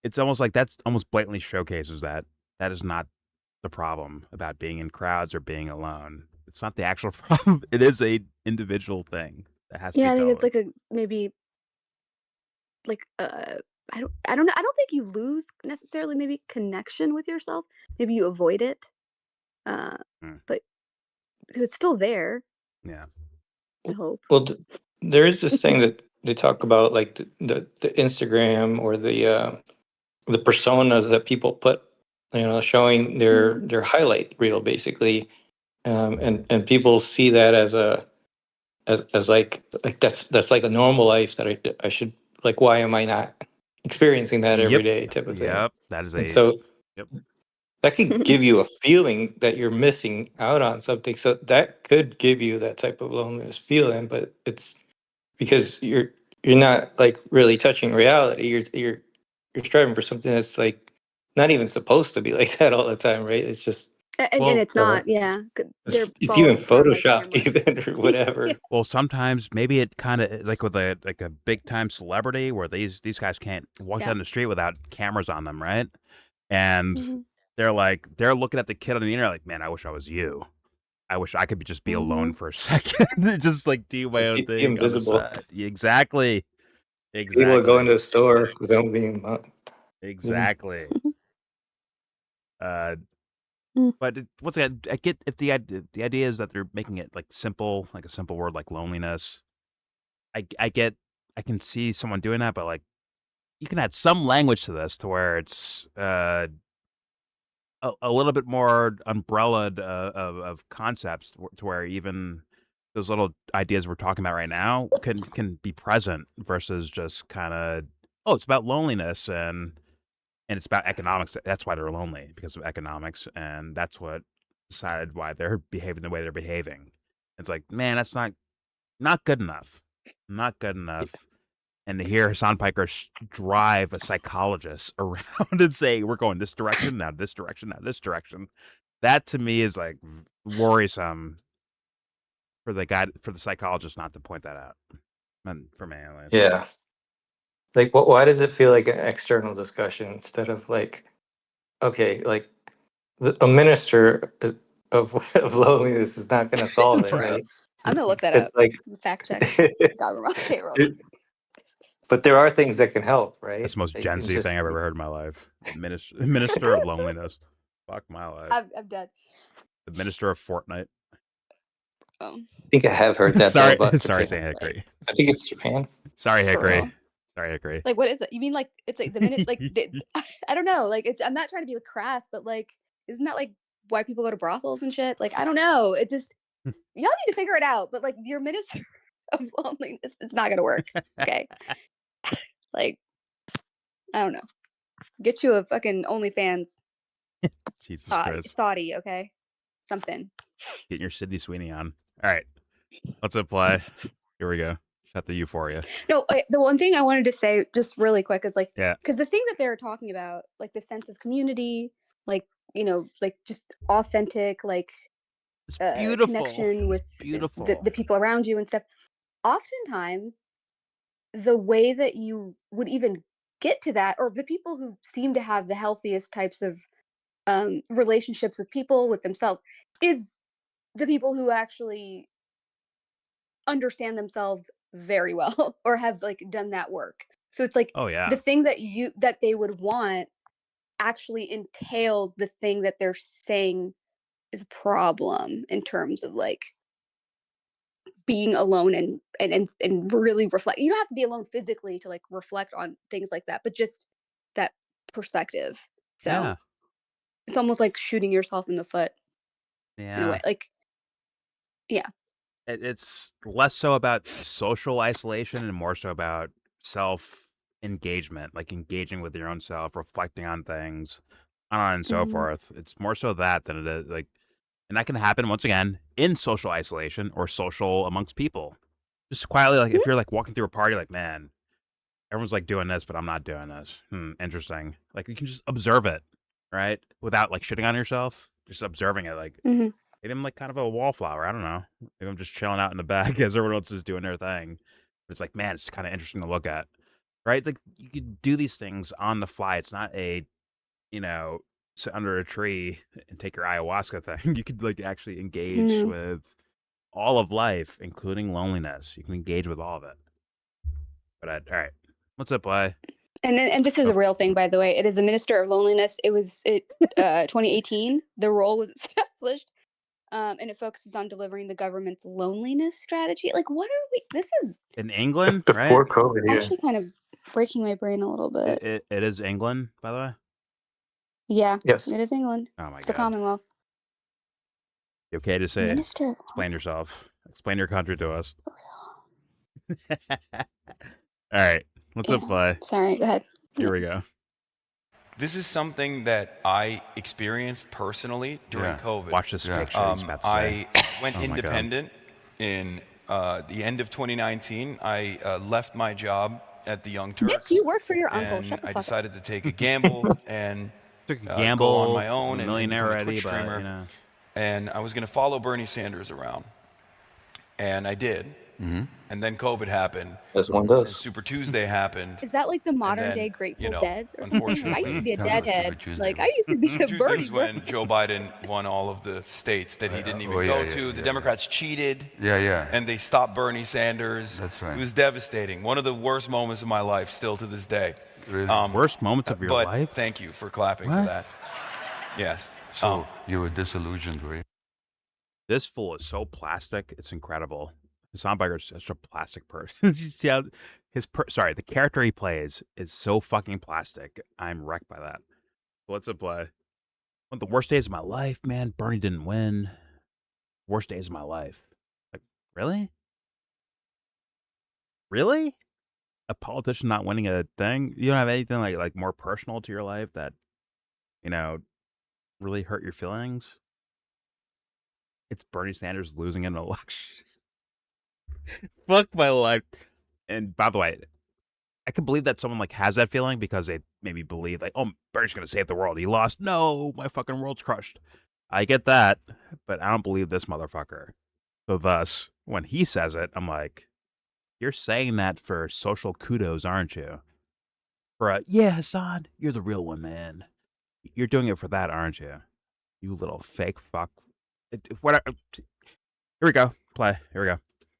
it's almost like that's almost blatantly showcases that that is not the problem about being in crowds or being alone. It's not the actual problem. It is a individual thing that has to be Yeah, I think dealt it's with. like a maybe like I don't know. I don't think you lose necessarily maybe connection with yourself. Maybe you avoid it. Uh Mm, but because it's still there, yeah. I hope. Well, there is this thing that they talk about, like the Instagram or the personas that people put, showing Mhm. their highlight reel basically, and people see that as as like that's like a normal life that I should, like, why am I not experiencing that every Yep. day type of thing. Yep. That is And a so yep. that could give you a feeling that you're missing out on something. So that could give you that type of loneliness feeling, but it's because you're not like really touching reality. You're striving for something that's like not even supposed to be like that all the time, right? It's just And Well, it's not, yeah. They're it's even following some like photoshopped camera. even or Yeah. whatever. well, sometimes maybe it kind of like with a big time celebrity where these guys can't walk Yeah. down the street without cameras on them, right? And Mhm. they're looking at the kid on the internet like, man, I wish I was you. I wish I could just be alone Mhm. for a second, just like do my own Be thing on the invisible. side. Exactly, Able to go exactly, into a store without being seen. exactly. Uh, Mm. but once again, I get if the idea is that they're making it like simple, like a simple word like loneliness. I get I can see someone doing that, but like you can add some language to this to where it's a little bit more umbrellaed of concepts to where even those little ideas we're talking about right now can be present versus just kind of, oh, it's about loneliness and it's about economics. That's why they're lonely, because of economics, and that's what decided why they're behaving the way they're behaving. It's like, man, that's not good enough, not good enough. And to hear Hasan Piker drive a psychologist around and say, "We're going this direction now, this direction now, this direction," that to me is like worrisome for the guy, for the psychologist not to point that out. And for me, at least. Yeah. Like, why does it feel like an external discussion instead of like, okay, like a minister of loneliness is not going to solve it, Bro. right? I'm gonna look that up. It's like, Fact check Gabor Mateos. but there are things that can help, That's right? the most Like Gen it's Z just, thing I've ever heard in my life. Minister of loneliness. Fuck my life. I'm dead. The minister of Fortnite. Um, I think I have heard that though, sorry, but sorry, okay. Saint like Hickory. I think it's Japan. Sorry, for Hickory. real. Sorry, Hickory. Like what is it? You mean like it's like the minute like I don't know. Like it's I'm not trying to be crass, but like isn't that like why people go to brothels and shit? Like I don't know. It just y'all need to figure it out. But like your minister of loneliness, it's not gonna work. Okay. Like I don't know. Get you a fucking OnlyFans Jesus Christ. thoughty, okay? Something. Getting your Sydney Sweeney on. All right. Let's play. Here we go. Shut the euphoria. No, the one thing I wanted to say just really quick is like, Yeah. because the thing that they're talking about, like the sense of community, like, you know, like just authentic, like It's beautiful. connection with beautiful. the people around you and stuff. Oftentimes, the way that you would even get to that, or the people who seem to have the healthiest types of relationships with people, with themselves, is the people who actually understand themselves very well or have like done that work. So it's like Oh yeah. the thing that they would want actually entails the thing that they're saying is a problem in terms of like being alone and really reflect. You don't have to be alone physically to like reflect on things like that, but just that perspective. So Yeah. it's almost like shooting yourself in the foot in a Yeah. way. Like, yeah. It's less so about social isolation and more so about self engagement, like engaging with your own self, reflecting on things, on and so Mhm. forth. It's more so that than it is like, and that can happen once again in social isolation or social amongst people. Just quietly, like if you're like walking through a party, like man, everyone's like doing this, but I'm not doing this. Interesting. Like you can just observe it, right, without like shitting on yourself. Just observing it, like. Mhm. Maybe I'm like kind of a wallflower. I don't know. Maybe I'm just chilling out in the back as everyone else is doing their thing. But it's like, man, it's kind of interesting to look at, right? Like you could do these things on the fly. It's not a, you know, sit under a tree and take your ayahuasca thing. You could like actually engage Mhm. with all of life, including loneliness. You can engage with all of it. But all right, what's up, Bly? And this is Oh. a real thing, by the way. It is a minister of loneliness. It was 2018. The role was established, and it focuses on delivering the government's loneliness strategy. Like, what are we? This is In That's England, right? before COVID, yeah. actually kind of breaking my brain a little bit. It is England, by the way. Yeah, Yes. it is England. Oh my It's the god. Commonwealth. You okay to say? Minister. Explain yourself. Explain your country to us. All right. What's up, Bly? Sorry, go ahead. Here we go. This is something that I experienced personally during COVID. Watch this fake shit he's about to say. I went Oh my God. independent in the end of 2019. I left my job at the Young Turks. Bitch, you work for your uncle. and Shut the I fuck up. decided to take a gamble and Took a go gamble, on my own and millionaire become a already, Twitch but streamer. you know. And I was going to follow Bernie Sanders around. And I did. And then COVID happened. As one And does. Super Tuesday happened. Is that like the modern then, day Grateful you know, Dead or something? Like, I used to be a unfortunately, deadhead. Tuesday. Like I used to be a Tuesday Bernie. was when Joe Biden won all of the states that he didn't even yeah, go yeah, to. The yeah, Democrats cheated. Yeah. And they stopped Bernie Sanders. That's right. It was devastating. One of the worst moments of my life, still to this day. Really? Worst moments of your but life? Thank you for clapping for What? that. Yes. So you were disillusioned, were you? This fool is so plastic. It's incredible. Hasan Piker is such a plastic person. You see how the character he plays is so fucking plastic. I'm wrecked by that. What's up, Play? One of the worst days of my life, man. Bernie didn't win. Worst days of my life. Like, really? Really? A politician not winning a thing? You don't have anything like more personal to your life that, you know, really hurt your feelings? It's Bernie Sanders losing an election. Fuck my life. And by the way, I can believe that someone like has that feeling because they maybe believe like, oh, Bernie's gonna save the world. He lost. No, my fucking world's crushed. I get that, but I don't believe this motherfucker. So thus, when he says it, I'm like, you're saying that for social kudos, aren't you? For a yeah, Hasan, you're the real one, man. You're doing it for that, aren't you? You little fake fuck. Whatever. Here we go. Play. Here we go.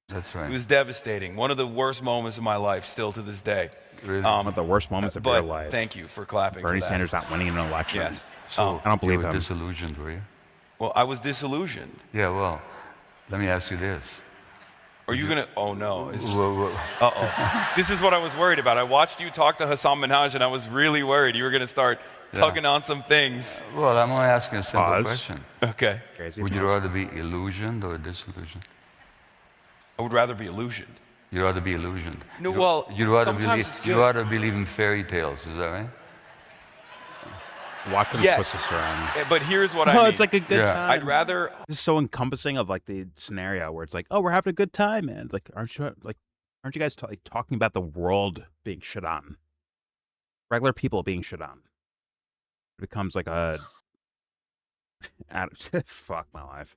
That's right. It was devastating. One of the worst moments of my life, still to this day. Really? One of the worst moments of your life. Thank you for clapping Bernie for that. Sanders not winning an election. Yes. So I don't believe you were him. disillusioned, were you? Well, I was disillusioned. Yeah, well, let me ask you this. Are you going to... Oh, no. Well, Uh-oh. This is what I was worried about. I watched you talk to Hasan Minhaj, and I was really worried you were going to start tugging on some things. well, I'm only asking a simple Pause. question. Okay. Crazy Would you pause. rather be illusioned or disillusioned? I would rather be illusioned. You'd rather be illusioned. No, well, you'd rather sometimes it's you'd good. rather believe in fairy tales, is that right? Watch him twist this around. But here's what I mean. It's like a good time. I'd rather. This is so encompassing of like the scenario where it's like, oh, we're having a good time, man. It's like, aren't you guys talking about the world being shit on? Regular people being shit on. It becomes like a fuck my life.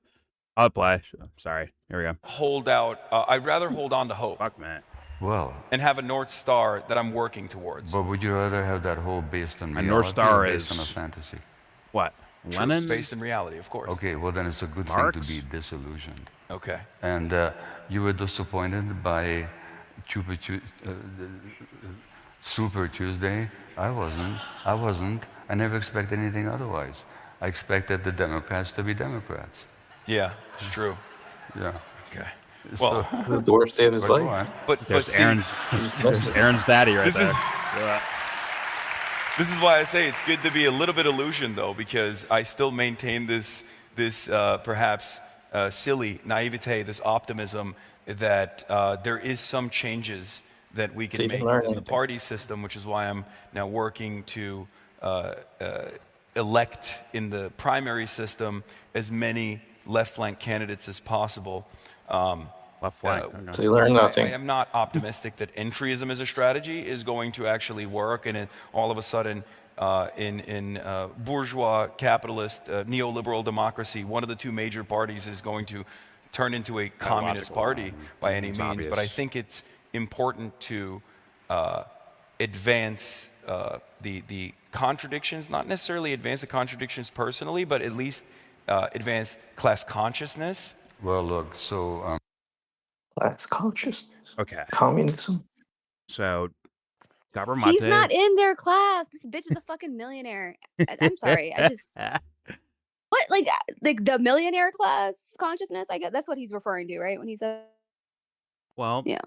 I'll play. Sorry. Here we go. Hold out. I'd rather hold on to hope. Fuck, man. Well. And have a North Star that I'm working towards. But would you rather have that hope based on reality North Star or based is on a fantasy? What? Lenin? Based in reality, of course. Okay, well then it's a good thing to be disillusioned. Okay. And you were disappointed by Super Tuesday. I wasn't. I never expected anything otherwise. I expected the Democrats to be Democrats. Yeah, it's true. Yeah. Okay. So, the worst day of his life. But there's see, Aaron's daddy right there. This is why I say it's good to be a little bit illusioned, though, because I still maintain this perhaps silly naivete, this optimism that there is some changes that we can make within the party system, which is why I'm now working to elect in the primary system as many left-flank candidates as possible. Left flank. So you learn nothing. I am not optimistic that entryism as a strategy is going to actually work, and all of a sudden, in bourgeois, capitalist, neoliberal democracy, one of the two major parties is going to turn into a communist party by any means. Obvious. But I think it's important to advance the contradictions, not necessarily advance the contradictions personally, but at least advance class consciousness. well, look, so Class consciousness. Okay. Communism. So, Gabor Mate. He's not in their class. This bitch is a fucking millionaire. I'm sorry. What, like the millionaire class consciousness? I guess that's what he's referring to, right? When he said. Well, yeah.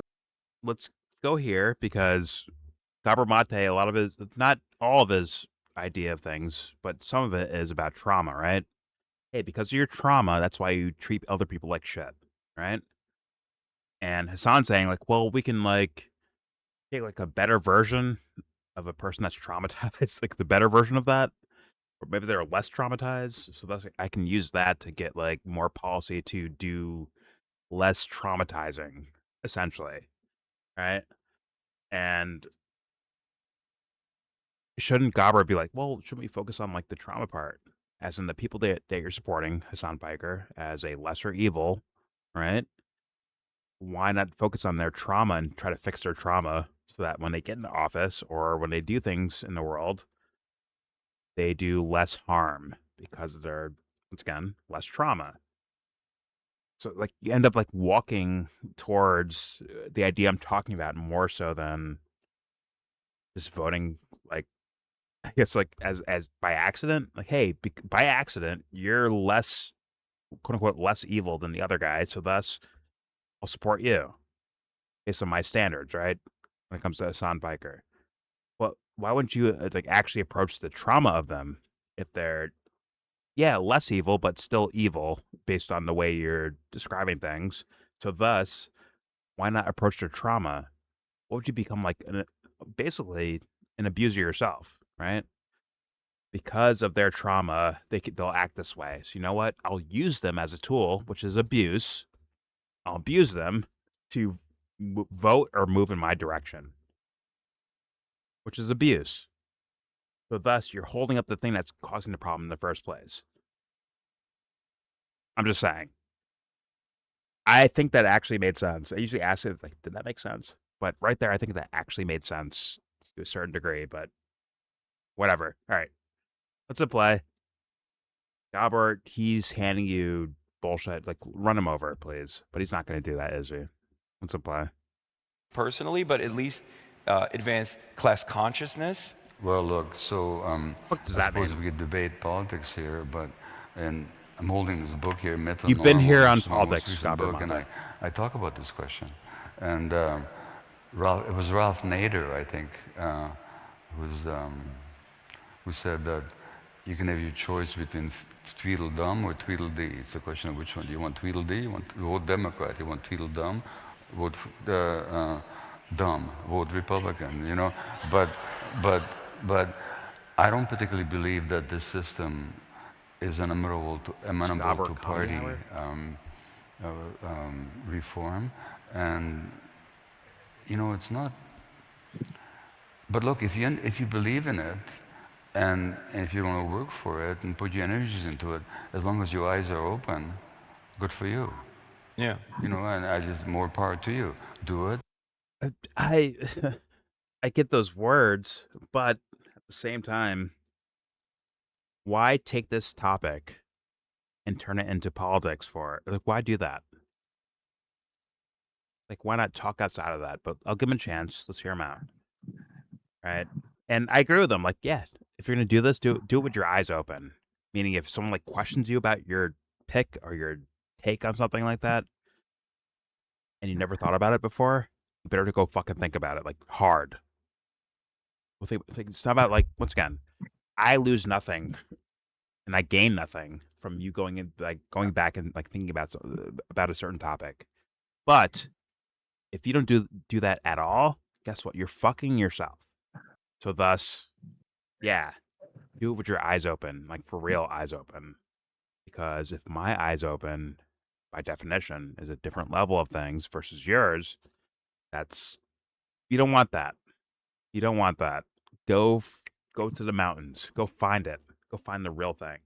Let's go here because Gabor Mate, not all of his idea of things, but some of it is about trauma, right? Hey, because of your trauma, that's why you treat other people like shit, right? And Hasan saying like, well, we can like take like a better version of a person that's traumatized, like the better version of that, or maybe they're less traumatized. So that's I can use that to get like more policy to do less traumatizing, essentially, right? And shouldn't Gabor be like, well, shouldn't we focus on like the trauma part, as in the people that you're supporting, Hasan Piker, as a lesser evil, right? Why not focus on their trauma and try to fix their trauma so that when they get into office or when they do things in the world, they do less harm because they're, once again, less trauma. So like you end up like walking towards the idea I'm talking about more so than just voting like, I guess like as by accident, like, hey, by accident, you're less, quote unquote, less evil than the other guy. So thus I'll support you based on my standards, right? When it comes to Hasan Piker. Well, why wouldn't you like actually approach the trauma of them if they're, yeah, less evil, but still evil based on the way you're describing things? So thus, why not approach their trauma? What would you become like, basically an abuser yourself, right? Because of their trauma, they'll act this way. So you know what? I'll use them as a tool, which is abuse. I'll abuse them to vote or move in my direction, which is abuse. So thus, you're holding up the thing that's causing the problem in the first place. I'm just saying. I think that actually made sense. I usually ask it, like, did that make sense? But right there, I think that actually made sense to a certain degree, but whatever. All right. Let's play. Gabor, he's handing you bullshit. Like, run him over, please. But he's not going to do that, is he? Let's play. Personally, but at least advance class consciousness. Well, look, so what does I that suppose mean? we could debate politics here, but and I'm holding this book here, Metal You've been here on Normal, politics, book, and I talk about this question. And it was Ralph Nader, I think, who said that you can have your choice between Tweedledum or Tweedledee. It's a question of which one. Do you want Tweedledee? You want vote Democrat. You want Tweedledum? Vote dumb. Vote Republican. You know, but I don't particularly believe that this system is amenable to party reform, and it's not. But look, if you believe in it, and if you want to work for it and put your energies into it, as long as your eyes are open, good for you. Yeah. And I just more power to you. Do it. I I get those words, but at the same time, why take this topic and turn it into politics for it? Like, why do that? Like, why not talk outside of that? But I'll give him a chance. Let's hear him out. Right? And I agree with him. Like, yeah, if you're gonna do this, do it with your eyes open. Meaning, if someone like questions you about your pick or your take on something like that, and you never thought about it before, you better go fucking think about it, like hard. It's not about, like, once again, I lose nothing and I gain nothing from you going back and like thinking about a certain topic. But if you don't do that at all, guess what? You're fucking yourself. So thus, yeah, do it with your eyes open, like for real eyes open. Because if my eyes open, by definition, is a different level of things versus yours, you don't want that. You don't want that. Go to the mountains. Go find it. Go find the real thing.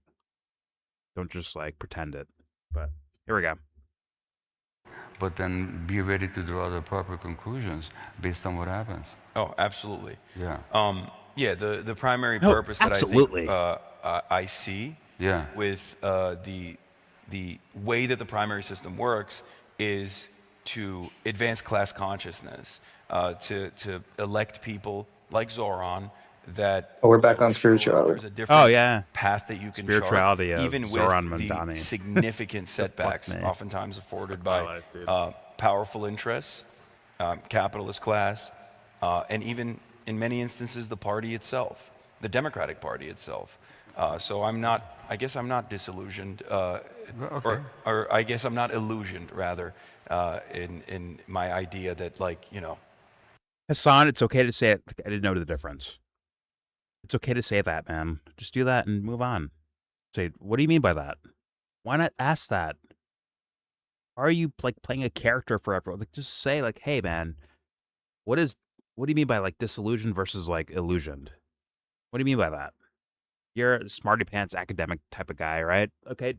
Don't just like pretend it. But here we go. But then be ready to draw the proper conclusions based on what happens. Oh, absolutely. Yeah. Yeah. The primary purpose that I see with the way that the primary system works is to advance class consciousness, to elect people like Zoran that we're back on spirituality. There's a different path that you can spirituality chart, of even Zoran with Mandani. the significant setbacks oftentimes afforded by powerful interests, capitalist class, and even in many instances the party itself, the Democratic Party itself. So I guess I'm not disillusioned, or I guess I'm not illusioned rather, in my idea that, like, Hasan, it's okay to say it. I didn't know the difference. It's okay to say that, man. Just do that and move on. Say, what do you mean by that? Why not ask that? Why are you like playing a character for everyone? Like, just say like, hey, man, what do you mean by like disillusioned versus like illusioned? What do you mean by that? You're a smarty pants academic type of guy, right? Okay,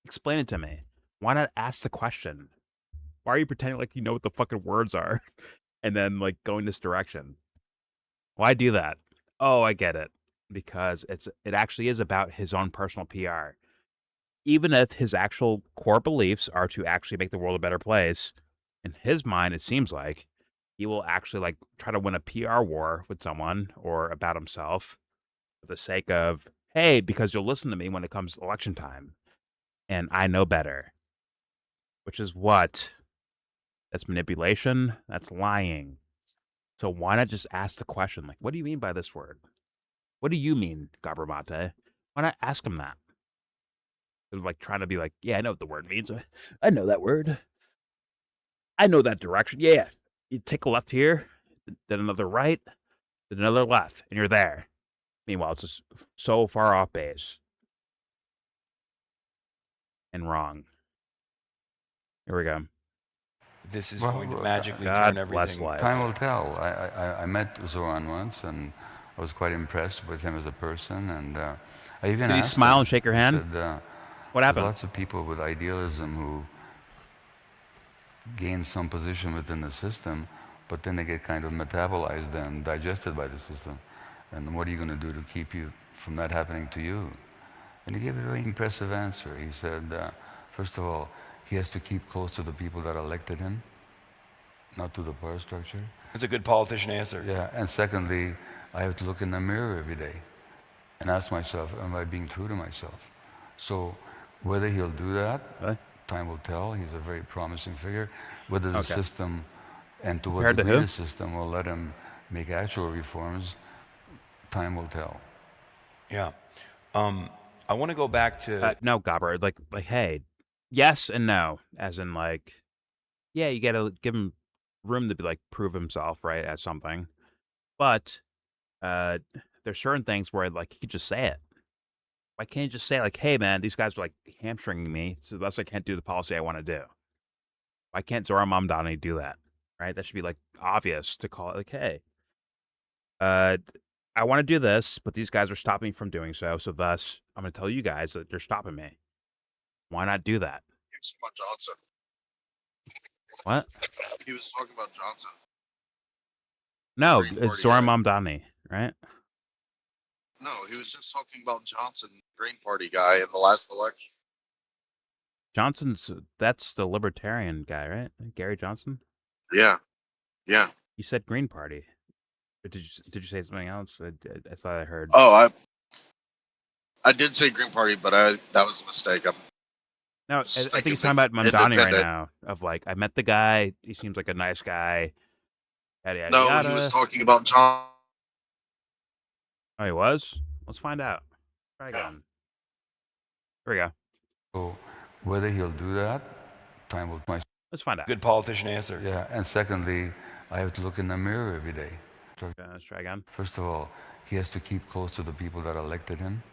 explain it to me. Why not ask the question? Why are you pretending like you know what the fucking words are and then like going this direction? Why do that? Oh, I get it. Because it actually is about his own personal PR. Even if his actual core beliefs are to actually make the world a better place, in his mind, it seems like he will actually like try to win a PR war with someone or about himself for the sake of, hey, because you'll listen to me when it comes election time. And I know better. Which is what? That's manipulation. That's lying. So why not just ask the question? Like, what do you mean by this word? What do you mean, Gabramate? Why not ask him that? They're like trying to be like, yeah, I know what the word means. I know that word. I know that direction. Yeah. You take a left here, then another right, then another left, and you're there. Meanwhile, it's just so far off base. And wrong. Here we go. This is going to magically turn everything. Time will tell. I met Zoran once, and I was quite impressed with him as a person. And I even Did he smile and shake your hand? Said, what happened? Lots of people with idealism who gain some position within the system, but then they get kind of metabolized and digested by the system. And what are you going to do to keep you from that happening to you? And he gave a very impressive answer. He said, first of all, he has to keep close to the people that elected him, not to the power structure. That's a good politician answer. Yeah, and secondly, I have to look in the mirror every day and ask myself, am I being true to myself? So whether he'll do that, time will tell. He's a very promising figure. Whether the system and to what degree the system will let him make actual reforms, time will tell. Yeah. I want to go back to... no, Gabber, like, hey, yes and no, as in like, yeah, you got to give him room to be like prove himself, right, at something. But there's certain things where like you could just say it. Why can't you just say like, hey man, these guys are like hamstringing me, so thus I can't do the policy I want to do. Why can't Zoran Mamdani do that? Right? That should be like obvious to call it like, hey, I want to do this, but these guys are stopping me from doing so. So thus, I'm going to tell you guys that they're stopping me. Why not do that? He was talking about Johnson. What? He was talking about Johnson. No, Green it's Party Zoran guy. Mamdani, right? No, he was just talking about Johnson, Green Party guy, in the last election. That's the libertarian guy, right? Gary Johnson? Yeah. Yeah. You said Green Party. Or did you say something else? I thought I heard. Oh, I did say Green Party, but that was a mistake. No, I think he's talking about Mamdani right now. Of like, I met the guy. He seems like a nice guy. Yada, yada, No, yada. he was talking about John. Oh, he was? Let's find out. Try again. Here we go. So whether he'll do that, time will. Let's find out. Good politician answer. Yeah, and secondly, I have to look in the mirror every day. Let's try again. First of all, he has to keep close to the people that elected him,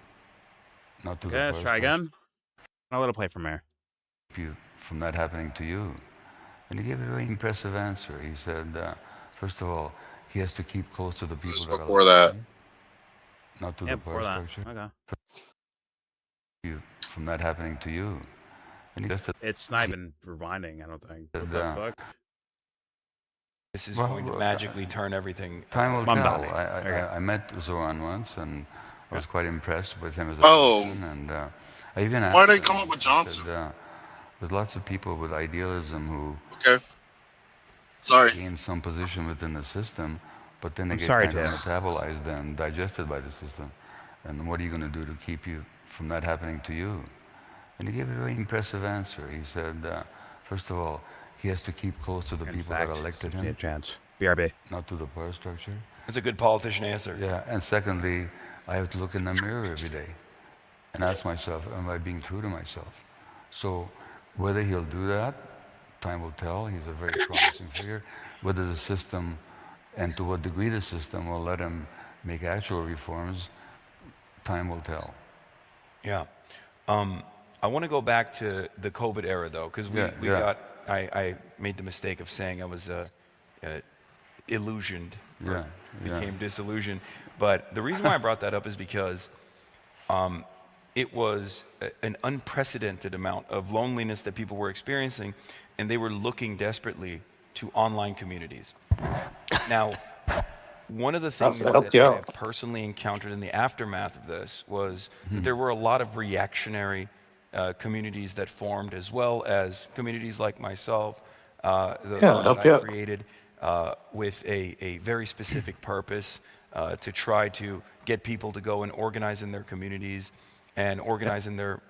not to the Let's try again. I'll let it play from here. you from that happening to you. And he gave a very impressive answer. He said, first of all, he has to keep close to the people that before elected that. him, not to Yeah, the before power that. structure. Okay. You from that happening to you. And he just It's not even rewinding, I don't think. What the Yeah. fuck? This is Well, going to magically turn everything. time will Mamdani. tell. There you go. I met Zoran once, and I was quite impressed with him as a Oh. person. And I even asked Why'd they him, come up with I Johnson? said, there's lots of people with idealism who Okay. Sorry. gain some position within the system, but then they I'm get sorry, kind of Jeff. metabolized and digested by the system. And what are you going to do to keep you from that happening to you? And he gave a very impressive answer. He said, first of all, he has to keep close to the In people fact, that elected gives me a him, chance. BRB. not to the power structure. That's a good politician answer. Yeah, and secondly, I have to look in the mirror every day and ask myself, am I being true to myself? So whether he'll do that, time will tell. He's a very promising figure. Whether the system, and to what degree the system will let him make actual reforms, time will tell. Yeah. I want to go back to the COVID era, though, because I made the mistake of saying I was illusioned, or became disillusioned. But the reason why I brought that up is because it was an unprecedented amount of loneliness that people were experiencing, and they were looking desperately to online communities. Now, one of the things that I have personally encountered in the aftermath of this was that there were a lot of reactionary communities that formed, as well as communities like myself that I created with a very specific purpose to try to get people to go and organize in their communities and organize in their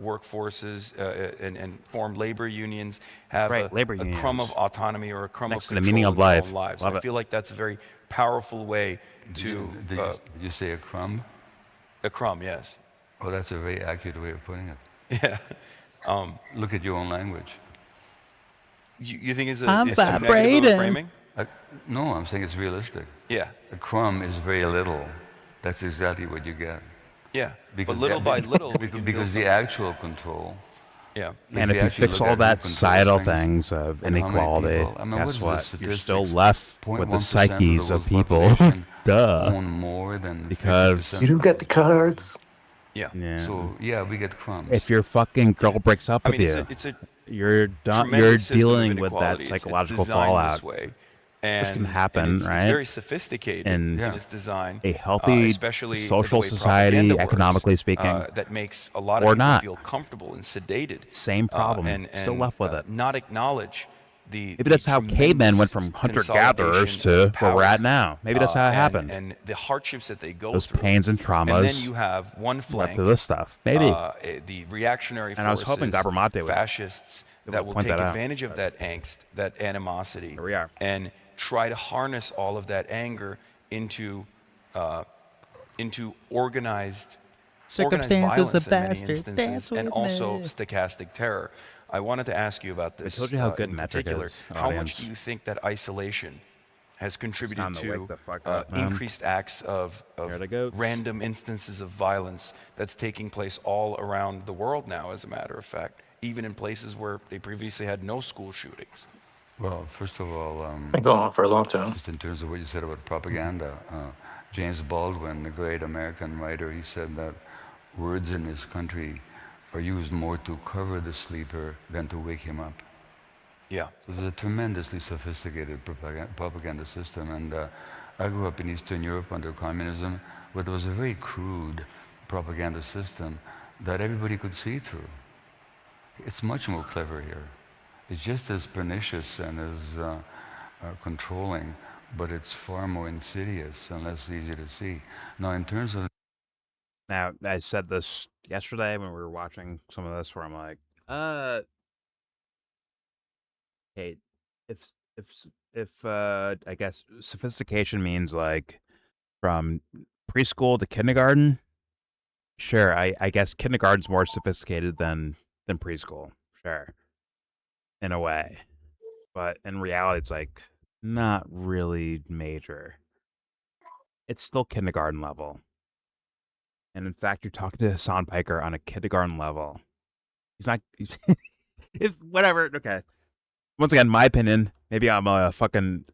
workforces and form labor unions, have a crumb of autonomy or a crumb of control the meaning of in their life. own lives. Love I it. feel like that's a very powerful way to... Did you say a crumb? A crumb, yes. Oh, that's a very accurate way of putting it. Yeah. Look at your own language. You think it's I'm too negative of a vibrating. framing? No, I'm saying it's realistic. Yeah. A crumb is very little. That's exactly what you get. Yeah. Because but little by little, we can because build the actual control. Yeah. And if you fix all that societal things of inequality, guess what? You're still left with the psyches of people. Duh. Own more than because You don't get the cards. Yeah. So yeah, we get crumbs. If your fucking girl breaks up with you, it's a you're done. You're tremendous system of dealing with that inequality. psychological it's designed fallout, this way. which can And happen, it's, right? It's very sophisticated in in its design. a healthy especially social the way society, propaganda works, economically speaking, that makes a lot of or people not. feel comfortable and sedated. Same problem. And Still left with it. Not acknowledge the Maybe that's how cavemen went from hunter-gatherers to where we're at now. Maybe that's how it happened. And the hardships that they go Those through. pains and traumas. And then you have one led flank to this stuff. Maybe. The reactionary and I was hoping forces, Gabramate would fascists that will point take that out. advantage of that angst, that animosity, Here we are. and try to harness all of that anger into organized Circumstances violence of in many bastard. instances, Dance and with also me. stochastic terror. I wanted to ask you about this. I told you how good in metric particular. is, How audience. much do you think that isolation has contributed Time to wake to the fuck up, man. increased acts of random instances of violence that's taking place all around the world now, as a matter of fact, even in places where they previously had no school shootings. Well, first of all, Been going on for a long time. just in terms of what you said about propaganda, James Baldwin, the great American writer, he said that words in this country are used more to cover the sleeper than to wake him up. Yeah. So there's a tremendously sophisticated propaganda system, and I grew up in Eastern Europe under communism, where there was a very crude propaganda system that everybody could see through. It's much more clever here. It's just as pernicious and as controlling, but it's far more insidious and less easy to see. Now, in terms of... Now, I said this yesterday when we were watching some of this, where I'm like, hey, if I guess sophistication means like from preschool to kindergarten, sure, I guess kindergarten's more sophisticated than preschool, sure, in a way, but in reality, it's like not really major. It's still kindergarten level, and in fact, you're talking to Hasan Piker on a kindergarten level. He's not. If whatever, okay. Once again, my opinion. Maybe I'm a fucking,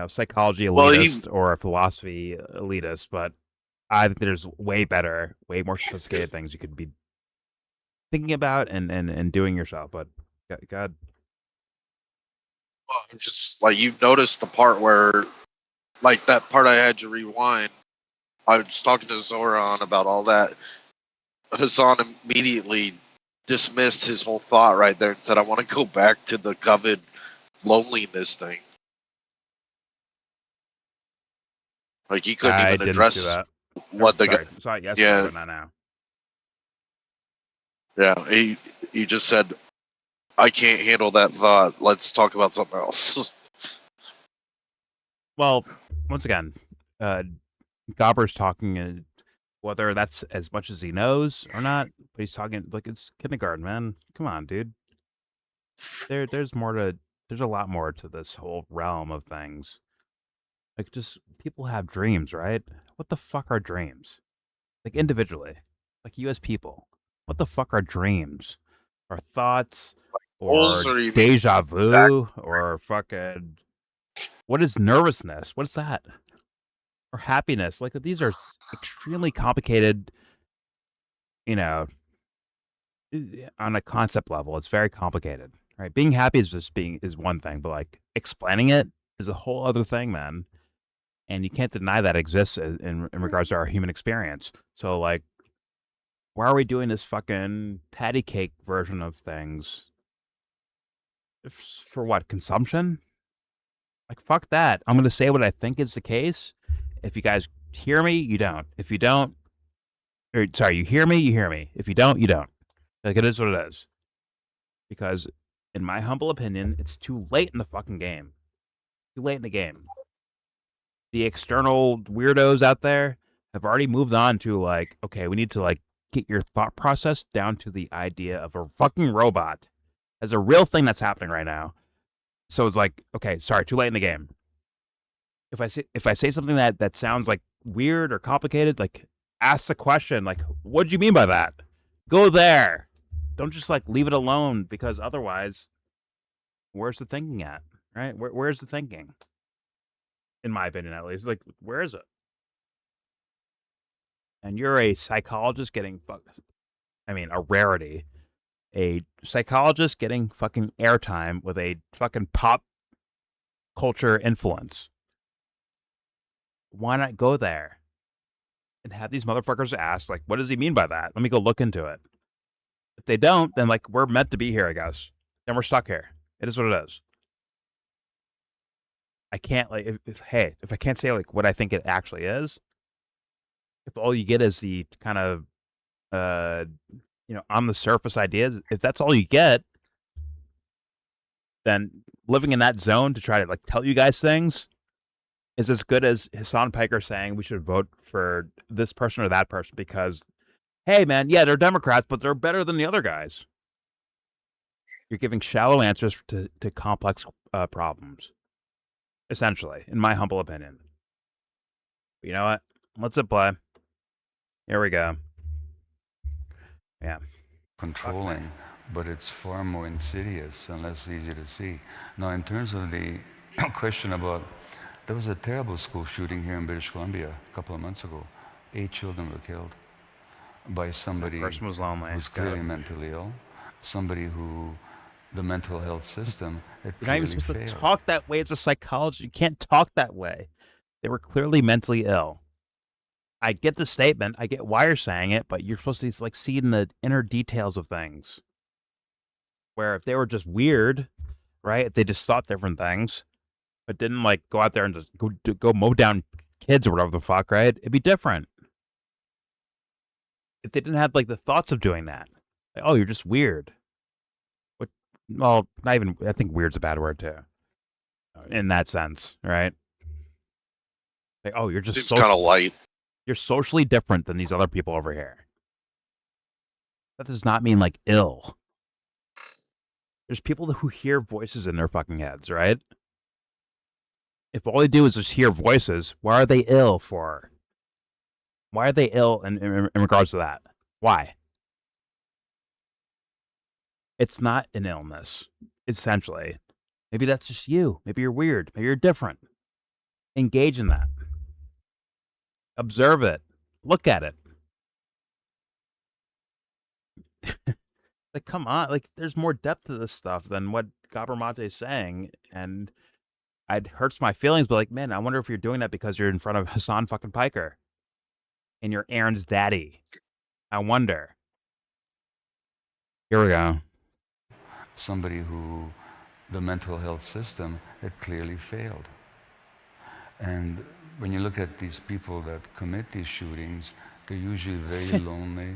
psychology elitist or a philosophy elitist, but I think there's way better, way more sophisticated things you could be thinking about and doing yourself. But God, Well, just like you noticed the part where, like that part I had you rewind. I was talking to Zoran about all that. Hassan immediately dismissed his whole thought right there and said, "I want to go back to the coveted loneliness thing." Like he couldn't I even didn't address see that. what the guy. Saw it yesterday, but not now. Yeah, he just said, "I can't handle that thought. Let's talk about something else." Well, once again, Gobber's talking, whether that's as much as he knows or not, but he's talking like it's kindergarten, man. Come on, dude. There's a lot more to this whole realm of things. Like, just people have dreams, right? What the fuck are dreams? Like, individually, like you as people, what the fuck are dreams? Or thoughts, or Goals, or you mean deja vu, or fucking, what is nervousness? What's that? Or happiness? Like, these are extremely complicated, you know, on a concept level. It's very complicated, right? Being happy is one thing, but like explaining it is a whole other thing, man. And you can't deny that exists in regards to our human experience. So, like, why are we doing this fucking patty cake version of things? For what? Consumption? Like, fuck that. I'm going to say what I think is the case. If you guys hear me, you don't. If you don't, or sorry, you hear me, you hear me. If you don't, you don't. Like, it is what it is. Because, in my humble opinion, it's too late in the fucking game. Too late in the game. The external weirdos out there have already moved on to, like, okay, we need to, like, get your thought process down to the idea of a fucking robot as a real thing that's happening right now. So it's like, okay, sorry, too late in the game. If I say something that sounds like weird or complicated, like, ask the question, like, what do you mean by that? Go there. Don't just like leave it alone, because otherwise, where's the thinking at? Right? Where's the thinking? In my opinion, at least, like, where is it? And you're a psychologist getting a rarity. A psychologist getting fucking airtime with a fucking pop culture influence. Why not go there and have these motherfuckers ask, like, what does he mean by that? Let me go look into it. If they don't, then, like, we're meant to be here, I guess. Then we're stuck here. It is what it is. I can't, like, if I can't say, like, what I think it actually is, if all you get is the kind of, on the surface ideas, if that's all you get, then living in that zone to try to, like, tell you guys things is as good as Hasan Piker saying we should vote for this person or that person because, hey, man, yeah, they're Democrats, but they're better than the other guys. You're giving shallow answers to complex problems. essentially, in my humble opinion. But you know what? Let's hit play. Here we go. Yeah. Controlling, but it's far more insidious and less easy to see. Now, in terms of the question about, there was a terrible school shooting here in British Columbia a couple of months ago. 8 children were killed by somebody person was lonely. who's clearly mentally ill, somebody who the mental health system had You're not even clearly supposed to failed. talk that way as a psychologist. You can't talk that way. They were clearly mentally ill. I get the statement. I get why you're saying it, but you're supposed to like see in the inner details of things. Where if they were just weird, right? If they just thought different things, but didn't like go out there and just go mow down kids or whatever the fuck, right? It'd be different. If they didn't have like the thoughts of doing that, like, oh, you're just weird. What? Well, not even. I think weird's a bad word too. In that sense, right? Like, oh, you're just Seems kind of light. You're socially different than these other people over here. That does not mean like ill. There's people who hear voices in their fucking heads, right? If all they do is just hear voices, why are they ill for? Why are they ill in regards to that? Why? It's not an illness, essentially. Maybe that's just you. Maybe you're weird. Maybe you're different. Engage in that. Observe it. Look at it. Like, come on. Like, there's more depth to this stuff than what Gabramate is saying. And it hurts my feelings, but like, man, I wonder if you're doing that because you're in front of Hasan fucking Piker. And you're Aaron's daddy. I wonder. Here we go. Somebody who the mental health system had clearly failed. And when you look at these people that commit these shootings, they're usually very lonely,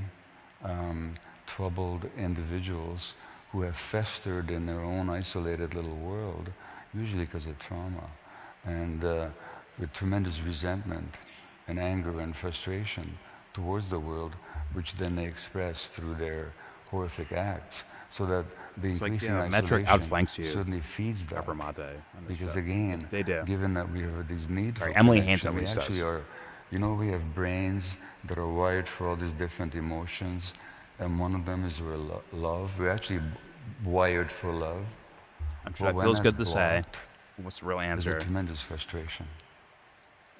troubled individuals who have festered in their own isolated little world, usually because of trauma, and with tremendous resentment and anger and frustration towards the world, which then they express through their horrific acts, so that the increasing metric isolation outflanks you. certainly feeds that. Because again, they do. Given that we have these need for Emily connection, Hansen we actually does. are, you know, we have brains that are wired for all these different emotions, and one of them is love. We're actually wired for love. I'm sure that feels good to say. What's the real answer? There's a tremendous frustration.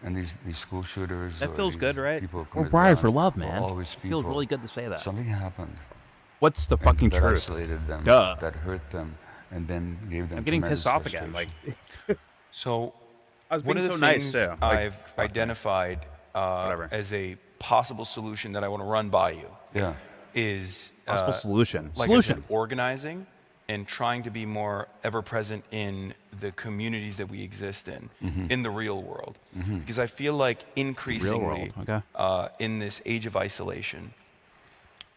And these school shooters. That feels good, right? We're wired for love, man. It feels really good to say that. Something happened. What's the fucking that truth? Isolated them, Duh. that hurt them, and then gave them. I'm getting pissed off again. Like, So, I was one being of so the nice things too. I've identified as a possible solution that I want to run by you is possible solution. Like Solution. I said, organizing and trying to be more ever present in the communities that we exist in the real world. Because I feel like increasingly in this age of isolation,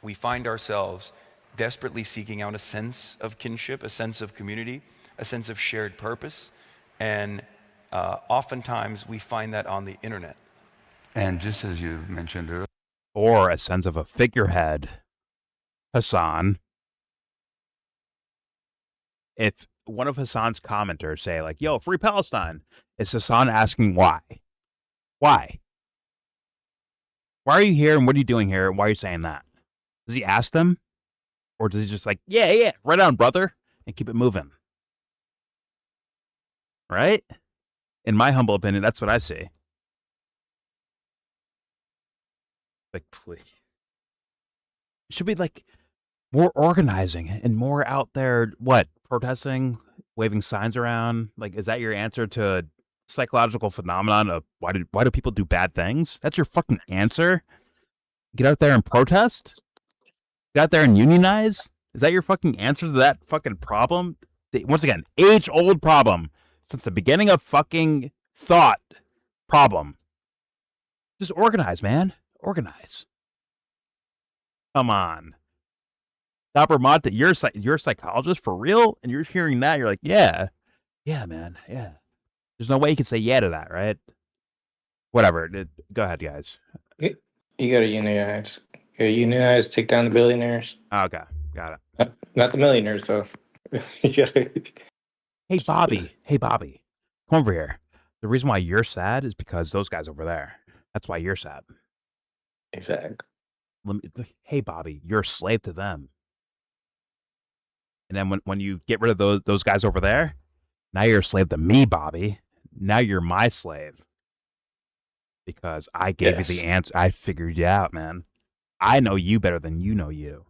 we find ourselves desperately seeking out a sense of kinship, a sense of community, a sense of shared purpose, and oftentimes we find that on the internet. And just as you mentioned earlier, or a sense of a figurehead, Hasan. If one of Hasan's commenters say like, yo, free Palestine, is Hasan asking why? Why? Why are you here and what are you doing here? Why are you saying that? Does he ask them? Or does he just like, yeah, right on, brother, and keep it moving? Right? In my humble opinion, that's what I see. Like, please. It should be like more organizing and more out there, what, protesting, waving signs around? Like, is that your answer to a psychological phenomenon of why do people do bad things? That's your fucking answer? Get out there and protest? Get out there and unionize? Is that your fucking answer to that fucking problem? Once again, age-old problem. Since the beginning of fucking thought problem. Just organize, man. Organize. Come on. Dapper Monte, you're a psychologist for real? And you're hearing that, you're like, yeah, man, yeah. There's no way you can say yeah to that, right? Whatever. Go ahead, guys. You gotta unionize. You gotta unionize, take down the billionaires. Okay, got it. Not the millionaires, though. Hey, Bobby. Come over here. The reason why you're sad is because those guys over there. That's why you're sad. Exactly. Hey, Bobby, you're a slave to them. And then when you get rid of those guys over there, now you're a slave to me, Bobby. Now you're my slave. Because I gave you the answer. I figured you out, man. I know you better than you know you.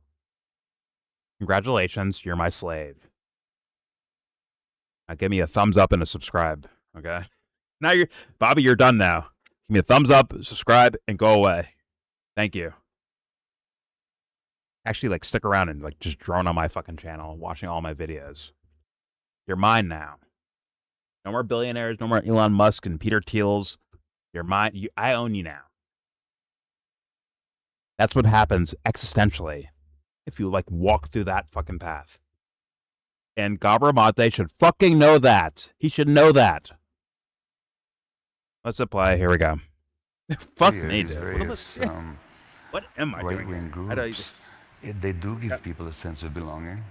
Congratulations, you're my slave. Now give me a thumbs up and a subscribe, okay? Now Bobby, you're done now. Give me a thumbs up, subscribe, and go away. Thank you. Actually, like, stick around and, like, just drone on my fucking channel, watching all my videos. You're mine now. No more billionaires, no more Elon Musk and Peter Thiels. You're mine. I own you now. That's what happens existentially if you, like, walk through that fucking path. And Gabramate should fucking know that. He should know that. Let's apply. Here we go. Fuck me, dude. What am I doing? Right-wing groups, they do give people a sense of belonging,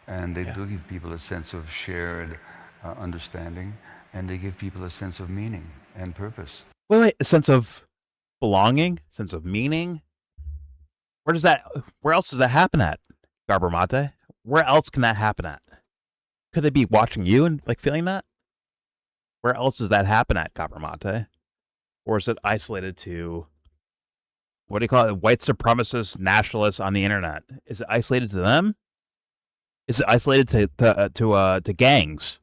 and they do give people a sense of shared understanding, and they give people a sense of meaning and purpose. Wait, a sense of belonging, sense of meaning. Where else does that happen at, Gabramate? Where else can that happen at? Could they be watching you and, like, feeling that? Where else does that happen at, Gabramate? Or is it isolated to, what do you call it, white supremacist nationalists on the internet? Is it isolated to them? Is it isolated to gangs?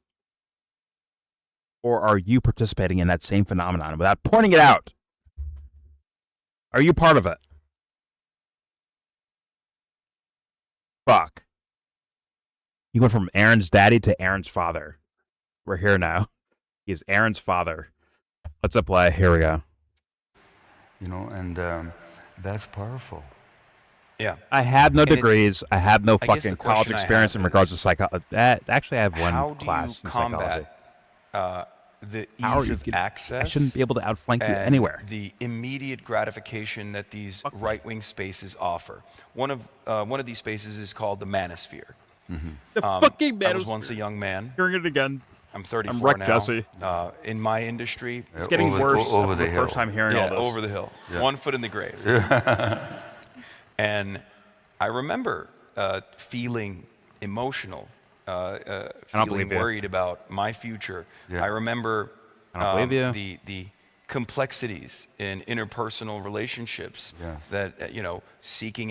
Or are you participating in that same phenomenon without pointing it out? Are you part of it? Fuck. He went from Aaron's daddy to Aaron's father. We're here now. He is Aaron's father. Let's apply. Here we go. You know, and that's powerful. Yeah. I have no degrees. I have no fucking college experience in regards to psychology. Actually, I have one class in psychology. The ease of access. I shouldn't be able to outflank you anywhere. The immediate gratification that these right-wing spaces offer. One of these spaces is called the manosphere. Mm-hmm. The fucking manosphere. I was once a young man. Hearing it again. I'm 34 I'm wrecked, now. Jesse. In my industry, it's getting worse. Over the hill. First time hearing all this. Over the hill. Yeah. 1 foot in the grave. And I remember feeling emotional. Feeling worried about my future. Yeah. I remember the complexities in interpersonal relationships that seeking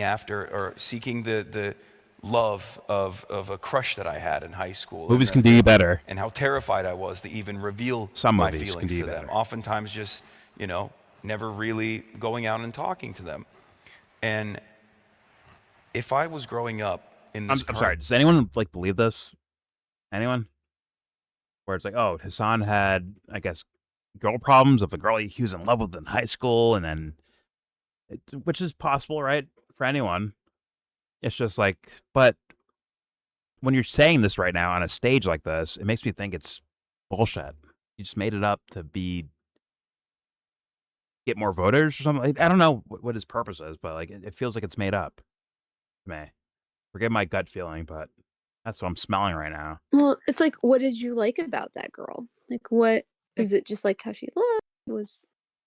the love of a crush that I had in high school. Movies can do you better. And how terrified I was to even reveal my feelings to them. Oftentimes just, never really going out and talking to them. And if I was growing up in this I'm sorry, does anyone, like, believe this? Anyone? Where it's like, oh, Hasan had, I guess, girl problems of a girl he was in love with in high school, and then, which is possible, right, for anyone. It's just like, but when you're saying this right now on a stage like this, it makes me think it's bullshit. You just made it up to get more voters or something. I don't know what his purpose is, but, like, it feels like it's made up to me. Forget my gut feeling, but that's what I'm smelling right now. Well, it's like, what did you like about that girl? Like, what is it? Just like how she looked? It was,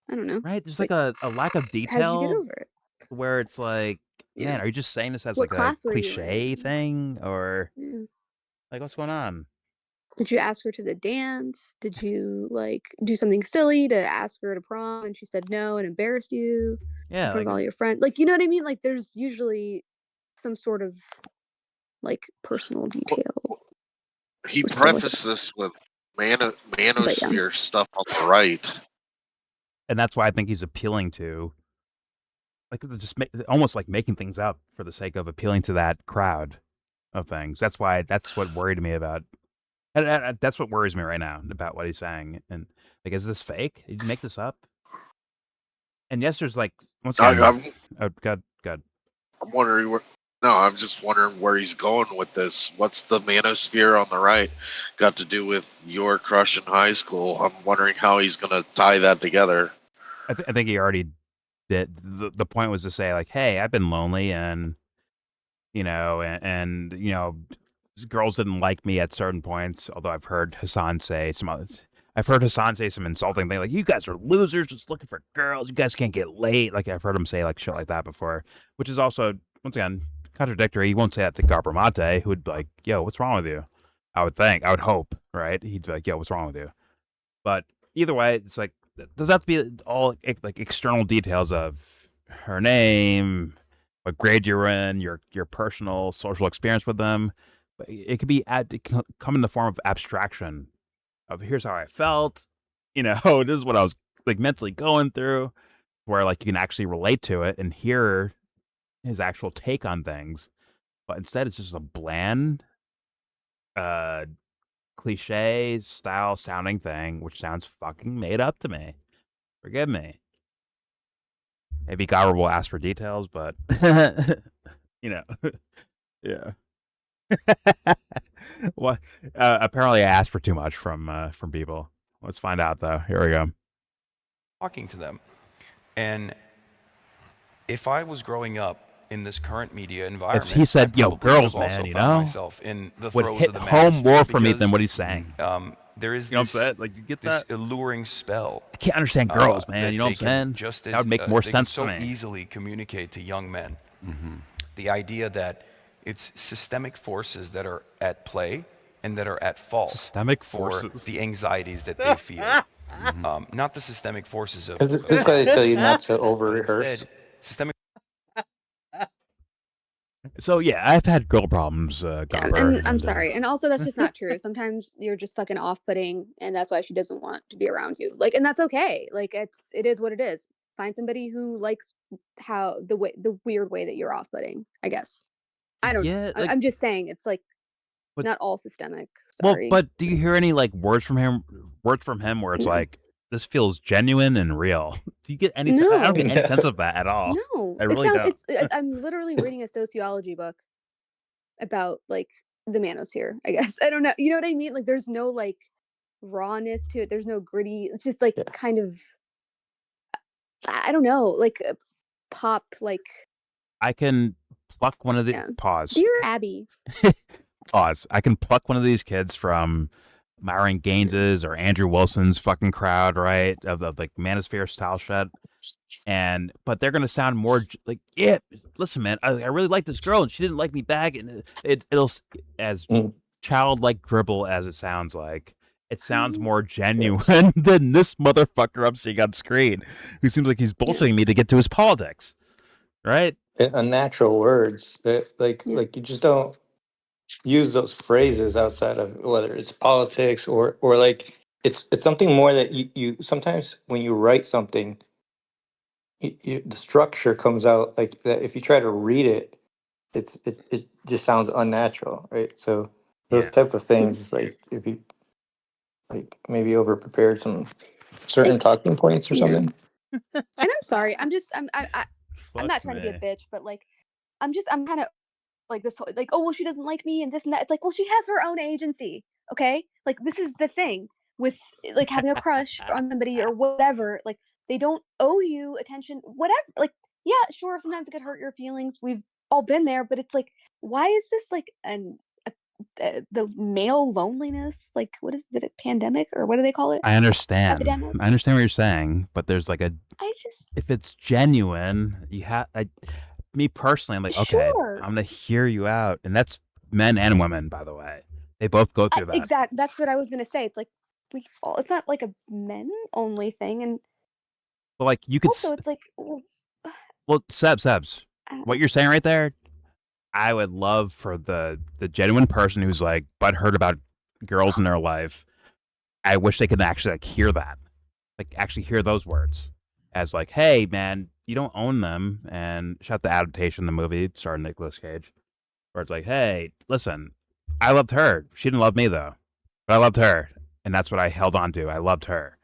I don't know. Right? There's like a lack of detail. How did you get over it? Where it's like, man, are you just saying this as like a cliche thing, or like, what's going on? Did you ask her to the dance? Did you, like, do something silly to ask her to prom and she said no and embarrassed you in front of all your friends? Like, you know what I mean? Like, there's usually some sort of, like, personal detail. He prefaced this with manosphere stuff on the right. And that's why I think he's appealing to, like, just almost like making things up for the sake of appealing to that crowd of things. That's what worried me about. That's what worries me right now about what he's saying. And, like, is this fake? Did you make this up? And yes, there's, like, once again, God. I'm wondering where. No, I'm just wondering where he's going with this. What's the manosphere on the right got to do with your crush in high school? I'm wondering how he's going to tie that together. I think he already did. The point was to say, like, hey, I've been lonely, and girls didn't like me at certain points. Although I've heard Hasan say some other. I've heard Hasan say some insulting thing like, "You guys are losers, just looking for girls. You guys can't get laid." Like I've heard him say like shit like that before, which is also once again contradictory. He won't say that to Garber Mate, who would be like, "Yo, what's wrong with you?" I would think, I would hope, right? He'd be like, "Yo, what's wrong with you?" But either way, it's like, does that have to be all like external details of her name, what grade you're in, your personal social experience with them? But it could be come in the form of abstraction of here's how I felt, this is what I was like mentally going through, where like you can actually relate to it and hear his actual take on things. But instead, it's just a bland, cliche style sounding thing, which sounds fucking made up to me. Forgive me. Maybe Garber will ask for details, but yeah. What? Apparently, I asked for too much from people. Let's find out, though. Here we go. Talking to them, and if I was growing up in this current media environment, if he said, "Yo, girls, man," myself in the would throes hit of the home manosphere more for me because, than what he's saying. There is You know what this, I'm saying? Like, you get this that? alluring spell. I can't understand girls, man. that You know what I'm they can saying? Just That would make more they can sense so to me. easily communicate to young men. The idea that it's systemic forces that are at play and that are at fault Systemic for forces. the anxieties that they feel. Not the systemic forces of. This is why they tell you not to over but rehearse. instead, systemic. So yeah, I've had girl problems, Garber. And I'm sorry. And also that's just not true. Sometimes you're just fucking off-putting and that's why she doesn't want to be around you. Like, and that's okay. Like it is what it is. Find somebody who likes the weird way that you're off-putting, I guess. I don't Yeah, like, I'm just saying it's like but, not all systemic. well, Sorry. but do you hear any like words from him where it's No. like, this feels genuine and real? Do you get any? No. I don't get any sense of that at all. No. I really don't. I'm literally reading a sociology book about like the manosphere, I guess. I don't know. You know what I mean? Like there's no like rawness to it. There's no gritty. It's just like kind of I don't know, like pop like I can pluck one of the pause. Dear Abby. Pause. I can pluck one of these kids from Myron Gaines's or Andrew Wilson's fucking crowd, right? Of like manosphere style shit. But they're gonna sound more like, yeah, listen, man, I really like this girl and she didn't like me back, and it'll as childlike dribble as it sounds like. It sounds more genuine than this motherfucker I'm seeing on screen, who seems like he's bullshitting me to get to his politics, right? Unnatural words that like you just don't use those phrases outside of whether it's politics or like it's something more that you sometimes when you write something, the structure comes out like that. If you try to read it, it just sounds unnatural, right? So those type of things, like if you like maybe over prepared some certain talking points or something. And I'm sorry. I'm not trying to be a bitch, but like I'm kind of like this whole like, oh well, she doesn't like me and this and that. It's like, well, she has her own agency, okay? Like this is the thing with like having a crush on somebody or whatever. Like they don't owe you attention, whatever. Like yeah, sure, sometimes it could hurt your feelings. We've all been there, but it's like, why is this like the male loneliness? Like what is it? A pandemic or what do they call it? I understand. Epidemic? I understand what you're saying, but there's like if it's genuine, me personally, I'm like, okay, I'm gonna hear you out, and that's men and women, by the way. They both go through that. Exactly. That's what I was gonna say. It's like it's not like a men only thing, and but like you could also it's like well, Sebs, what you're saying right there, I would love for the genuine person who's like butthurt about girls in their life. I wish they could actually like hear that, like actually hear those words as like, hey man, you don't own them. And shout the adaptation of the movie starring Nicolas Cage, where it's like, hey, listen, I loved her. She didn't love me though, but I loved her, and that's what I held on to. I loved her.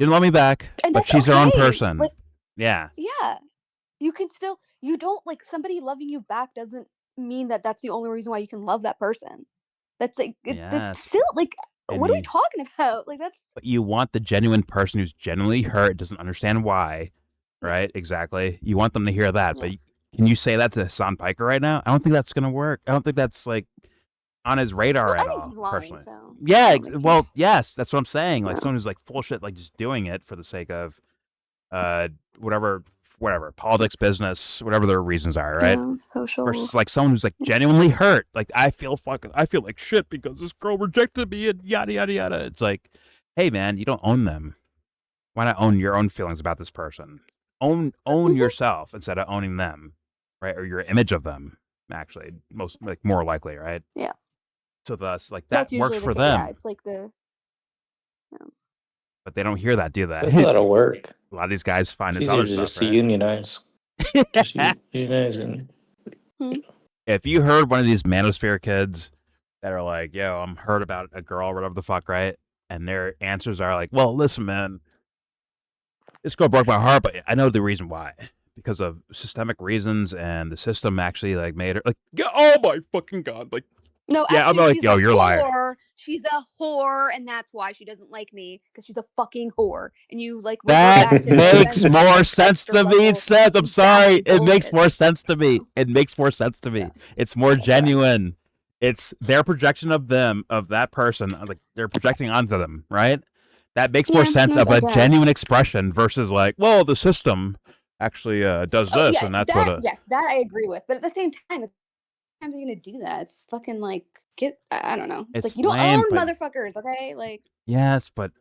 Didn't love me back, but she's her own person. Like, yeah. Yeah. You can still you don't like somebody loving you back doesn't mean that that's the only reason why you can love that person. That's like that's still like what are we talking about? Like that's. But you want the genuine person who's genuinely hurt, doesn't understand why, right? Exactly. You want them to hear that. But can you say that to Hasan Piker right now? I don't think that's gonna work. I don't think that's like on his radar Well, I at think all. he's lying, Personally, so yeah. I don't think Well, he's- yes, that's what I'm saying. Like Yeah. someone who's like full shit, like just doing it for the sake of, whatever, politics, business, whatever their reasons are, right? Yeah, social. Versus like someone who's like genuinely hurt. Like I feel like shit because this girl rejected me and yada yada yada. It's like, hey man, you don't own them. Why not own your own feelings about this person? Own yourself instead of owning them, right? Or your image of them. Actually, more likely, right? Yeah. So thus, like That's that works usually for the case. them. Yeah, it's like the. But they don't hear that, do they? That's a lot of work. A lot of these guys find It's this easier other to stuff, just to right? unionize. Just unionize and If you heard one of these manosphere kids that are like, yo, I'm hurt about a girl, whatever the fuck, right? And their answers are like, well, listen, man, this girl broke my heart, but I know the reason why. Because of systemic reasons, and the system actually like made her like, oh my fucking god, like, No, yeah, actually, I'm like, she's yo, a you're lying. whore. She's a whore, and that's why she doesn't like me, because she's a fucking whore. And you like revert That back to makes defense, more like, sense extra to me, level Seth. I'm sorry. bad It makes bullshit. more sense to me. It makes more sense to me. Yeah. It's more genuine. It's their projection of them, of that person, like they're projecting onto them, right? That makes more Yeah, sense no, of I a guess. genuine expression versus like, well, the system actually does Oh, this, yeah, and that's that, what. yes, that I agree with. But at the same time, times are you gonna do that? It's fucking like I don't know. It's like It's you don't lame, own but motherfuckers, okay? Like yes, but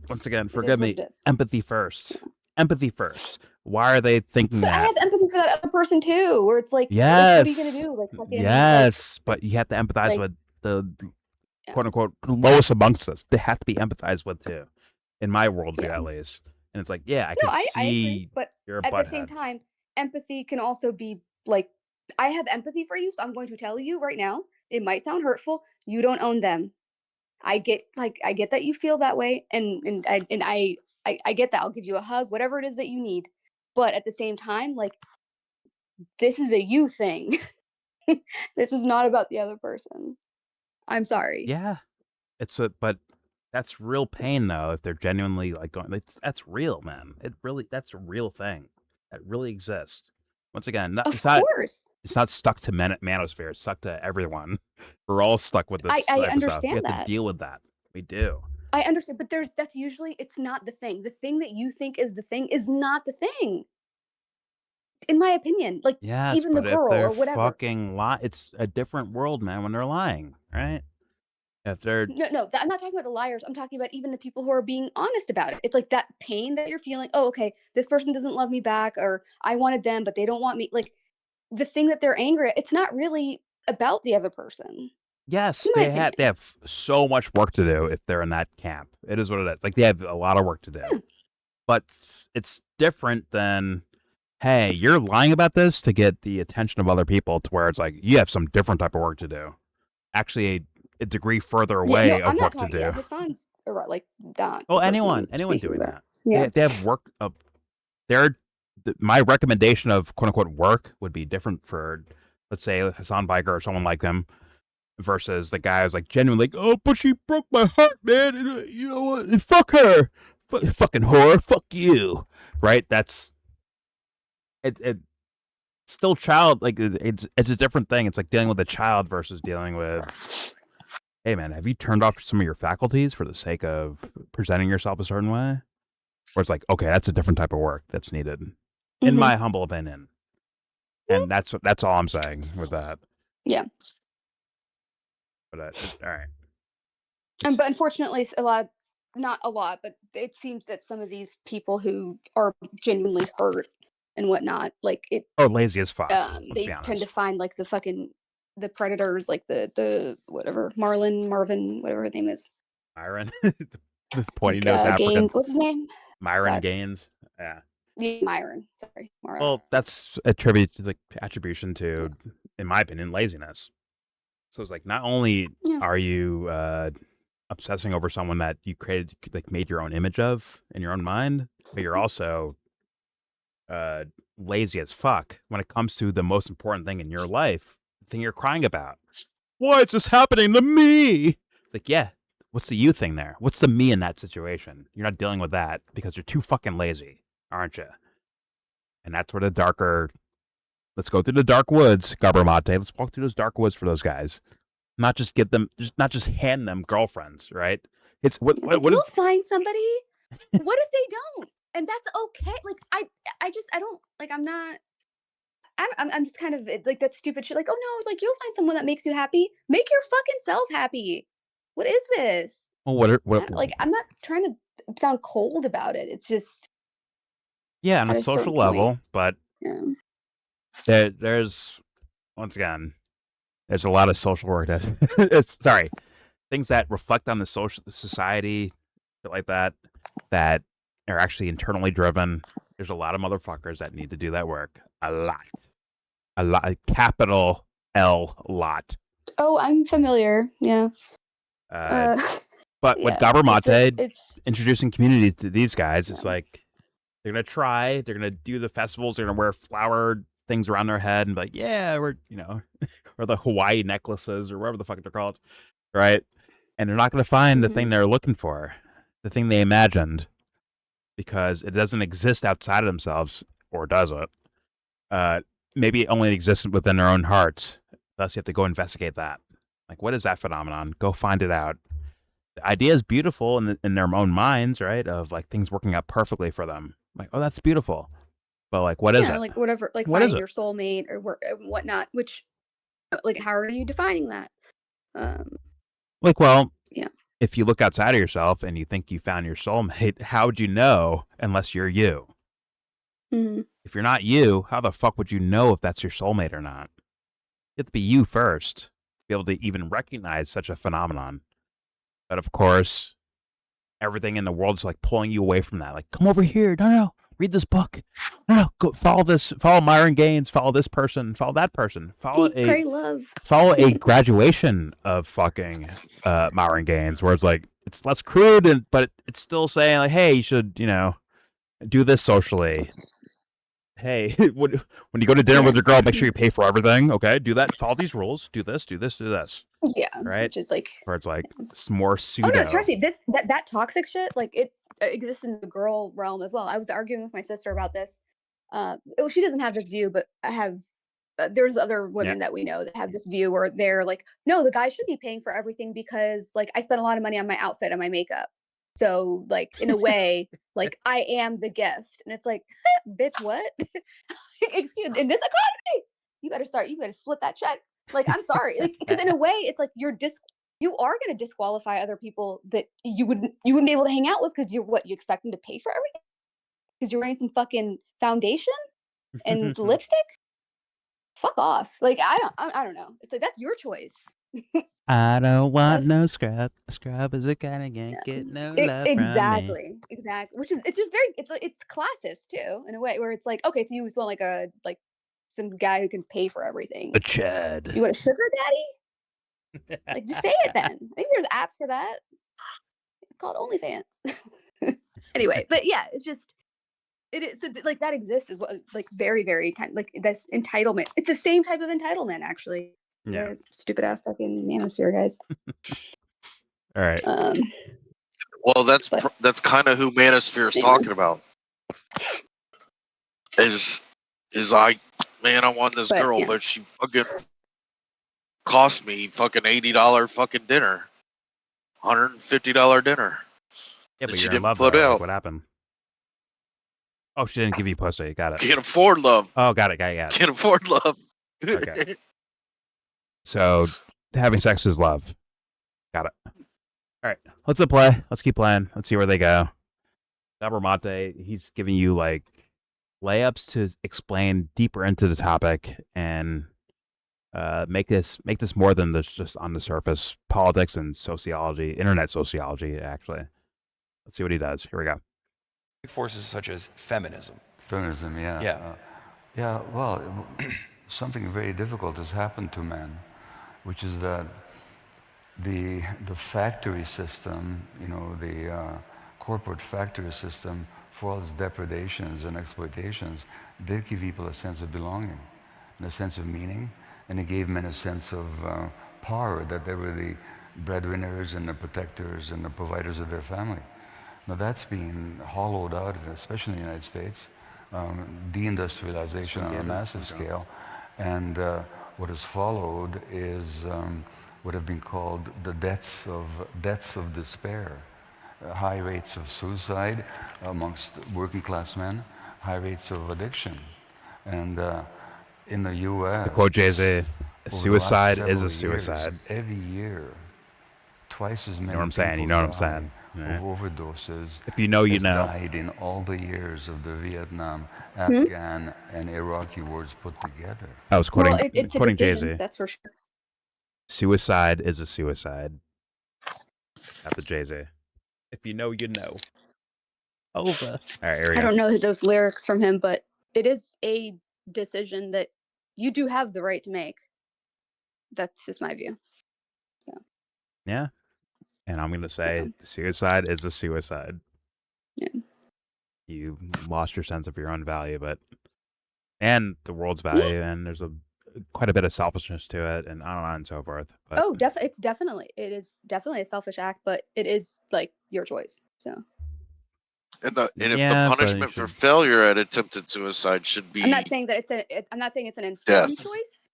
once again, it is forgive what me. it is. Empathy first. Empathy first. Why are they thinking But I that? have empathy for that other person too, where it's like, what are you gonna Yes. do? Like fucking Yes, but you have to empathize like- with the Yeah. quote unquote lowest amongst us. They have to be empathized with too, in my worldview at least. And it's like, yeah, I No, can I agree. see But you're a at the same butthead. time, empathy can also be like, I have empathy for you, so I'm going to tell you right now. It might sound hurtful. You don't own them. I get that you feel that way, and I get that. I'll give you a hug, whatever it is that you need. But at the same time, like, this is a you thing. This is not about the other person. I'm sorry. Yeah, but that's real pain though. If they're genuinely like going, that's real, man. That's a real thing that really exists. Once again, Of it's not. course. It's not stuck to manosphere. It's stuck to everyone. We're all stuck with this I type of stuff. We understand have to that. deal with that. We do. I understand, but that's usually it's not the thing. The thing that you think is the thing is not the thing. In my opinion, like Yes, even the but if girl they're or whatever. fucking it's a different world, man, when they're lying, right? If they're No, I'm not talking about the liars. I'm talking about even the people who are being honest about it. It's like that pain that you're feeling. Oh, okay, this person doesn't love me back, or I wanted them, but they don't want me. Like the thing that they're angry at, it's not really about the other person. yes, In my they have so much work to do if they're in that camp. It is what it is. Like they have a lot of work to do. But it's different than, hey, you're lying about this to get the attention of other people, to where it's like you have some different type of work to do. Actually, a degree further away no, of I'm work not to talking. do. Yeah, Hassan's like that. Oh, anyone doing that. Yeah. They have work. My recommendation of quote unquote work would be different for, let's say, Hasan Piker or someone like him, versus the guy who's like genuinely like, oh, but she broke my heart, man. And, you know what? And fuck her, fucking whore. Fuck you. Right? That's it. Still child. Like it's a different thing. It's like dealing with a child versus dealing with, hey man, have you turned off some of your faculties for the sake of presenting yourself a certain way? Where it's like, okay, that's a different type of work that's needed, in my humble opinion. And that's all I'm saying with that. Yeah. But all right. But unfortunately, not a lot, but it seems that some of these people who are genuinely hurt and whatnot, like it. Oh, lazy as fuck. They tend to find like the predators, like the whatever Marvin, whatever his name is. Myron, the pointy nose African. Gaines, what's his name? Myron Gaines. Yeah. Myron. Sorry, Myron. Well, that's attribution to, in my opinion, laziness. So it's like, not only are you obsessing over someone that you created, like made your own image of in your own mind, but you're also lazy as fuck when it comes to the most important thing in your life, the thing you're crying about. Why is this happening to me? Like, yeah, what's the you thing there? What's the me in that situation? You're not dealing with that because you're too fucking lazy, aren't you? And that's where the darker. Let's go through the dark woods, Garbamate. Let's walk through those dark woods for those guys. not just not just hand them girlfriends, right? It's what You'll is find somebody. What if they don't? And that's okay. Like I don't like. I'm just kind of like that stupid shit. Like, oh no, like you'll find someone that makes you happy. Make your fucking self happy. What is this? well, Like, I'm not trying to sound cold about it. It's just yeah, on a at a certain social point. level, but Yeah. there's once again, there's a lot of social work that sorry, things that reflect on the society, shit like that are actually internally driven. There's a lot of motherfuckers that need to do that work. A lot, capital L lot. Oh, I'm familiar. Yeah. But with yeah, Gabber it's introducing community to these guys, it's like they're gonna do the festivals. They're gonna wear flower things around their head and be like, yeah, we're or the Hawaii necklaces or whatever the fuck they're called, right? And they're not gonna find the thing they're looking for, the thing they imagined, because it doesn't exist outside of themselves, or does it? Maybe it only exists within their own hearts. Thus, you have to go investigate that. Like, what is that phenomenon? Go find it out. The idea is beautiful in their own minds, right? Of like things working out perfectly for them. Like, oh, that's beautiful. But like, what is it? like whatever, like What is finding it? your soulmate or whatnot. Which, like, how are you defining that? Like, well, yeah. If you look outside of yourself and you think you found your soulmate, how would you know unless you're you? Mm-hmm. If you're not you, how the fuck would you know if that's your soulmate or not? You have to be you first to be able to even recognize such a phenomenon. But of course, everything in the world is like pulling you away from that. Like, come over here. No, read this book. No, go follow this. Follow Myron Gaines. Follow this person. Follow that person. Follow Eat, pray, love. Follow a graduation of fucking Myron Gaines, where it's like it's less crude, but it's still saying like, hey, you should do this socially. Hey, when you go to dinner with your girl, make sure you pay for everything. Okay, do that. Follow these rules. Do this. Do this. Do this. Yeah, right. Which is like where it's like it's more pseudo. Oh no, trust me. That toxic shit, like it exists in the girl realm as well. I was arguing with my sister about this. She doesn't have this view, but I have. There's other women that we know that have this view where they're like, no, the guy should be paying for everything because like I spent a lot of money on my outfit and my makeup. So like in a way, like I am the gift, and it's like, bitch, what? Excuse in this economy, you better split that check. Like I'm sorry, like because in a way, it's like you are going to disqualify other people that you wouldn't be able to hang out with because you expect them to pay for everything because you're wearing some fucking foundation and lipstick. Fuck off. Like I don't know. It's like that's your choice. I don't want no scrub. A scrub is a kind of can't get no love exactly, from me. Exactly. Which is it's just very it's classist too in a way where it's like okay, so you just want like some guy who can pay for everything. A Chad. You want a sugar daddy? Like just say it then. I think there's apps for that. It's called OnlyFans. Anyway, but yeah, it's just it is so, like that exists as well. Like very very kind like that's entitlement. It's the same type of entitlement actually. Yeah. Stupid ass fucking manosphere guys. All right. Well, that's kind of who Manosphere is talking about. Is like, man, I want this girl, but she fucking cost me fucking $80 fucking dinner, $150 dinner. Yeah, but she you're didn't in love. put Though. out. Like, what happened? Oh, she didn't give you pussy. Got it. Can't afford love. Oh, got it. Can't afford love. Okay. So having sex is love. Got it. All right. Let's play. Let's keep playing. Let's see where they go. Sabermate, he's giving you like layups to explain deeper into the topic and make this more than this just on the surface politics and sociology, internet sociology, actually. Let's see what he does. Here we go. Forces such as feminism. Feminism, yeah. Yeah. Yeah, well, something very difficult has happened to men, which is that the factory system, the corporate factory system, for all its depredations and exploitations, did give people a sense of belonging and a sense of meaning, and it gave men a sense of power, that they were the breadwinners and the protectors and the providers of their family. Now that's been hollowed out, especially in the United States, deindustrialization on a massive scale, and what has followed is what have been called the deaths of despair. High rates of suicide amongst working class men, high rates of addiction. And in the US, To quote Jay-Z, a over the last suicide is a several years, suicide. every year, twice as You know many what I'm saying? You people know what I'm die saying? Yeah. of overdoses If you know, you as know. died in all the years of the Vietnam, Hmm? Afghan, and Iraqi wars put together. I was Well, quoting it's a quoting decision, Jay-Z. that's for sure. Suicide is a suicide. Not the Jay-Z. If you know, you know. Over. All right, here we I go. don't know those lyrics from him, but it is a decision that you do have the right to make. That's just my view. So Yeah. And I'm going to say suicide is a suicide. yeah. You lost your sense of your own value, and the world's value, and there's quite a bit of selfishness to it, and on and so forth. But Oh, it is definitely a selfish act, but it is like your choice. So And if the yeah, but you punishment for should. failure at attempted suicide should I'm not be saying that I'm not saying it's an death. informed choice,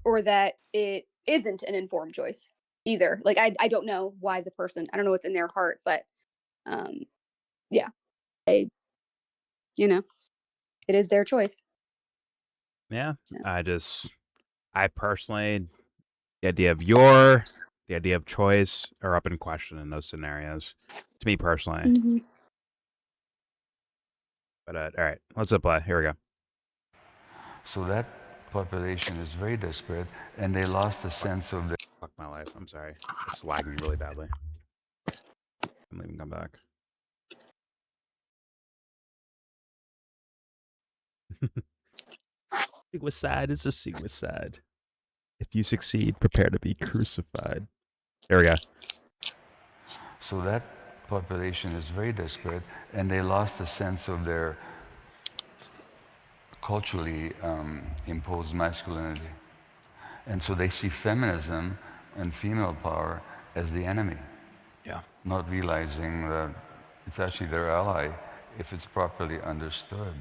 or that it isn't an informed choice either. Like I don't know why the person, I don't know what's in their heart, but yeah, it is their choice. Yeah, Yeah. I personally, the idea of choice are up in question in those scenarios. To me personally. Mhm. But all right, let's play. Here we go. So that population is very desperate, and they lost a sense of their... Fuck my life. I'm sorry. It's lagging really badly. I'm leaving. Come back. Suicide is a suicide. If you succeed, prepare to be crucified. There we go. So that population is very desperate, and they lost a sense of their culturally imposed masculinity. And so they see feminism and female power as the enemy. Yeah. Not realizing that it's actually their ally if it's properly understood.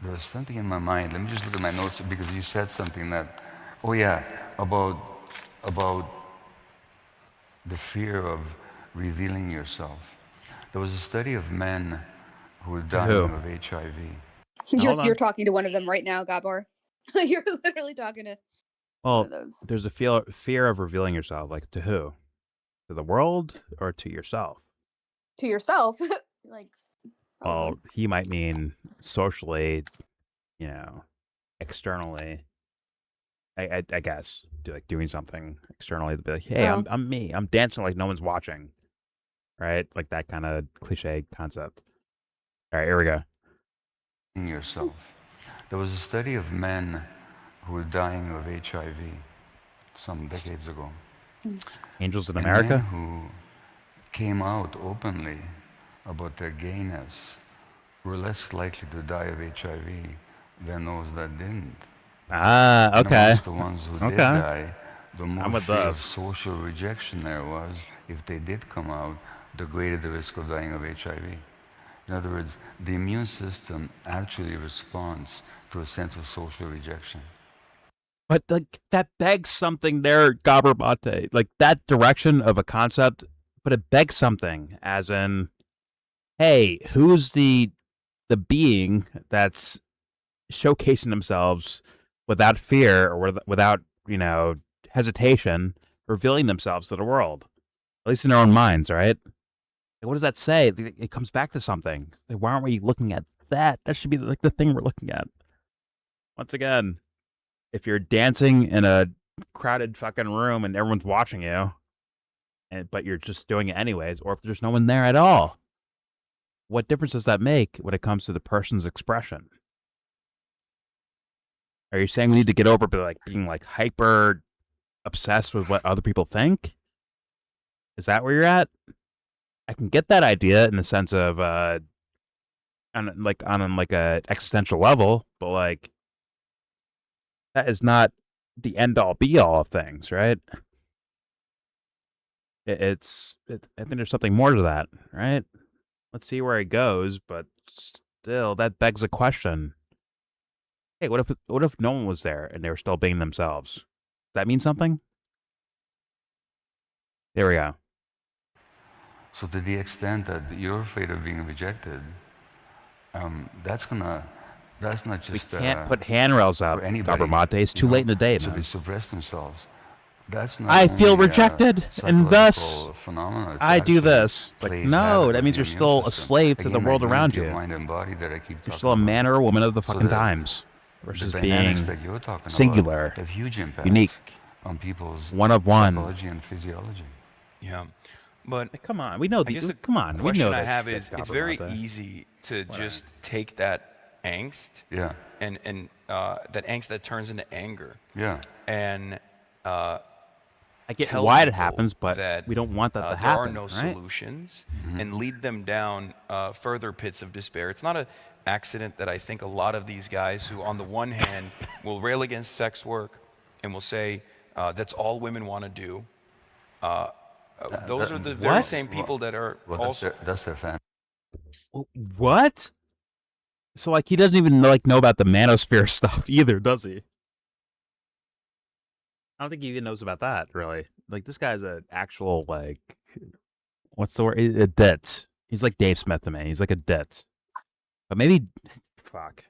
There's something in my mind. Let me just look at my notes, because you said something that, oh yeah, about the fear of revealing yourself. There was a study of men who were dying of HIV. You're talking to one of them right now, Gabor. You're literally talking to one of those. There's a fear of revealing yourself. Like, to who? To the world or to yourself? To yourself. Like, well, he might mean socially, externally. I guess doing something externally to be like, hey, I'm me. I'm dancing like no one's watching, right? Like that kind of cliche concept. All right, here we go. Yourself. There was a study of men who were dying of HIV some decades ago. Angels in and America? Men who came out openly about their gayness were less likely to die of HIV than those that didn't. Ah, okay. And amongst the ones who did die, the more fear of social rejection there was. If they did come out, the greater the risk of dying of HIV. In other words, the immune system actually responds to a sense of social rejection. But that begs something there, Gaberbate. Like that direction of a concept, but it begs something, as in, hey, who's the being that's showcasing themselves without fear or without hesitation, revealing themselves to the world, at least in their own minds, right? What does that say? It comes back to something. Like, why aren't we looking at that? That should be like the thing we're looking at. Once again, if you're dancing in a crowded fucking room and everyone's watching you, but you're just doing it anyways, or if there's no one there at all, what difference does that make when it comes to the person's expression? Are you saying we need to get over being like hyper obsessed with what other people think? Is that where you're at? I can get that idea in the sense of on a existential level, but like that is not the end all be all of things, right? I think there's something more to that, right? Let's see where it goes, but still, that begs a question. Hey, what if no one was there and they were still being themselves? Does that mean something? There we go. So to the extent that you're afraid of being rejected, that's not just We can't put handrails up, Gabramate. It's too late in the day, so man. they suppress themselves. That's not I feel only rejected, and thus phenomenon, it's I do actually this. Like, plays no, havoc that with means the you're immune still a system. slave to the Again, world that around unity of you. mind and body that I keep You're talking still a about. man or a woman of the So fucking times, versus the being dynamics that you're talking singular, about have huge impacts unique, on people's one of one. psychology and physiology. Yeah, but Like, come on, we know. I guess the Come on, we question know I that. have is, that it's very Gabramate. easy to just take that angst, Yeah. and that angst that turns into anger, Yeah. and I get tell why it people happens, but that we don't want that to there happen. are no right? solutions, and lead them down further pits of despair. It's not an accident that I think a lot of these guys who, on the one hand, will rail against sex work and will say that's all women want to do. Those are the very same people that are also. That's their fan. What? So like he doesn't even know about the manosphere stuff either, does he? I don't think he even knows about that, really. Like, this guy's an actual, like, what's the word? A dit. He's like Dave Smith to me. He's like a dit. But maybe, fuck.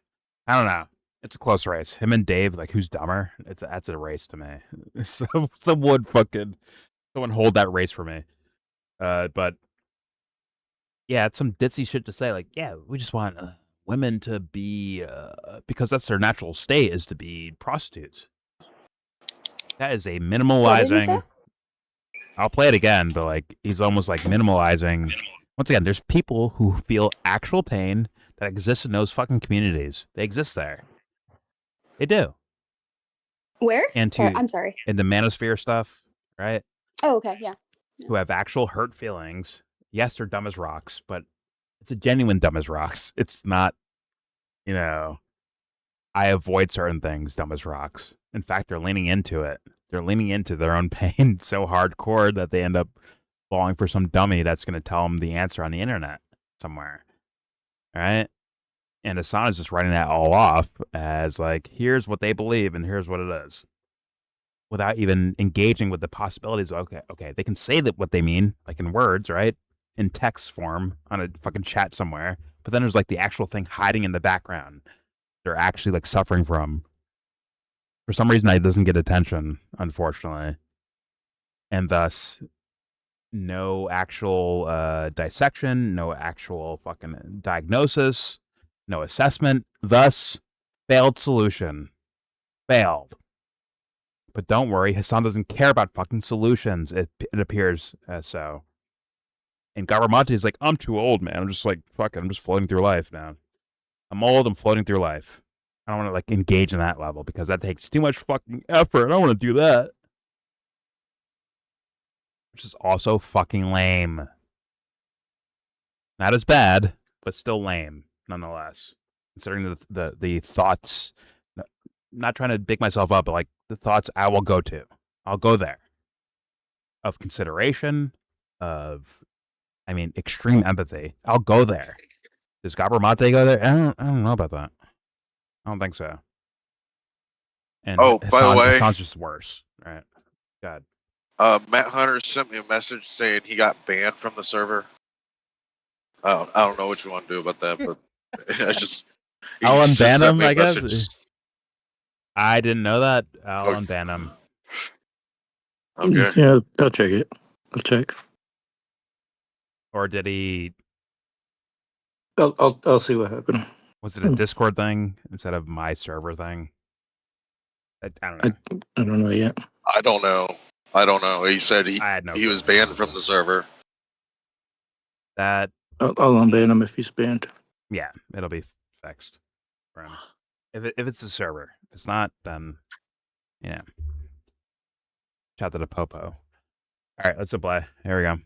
I don't know. It's a close race. Him and Dave, like, who's dumber? That's a race to me. Someone hold that race for me. But, yeah, it's some ditzy shit to say. Like, yeah, we just want women to be, because that's their natural state, is to be prostitutes. That is a What did he minimalizing. say? I'll play it again, but like he's almost like minimalizing. Once again, there's people who feel actual pain that exists in those fucking communities. They exist there. They do. Where? And Sorry, I'm sorry. in the manosphere stuff, right? Oh, okay, yeah. Who have actual hurt feelings. Yes, they're dumb as rocks, but it's a genuine dumb as rocks. It's not, I avoid certain things dumb as rocks. In fact, they're leaning into it. They're leaning into their own pain so hardcore that they end up falling for some dummy that's going to tell them the answer on the internet somewhere. All right? And Hasan is just writing that all off as like, here's what they believe and here's what it is. Without even engaging with the possibilities of, okay, they can say that what they mean, like in words, right? In text form on a fucking chat somewhere. But then there's like the actual thing hiding in the background. They're actually like suffering from. For some reason, that doesn't get attention, unfortunately. And thus, no actual dissection, no actual fucking diagnosis, no assessment. Thus, failed solution. Failed. But don't worry, Hasan doesn't care about fucking solutions. It appears as so. And Gabramate is like, I'm too old, man. I'm just like, fuck it, I'm just floating through life now. I'm old, I'm floating through life. I don't want to like engage in that level because that takes too much fucking effort. I don't want to do that. Which is also fucking lame. Not as bad, but still lame nonetheless. Considering the thoughts, not trying to big myself up, but like the thoughts I will go to. I'll go there. Of consideration, extreme empathy. I'll go there. Does Gabramate go there? I don't know about that. I don't think so. And Oh, by the way, Hasan's just worse. Right. God. Matt Hunter sent me a message saying he got banned from the server. I don't know what you want to do about that, but I just I'll just unban sent him, me a I guess. message. I didn't know that. I'll unban him. Okay. Yeah, I'll check it. I'll check. Or did he? I'll see what happened. Was it a Discord thing instead of my server thing? I don't know. I don't know yet. I don't know. He said he was banned from the server. That I'll unban him if he's banned. Yeah, it'll be fixed for him. If it's the server, if it's not, then shout to the popo. All right, let's apply. Here we go.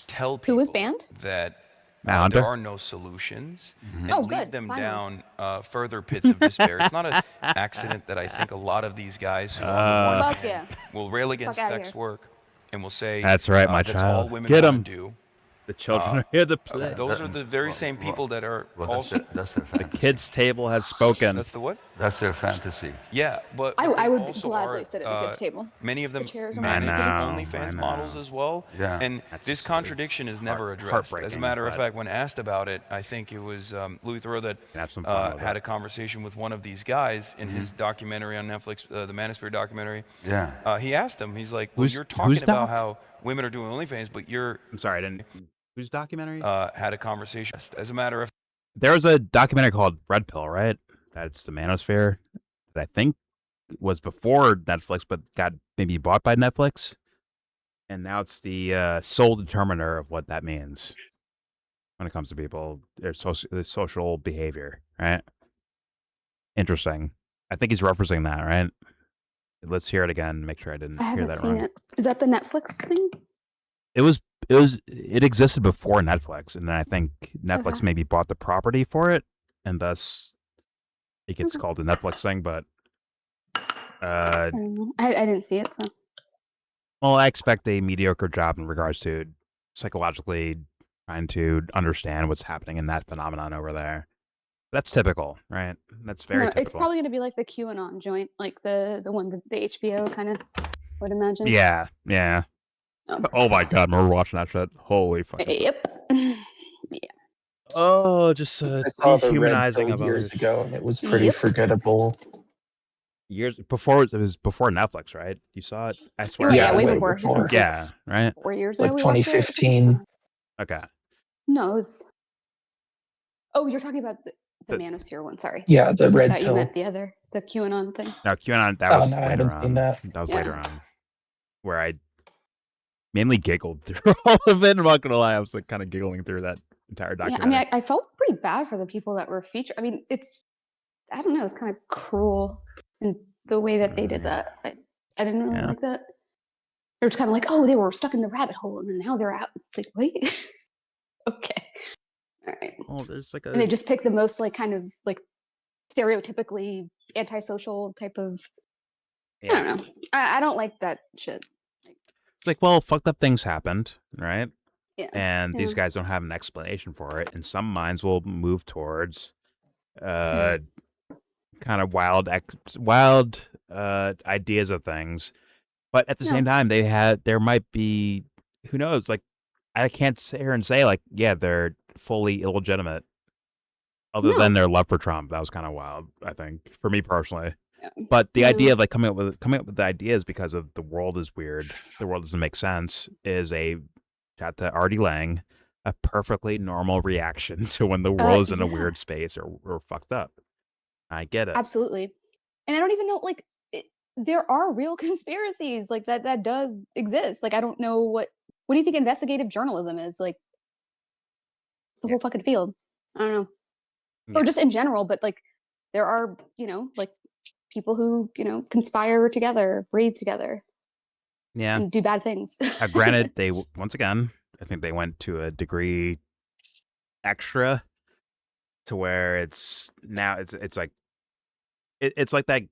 Tell people Who was banned? that Hunter? there are no solutions, and Oh, lead good. them Finally. down further pits of despair. It's not an accident that I think a lot of these guys who on the one Fuck hand will rail against Fuck outta sex here. work and will say That's right, my that's all child. women Get want 'em. to do. The children are here to play. Those are the very same people that are also. That's their The fantasy. kids' table has spoken. That's the what? That's their fantasy. Yeah, but I they would also gladly are, sit at the kids' table. Many of them The chairs are manage I OnlyFans know. models as well. Yeah. And this contradiction is never addressed. As a heartbreaking, matter of but- fact, when asked about it, I think it was Louis Theroux that Have some fun with had it. a conversation with one of these guys in his documentary on Netflix, the Manosphere documentary. Yeah. He asked him, he's like, well, Who's- you're who's talking about doc? how women are doing OnlyFans, but you're I'm sorry, I didn't. Whose documentary? had a conversation. As a matter of There was a documentary called Red Pill, right? That's the Manosphere that I think was before Netflix, but got maybe bought by Netflix. And now it's the sole determiner of what that means when it comes to people, their social behavior, right? Interesting. I think he's referencing that, right? Let's hear it again. Make sure I didn't I hear haven't that seen wrong. it. Is that the Netflix thing? It existed before Netflix, and then I think Netflix Okay. maybe bought the property for it, and thus it gets Okay. called the Netflix thing. But I don't know. I didn't see it, so. well, I expect a mediocre job in regards to psychologically trying to understand what's happening in that phenomenon over there. That's typical, right? That's very No, typical. it's probably going to be like the QAnon joint, like the one that the HBO kind of would imagine. Yeah, yeah. Oh my god, we're watching that shit. Holy fuck. Yep. Oh, just I saw the Red dehumanizing Pill of years others. ago, and it was pretty Yep. forgettable. Years before, it was before Netflix, right? You saw it? I swear. Right, Yeah, way way before. This before. is Yeah, right? 4 years Like ago we watched it? 2015. Okay. No, it was. Oh, you're talking about the The- Manosphere one. Sorry. Yeah, the I Red thought you Pill. meant the QAnon thing. No, QAnon, that Oh, was no, I later haven't on. seen that. That was Yeah. later on. Where I mainly giggled through all of it. I'm not going to lie. I was like kind of giggling through that entire Yeah, documentary. I mean, I felt pretty bad for the people that were featured. I mean, I don't know, it's kind of cruel in the way that they did that. I didn't really Yeah. like that. They're just kind of like, oh, they were stuck in the rabbit hole and then now they're out. It's like, wait. Okay. All right. Oh, there's like And they a. just pick the most like kind of like stereotypically antisocial type of. I Yeah. don't know. I don't like that shit. It's like, well, fucked up things happened, right? Yeah. And these Yeah. guys don't have an explanation for it. And some minds will move towards kind of wild ideas of things. But at the same time, there might be, who knows, like, I can't sit here and say, like, yeah, they're fully illegitimate. Other No. than their love for Trump. That was kind of wild, I think, for me personally. Yeah. But the Yeah. idea of like coming up with the ideas because of the world is weird, the world doesn't make sense, is a shout to Artie Lang, a perfectly normal reaction to when the world is in a yeah. weird space or fucked up. I get it. Absolutely. And I don't even know, like, there are real conspiracies like that does exist. Like, I don't know what do you think investigative journalism is? Like, it's a whole fucking field. I don't know. Yeah. Or just in general, but like, there are, like people who, conspire together, breathe together, Yeah. and do bad things. Granted, they once again, I think they went to a degree extra to where it's now it's like it's like that.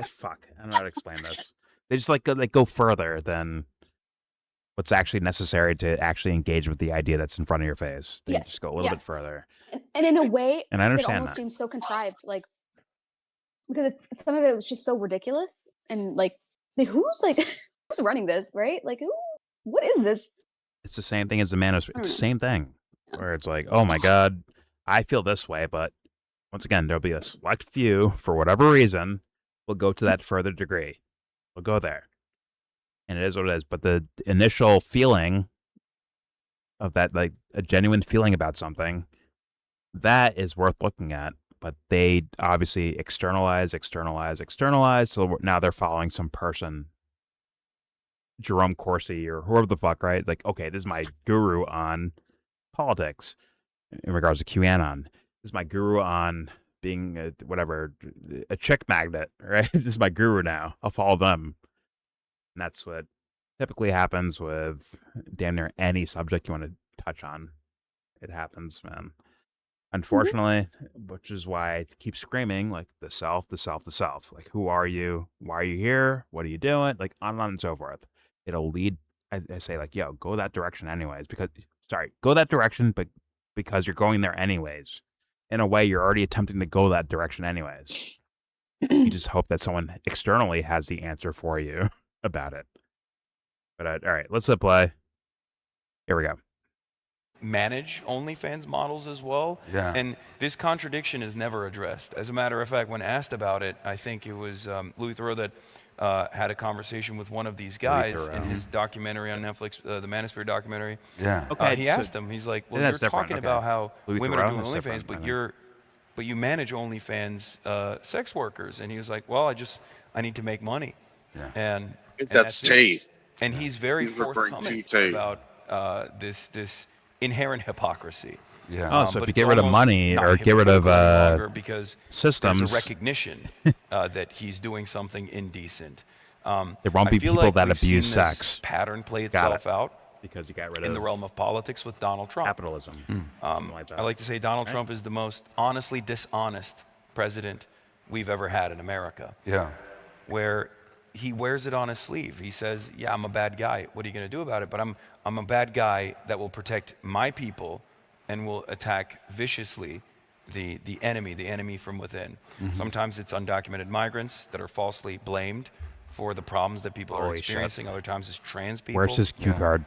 Fuck, I don't know how to explain this. They just like go further than what's actually necessary to actually engage with the idea that's in front of your face. They Yes, just go a little yeah. bit further. And in a way, And I it understand almost that. seems so contrived, like, because some of it was just so ridiculous and like who's running this, right? Like, what is this? It's the same thing as the Manosphere. I It's the don't same thing Yeah. where it's like, oh my god, I feel this way, but once again, there'll be a select few for whatever reason will go to that further degree. We'll go there, and it is what it is. But the initial feeling of that, like a genuine feeling about something, that is worth looking at. But they obviously externalize. So now they're following some person, Jerome Corsi or whoever the fuck, right? Like, okay, this is my guru on politics in regards to QAnon. This is my guru on being a chick magnet, right? This is my guru now. I'll follow them. And that's what typically happens with damn near any subject you want to touch on. It happens, man. Unfortunately, which is why I keep screaming, like, the self. Like, who are you? Why are you here? What are you doing? Like, on and so forth. It'll lead, I say, like, yo, go that direction anyways, because sorry, go that direction, but because you're going there anyways. In a way, you're already attempting to go that direction anyways. You just hope that someone externally has the answer for you about it. But all right, let's hit play. Here we go. Manage OnlyFans models as well. Yeah. And this contradiction is never addressed. As a matter of fact, when asked about it, I think it was Louis Theroux that had a conversation with one of these guys in his documentary on Netflix, the Manosphere documentary. Yeah. Okay, He so asked him, he's like, well, then you're that's different, talking okay. about how Louis women are Theroux doing is OnlyFans, different, but I think. but you manage OnlyFans sex workers. And he was like, well, I need to make money. Yeah. And I think and that's it. Tate. And he's very He's referring to forthcoming Tate. about this inherent hypocrisy. Yeah. Oh, so if But you it's get rid of almost money not or get rid of hypocritical any longer because systems, there's a recognition that he's doing something indecent. there won't I be feel people like that we've abuse seen sex. this pattern play Got itself out because you got rid in of the realm of politics with Donald Trump. capitalism. Something like that. I like to say Donald Trump is the most honestly dishonest president we've ever had in America, Yeah. where he wears it on his sleeve. He says, yeah, I'm a bad guy. What are you going to do about it? But I'm a bad guy that will protect my people and will attack viciously the enemy from within. Sometimes it's undocumented migrants that are falsely blamed for the problems that people are Holy shit. experiencing. Other times it's trans people. Where's his cue card?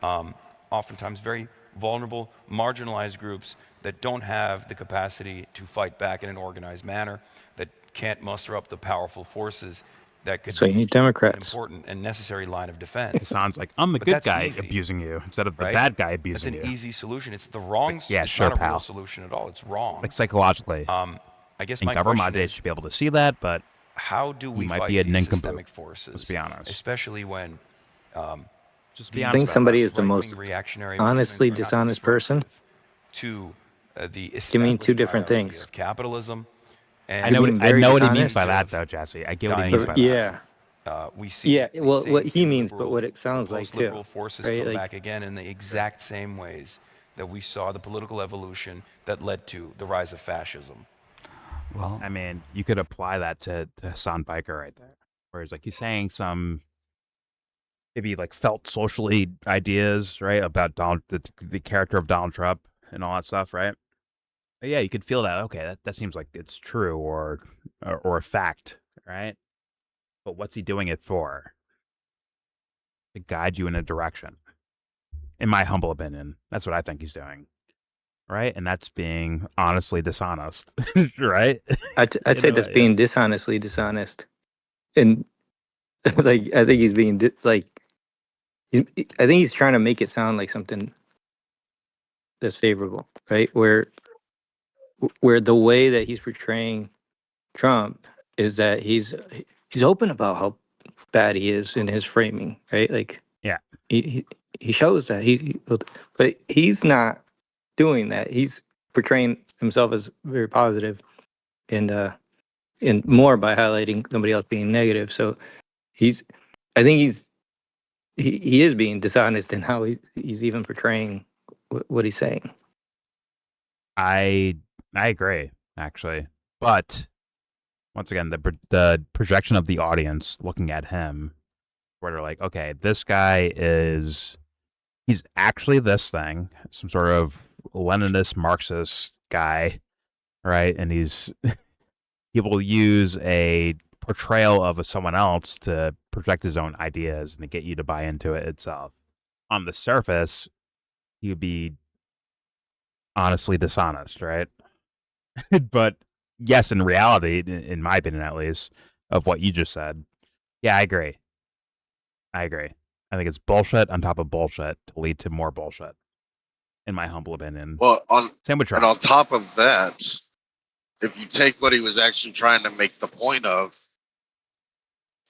Oftentimes very vulnerable, marginalized groups that don't have the capacity to fight back in an organized manner, that can't muster up the powerful forces that could So you be need an Democrats. important and necessary line of It defense. sounds like I'm the But good that's guy easy, abusing you instead of the right? bad guy That's abusing an you. easy solution. It's the wrong. Yeah, it's sure, not a real pal. solution at all. It's wrong. Like psychologically. I guess And my government question ideas is, should be able to see that, but how do we might fight be a these nincompoop. systemic forces? Let's be honest. Especially when Just Do be you honest think about somebody that. is the most right-wing reactionary honestly movements are not dishonest person? destructive to the Give me two established different hierarchy things. of capitalism. And I know being what, I very know what he means dishonest? by that, of though, Jesse. I get what he dying means of by that. Yeah. we see Yeah. the Well, what same he two means, but liberal, what it sounds like too. post-liberal forces Right? come Like, back again in the exact same ways that we saw the political evolution that led to the rise of fascism. Well, I mean, you could apply that to Hasan Piker right there. Whereas, like, he's saying some maybe like felt socially ideas, right, about the character of Donald Trump and all that stuff, right? But yeah, you could feel that. Okay, that seems like it's true or a fact, right? But what's he doing it for? To guide you in a direction. In my humble opinion, that's what I think he's doing, right? And that's being honestly dishonest, right? I'd You say know, that's being dishonestly dishonest, and like I think he's being I think he's trying to make it sound like something that's favorable, right? Where the way that he's portraying Trump is that he's open about how bad he is in his framing, right? Like, yeah, he shows that but he's not doing that. He's portraying himself as very positive and more by highlighting somebody else being negative. So I think he is being dishonest in how he's even portraying what he's saying. I agree actually, but once again, the projection of the audience looking at him, where they're like, okay, this guy he's actually this thing, some sort of Leninist Marxist guy, right? And he will use a portrayal of someone else to project his own ideas and to get you to buy into it itself. On the surface, you'd be honestly dishonest, right? But yes, in reality, in my opinion at least, of what you just said, yeah, I agree. I think it's bullshit on top of bullshit to lead to more bullshit, in my humble opinion. Well, Same with Trump. and on top of that, if you take what he was actually trying to make the point of,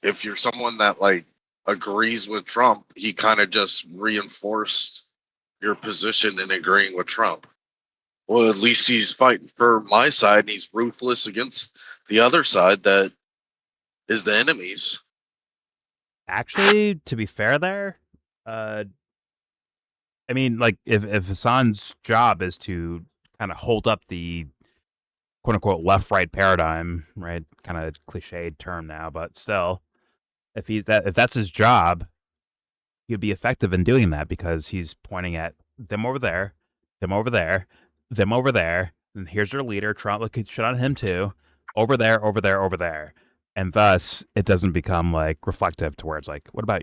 if you're someone that like agrees with Trump, he kind of just reinforced your position in agreeing with Trump. Well, at least he's fighting for my side and he's ruthless against the other side that is the enemies. Actually, to be fair there, I mean, like, if Hasan's job is to kind of hold up the quote-unquote left-right paradigm, right, kind of cliched term now, but still, if that's his job, he'd be effective in doing that because he's pointing at them over there them over there, them over there, and here's their leader. Trump, look, shit on him too. Over there, over there, over there. And thus, it doesn't become like reflective to where it's like, what about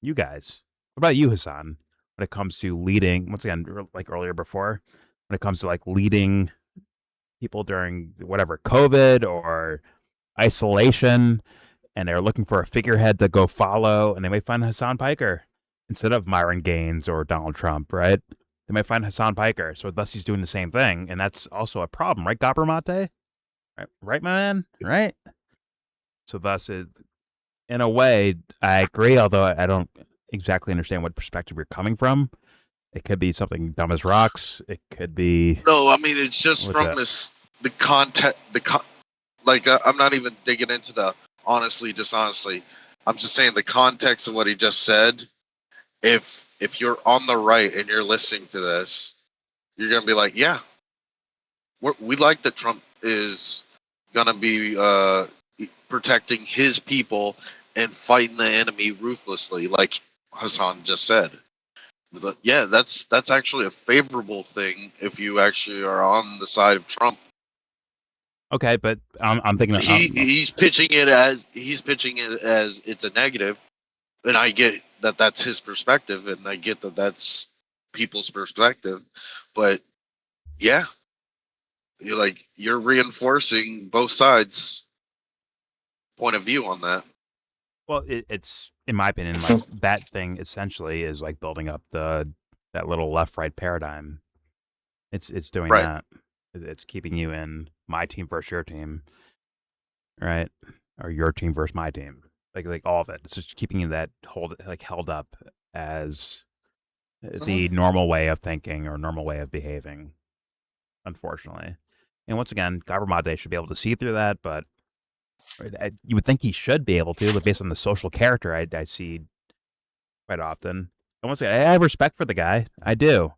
you guys? What about you, Hasan? When it comes to leading, once again, like earlier before, when it comes to like leading people during whatever COVID or isolation, and they're looking for a figurehead to go follow, and they might find Hasan Piker instead of Myron Gaines or Donald Trump, right? They might find Hasan Piker, so thus he's doing the same thing, and that's also a problem, right, Gopper Mate? Right, my man? Right? So thus, in a way, I agree, although I don't exactly understand what perspective you're coming from. It could be something dumb as rocks. It could be... No, I mean, it's just What's from that? the content, I'm not even digging into the honestly, dishonestly. I'm just saying the context of what he just said. If you're on the right and you're listening to this, you're gonna be like, yeah, we like that Trump is gonna be protecting his people and fighting the enemy ruthlessly, like Hasan just said. But yeah, that's actually a favorable thing if you actually are on the side of Trump. Okay, but I'm thinking... He's pitching it as it's a negative, and I get that that's his perspective, and I get that that's people's perspective, but yeah, you're reinforcing both sides' point of view on that. Well, it's, in my opinion, like that thing essentially is like building up that little left-right paradigm. It's doing Right. that. It's keeping you in my team versus your team, right? Or your team versus my team. Like all of it. It's just keeping you that held up as the normal way of thinking or normal way of behaving, unfortunately. And once again, Gabramade should be able to see through that, but you would think he should be able to, but based on the social character I see quite often. And once again, I have respect for the guy. I do.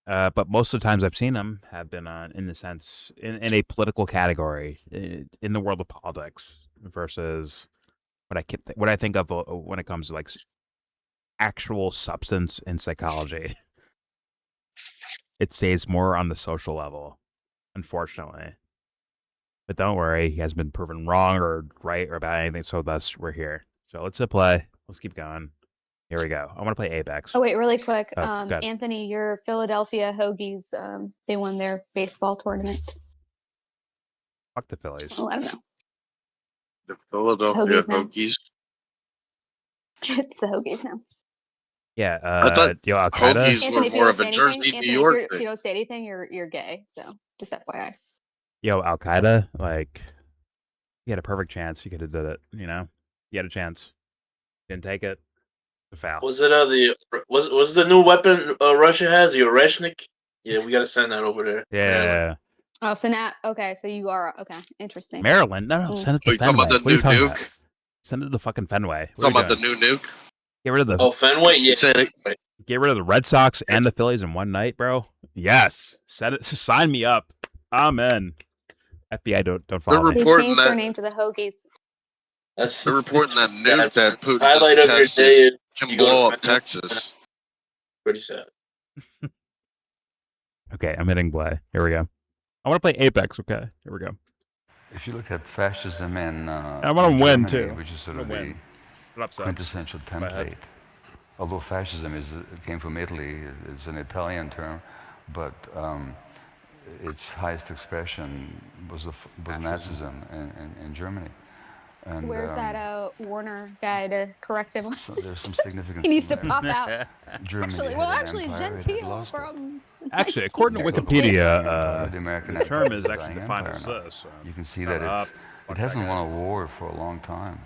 But most of the times I've seen him have been in the sense, in a political category, in the world of politics, versus what I think of when it comes to like actual substance in psychology. It stays more on the social level, unfortunately. But don't worry, he hasn't been proven wrong or right or about anything, so thus we're here. So let's hit play. Let's keep going. Here we go. I want to play Apex. Oh wait, really quick. Go ahead. Anthony, your Philadelphia Hoagies, they won their baseball tournament. Fuck the Phillies. Oh, I don't know. The Philadelphia Hoagies now. Hokies. It's the Hoagies now. Yeah, I thought yo, Al Qaeda. Hoagies Anthony, were if you more don't of say a Jersey, anything, New Anthony, York if thing. you don't say anything, you're gay. So just FYI. Yo, Al Qaeda, like, you had a perfect chance. You could have did it. You know, you had a chance. Didn't take it. A foul. Was it was the new weapon Russia has, the Oreshnik? Yeah, we gotta send that over there. Yeah. Oh, so now, okay, so you are okay. Interesting. Maryland? No, send it to you talking Fenway. about the What are you new talking nuke? about? Send it to fucking Fenway. What Talking are about you the doing? new nuke? Get rid of the... Oh, Fenway? Yeah. Get rid of the Red Sox and the Phillies in one night, bro. Yes. Sign me up. Amen. FBI, don't follow They me. changed their name to the Hoagies. They're reporting that nuke that Putin Highlight just of your day tested is can you go to blow up Fenway. Texas. Pretty sad. Okay, I'm hitting play. Here we go. I want to play Apex. Okay, here we go. If you look at fascism in I want to win Germany, too. which is sort I of wanna the win. What up, Subs? quintessential Go ahead. template, although fascism came from Italy, it's an Italian term, but its highest expression was Nazism in Germany. And, Where's that Warner guy to correct him? So there's some significance. He needs to in there. pop out. Germany Actually, had an empire, it had Gentile lost it. from. Actually, according to 1913. Wikipedia, The American the term empire is a actually dying defined empire as now. this. You can see shut that up. it Fuck hasn't that won guy. a war for a long time.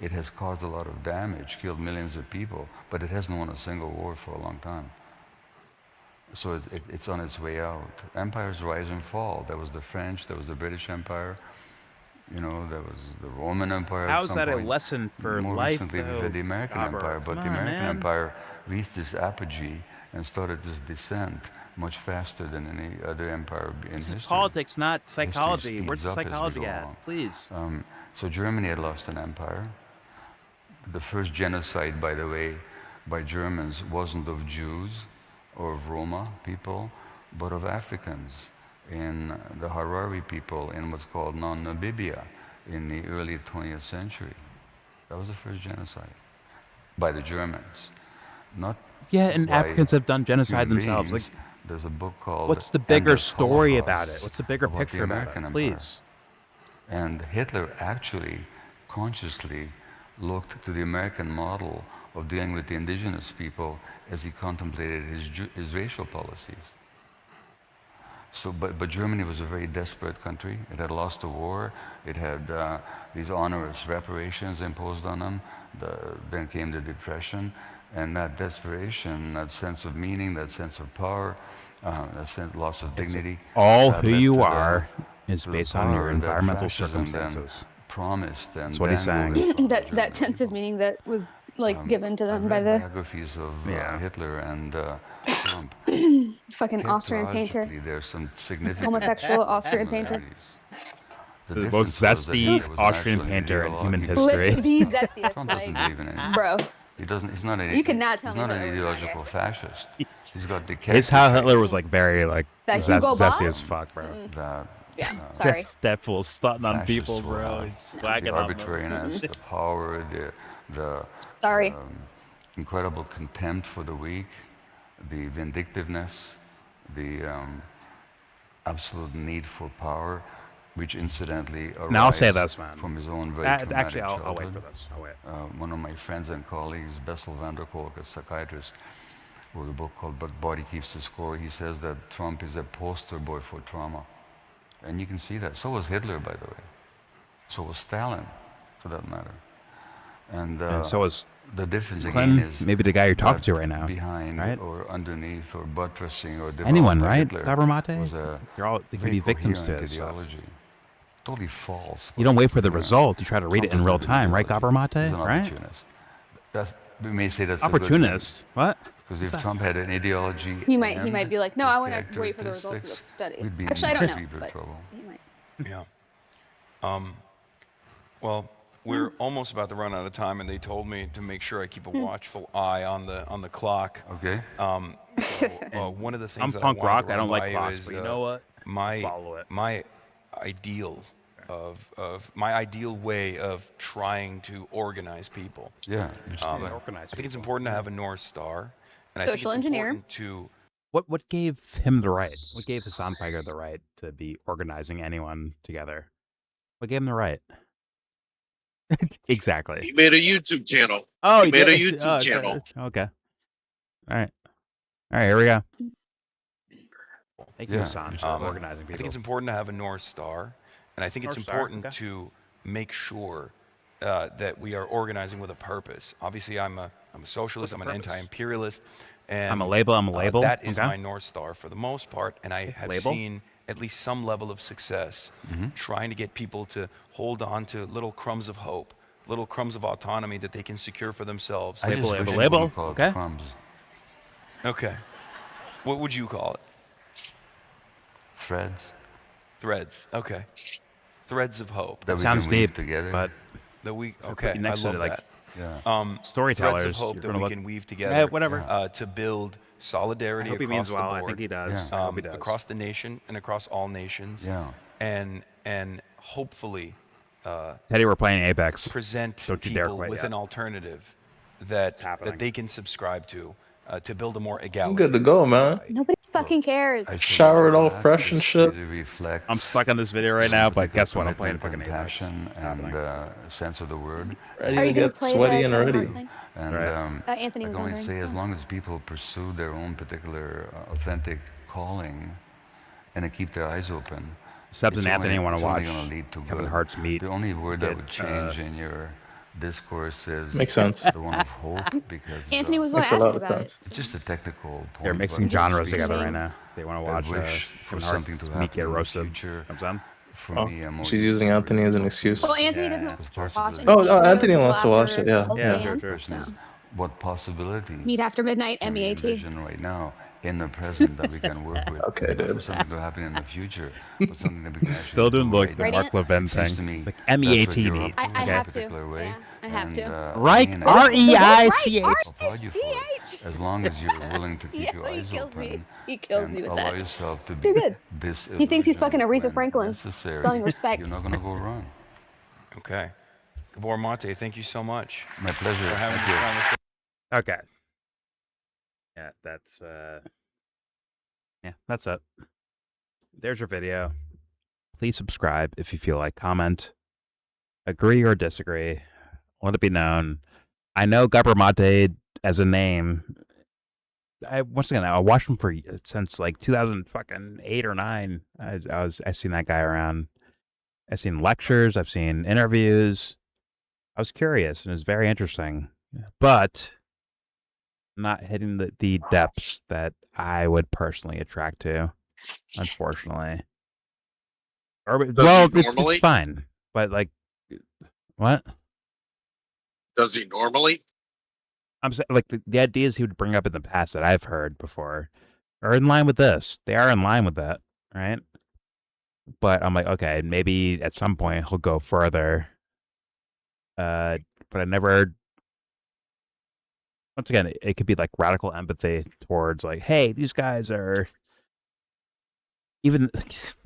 It has caused a lot of damage, killed millions of people, but it hasn't won a single war for a long time. So it's on its way out. Empires rise and fall. There was the French, there was the British Empire, you know, there was the Roman Empire. How at is some that a point. lesson for More life, recently, we've though, had the American Gabber? Empire, but Come the on, American man. Empire reached its apogee and started its descent much faster than any other empire in This history. is politics, not History psychology. Where's speeds the up as we psychology go at? along. Please. So Germany had lost an empire. The first genocide, by the way, by Germans wasn't of Jews, or of Roma people, but of Africans, in the Harari people in what's called non-Namibia in the early 20th century. That was the first genocide by the Germans, not Yeah, and by Africans have done genocide human themselves. beings. Like, there's a book called what's the bigger Endless story about it? Holocaust What's the bigger about picture the about American it? Empire. Please. And Hitler actually consciously looked to the American model of dealing with the indigenous people as he contemplated his racial policies. So, but Germany was a very desperate country. It had lost the war. It had these onerous reparations imposed on them. Then came the Depression. And that desperation, that sense of meaning, that sense of power, that loss of dignity. All who you are is based on your environmental Then circumstances. promised and That's what he's saying. that sense of meaning that was like given to them by the biographies of Hitler and Trump. fucking Austrian painter, There's some significant homosexual Austrian painter. The most zesty Austrian painter in human history. The zesty. Trump It's doesn't like, believe in anything. bro. He doesn't. He's not an. You cannot tell he's me not an Hitler was a ideological fascist. He's got decay. It's how Hitler was like very like That Hugo zesty Boss? as fuck, bro. Yeah, sorry. That fool's stunting on Fascists people, will bro. have He's swagging the on them. arbitrariness, the power, the Sorry. incredible contempt for the weak, the vindictiveness, the absolute need for power, which incidentally arises Now I'll say this, man. from his own very traumatic Actually, I'll childhood. wait for this. I'll wait. One of my friends and colleagues, Bessel van der Kolk, a psychiatrist, wrote a book called But Body Keeps the Score. He says that Trump is a poster boy for trauma. And you can see that. So was Hitler, by the way. So was Stalin, for that matter. And so was the difference Clinton, again is maybe the guy you're talking that to right now, behind right? or underneath or buttressing or developed Anyone, by right? Hitler Gabramate? was a They're all they can very be victims to coherent his stuff. ideology. Totally false. You don't wait for the Yeah. result. You try to read it in Trump real doesn't have time, right, ideology. Gabramate? He's an Right? opportunist. We may say that's Opportunist? What? Because if Trump had an ideology, He might be like, no, I want to his wait for the results of the characteristics, study. we'd be in Actually, I don't know, deeper but trouble. he might. Yeah. Well, we're almost about to run out of time, and they told me to make sure I keep a watchful eye on the clock. Okay. So, one of the things I'm that punk I wanted rock. to I don't run like by clocks, is, but you know what? Follow it. My ideal of my ideal way of trying to organize people. Yeah. Organize I think it's people. important to have a North Star, and I Social think it's engineer. important to What gave him the right? What gave Hasan Piker the right to be organizing anyone together? What gave him the right? Exactly. He made a YouTube channel. Oh, he made a did? YouTube it's channel. okay. All right. Here we go. Thank you, Yeah, Hasan, for um, organizing I people. think it's important to have a North Star, and I think it's North Star, important okay. to make sure that we are organizing with a purpose. Obviously, I'm a socialist. What's I'm the an purpose? anti-imperialist, and I'm a label. that is Okay. my North Star for the most part, and I have Label? seen at least some level of success trying to get people to hold on to little crumbs of hope, little crumbs of autonomy that they can secure for themselves. I just Label, wish you label, wouldn't call it okay. crumbs. Okay. What would you call it? Threads. Threads. Okay. Threads of hope. That we Sounds can weave deep, together. but That we put okay. you next I to love it, like, that. yeah. Storytellers, Threads of hope you're that gonna we look- can weave together. Yeah, whatever. To build solidarity I hope he across means the well. board. I think he does. Yeah. I hope he does. Across the nation and across all nations. Yeah. And hopefully Teddy, we're playing Apex. present Don't you dare people quit with yet. an alternative that happening. they can subscribe to build a more I'm egalitarian good to go, man. society. Nobody fucking cares. I Showered all that fresh and is shit. really reflects I'm stuck on this video right now, but particular guess what? I'm playing commitment fucking and Apex. passion and sense of the word. Ready Are to you gonna get play sweaty the and Kevin ready. Hart thing? And Right. Anthony I was can only wondering, say, as so. long as people pursue their own particular authentic calling and they keep their eyes open, Seb it's and Anthony only- want it's to only watch gonna lead to Kevin good. Hart's meet. The only word that did, would change in your discourse is Makes sense. the one of hope, because Anthony was Makes a asking lot of about sense. it. it's just a technical point. They're but mixing it genres speaks together to right now. They want to a watch wish for Kevin something to Hart's happen meet get in the roasted. future. Comes on. For Oh, me, I'm more she's using used to Anthony as an original excuse. Well, pieces. Anthony Yeah. doesn't Because watch possibly- any Oh, of Anthony those wants to until watch after it, yeah. 12 Yeah, a.m., true. Question is, so. what possibility Meet after midnight, can we MEAT. envision right now in the present that we can work with? Okay, Not for dude. something to happen in the future, but something that we can actually Still doing do like right the now. Radiant? Mark Levin It seems thing. to me Like that's what MEAT you're meet. up to I in a have to, particular way. yeah. I have to. Reich, mean, R-E-I-C-H. applaud you for it, as long as you're willing to keep your eyes open He kills and me with allow that. yourself to It's be too good. this He thinks he's fucking illusion Aretha when Franklin. necessary. Spelling respect. You're not gonna go wrong. Okay. Gabor Mate, thank you so much. My pleasure. For having Thank me you. on the Okay. Yeah, that's it. There's your video. Please subscribe if you feel like. Comment. Agree or disagree. Let it be known. I know Gabor Mate as a name. I watched him since like 2008 or 9. I've seen that guy around. I've seen lectures. I've seen interviews. I was curious and it was very interesting, but not hitting the depths that I would personally attract to, unfortunately. It's fine, but like, what? Does he normally? I'm saying, like, the ideas he would bring up in the past that I've heard before are in line with this. They are in line with that, right? But I'm like, okay, maybe at some point he'll go further. But I never. Once again, it could be like radical empathy towards like, hey, these guys are even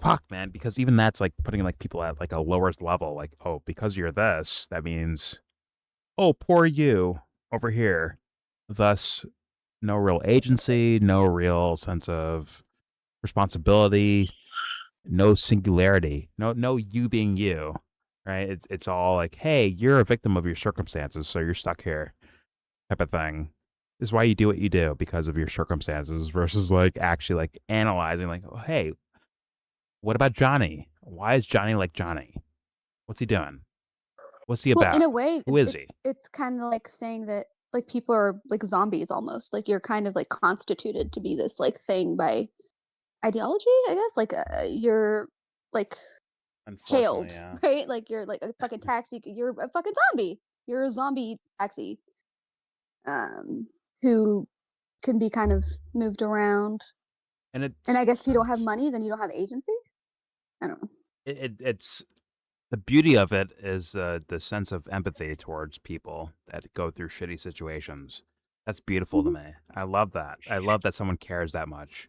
fuck, man, because even that's like putting like people at like a lowest level. Like, oh, because you're this, that means, oh, poor you over here. Thus, no real agency, no real sense of responsibility, no singularity, no you being you, right? It's all like, hey, you're a victim of your circumstances, so you're stuck here, type of thing. This is why you do what you do, because of your circumstances, versus like actually like analyzing, like, oh, hey, what about Johnny? Why is Johnny like Johnny? What's he doing? What's he about? Well, in a way, Who is he? it's kind of like saying that like people are like zombies almost. Like you're kind of like constituted to be this like thing by ideology, I guess. Like you're like hailed, yeah. right? Like you're like a fucking taxi. You're a fucking zombie. You're a zombie taxi, who can be kind of moved around. And I guess if you don't have money, then you don't have agency. I don't know. It's the beauty of it is the sense of empathy towards people that go through shitty situations. That's beautiful to me. I love that. I love that someone cares that much.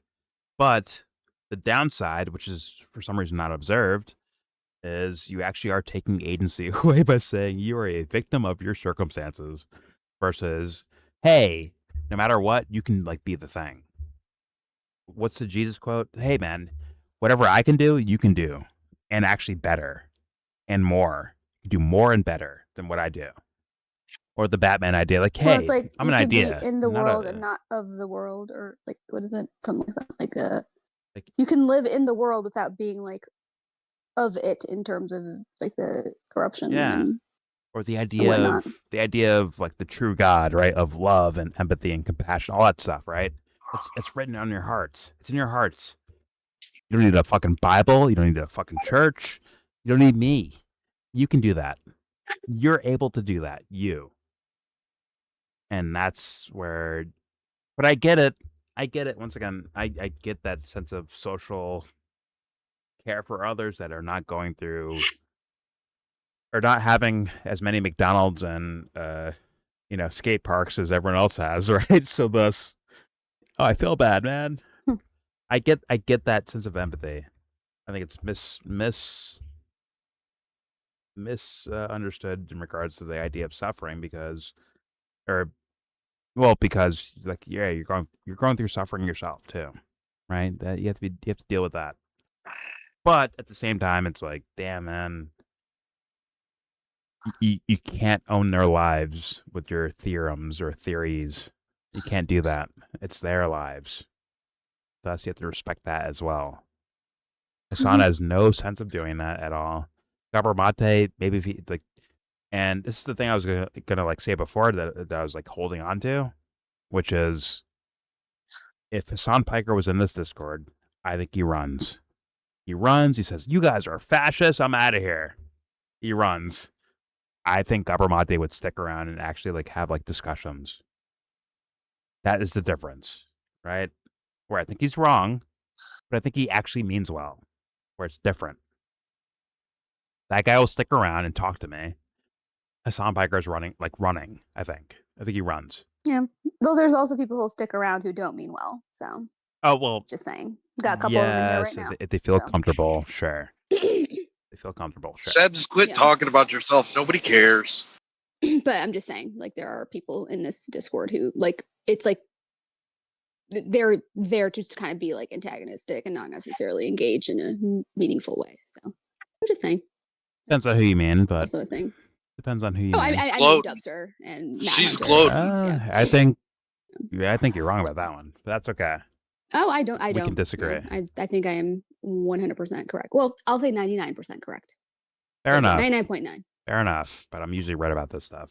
But the downside, which is for some reason not observed, is you actually are taking agency away by saying you are a victim of your circumstances versus, hey, no matter what, you can like be the thing. What's the Jesus quote? Hey, man, whatever I can do, you can do, and actually better and more. You do more and better than what I do. Or the Batman idea, like, hey, Well, it's like I'm you an can idea. be in the not world a- and not of the world, or like what is it? Something like that. Like- You can live in the world without being like of it in terms of like the corruption. Yeah. And Or the idea whatnot. of like the true God, right? Of love and empathy and compassion, all that stuff, right? It's written on your hearts. It's in your hearts. You don't need a fucking Bible. You don't need a fucking church. You don't need me. You can do that. You're able to do that. You. And that's where, but I get it. I get it. Once again, I get that sense of social care for others that are not going through or not having as many McDonald's and skate parks as everyone else has, right? So thus, oh, I feel bad, man. I get that sense of empathy. I think it's misunderstood in regards to the idea of suffering because like, yeah, you're going through suffering yourself too, right? That you have to deal with that. But at the same time, it's like, damn, man, you can't own their lives with your theorems or theories. You can't do that. It's their lives. Thus, you have to respect that as well. Hasan has no sense of doing that at all. Gabor Mate, maybe if he like, and this is the thing I was gonna like say before that I was like holding on to, which is if Hasan Piker was in this Discord, I think he runs. He runs. He says, "You guys are fascists. I'm out of here." He runs. I think Gabor Mate would stick around and actually like have like discussions. That is the difference, right? Where I think he's wrong, but I think he actually means well. Where it's different. That guy will stick around and talk to me. Hasan Piker is running. I think he runs. Yeah. Though there's also people who'll stick around who don't mean well. So. Oh well. Just saying. Got a couple of them in there right now. If they feel comfortable, sure. They feel comfortable, sure. Sebs, quit talking about yourself. Nobody cares. But I'm just saying, like, there are people in this Discord who, like, it's like they're there just to kind of be like antagonistic and not necessarily engage in a meaningful way. So I'm just saying. Depends on who you mean, but also a thing. Depends on who you mean. I mean Dubster and Matt she's Hunter. gloating. I think you're wrong about that one, but that's okay. Oh, I don't. We can disagree. No, I think I am 100% correct. Well, I'll say 99% correct. Fair enough. 99.9. Fair enough. But I'm usually right about this stuff.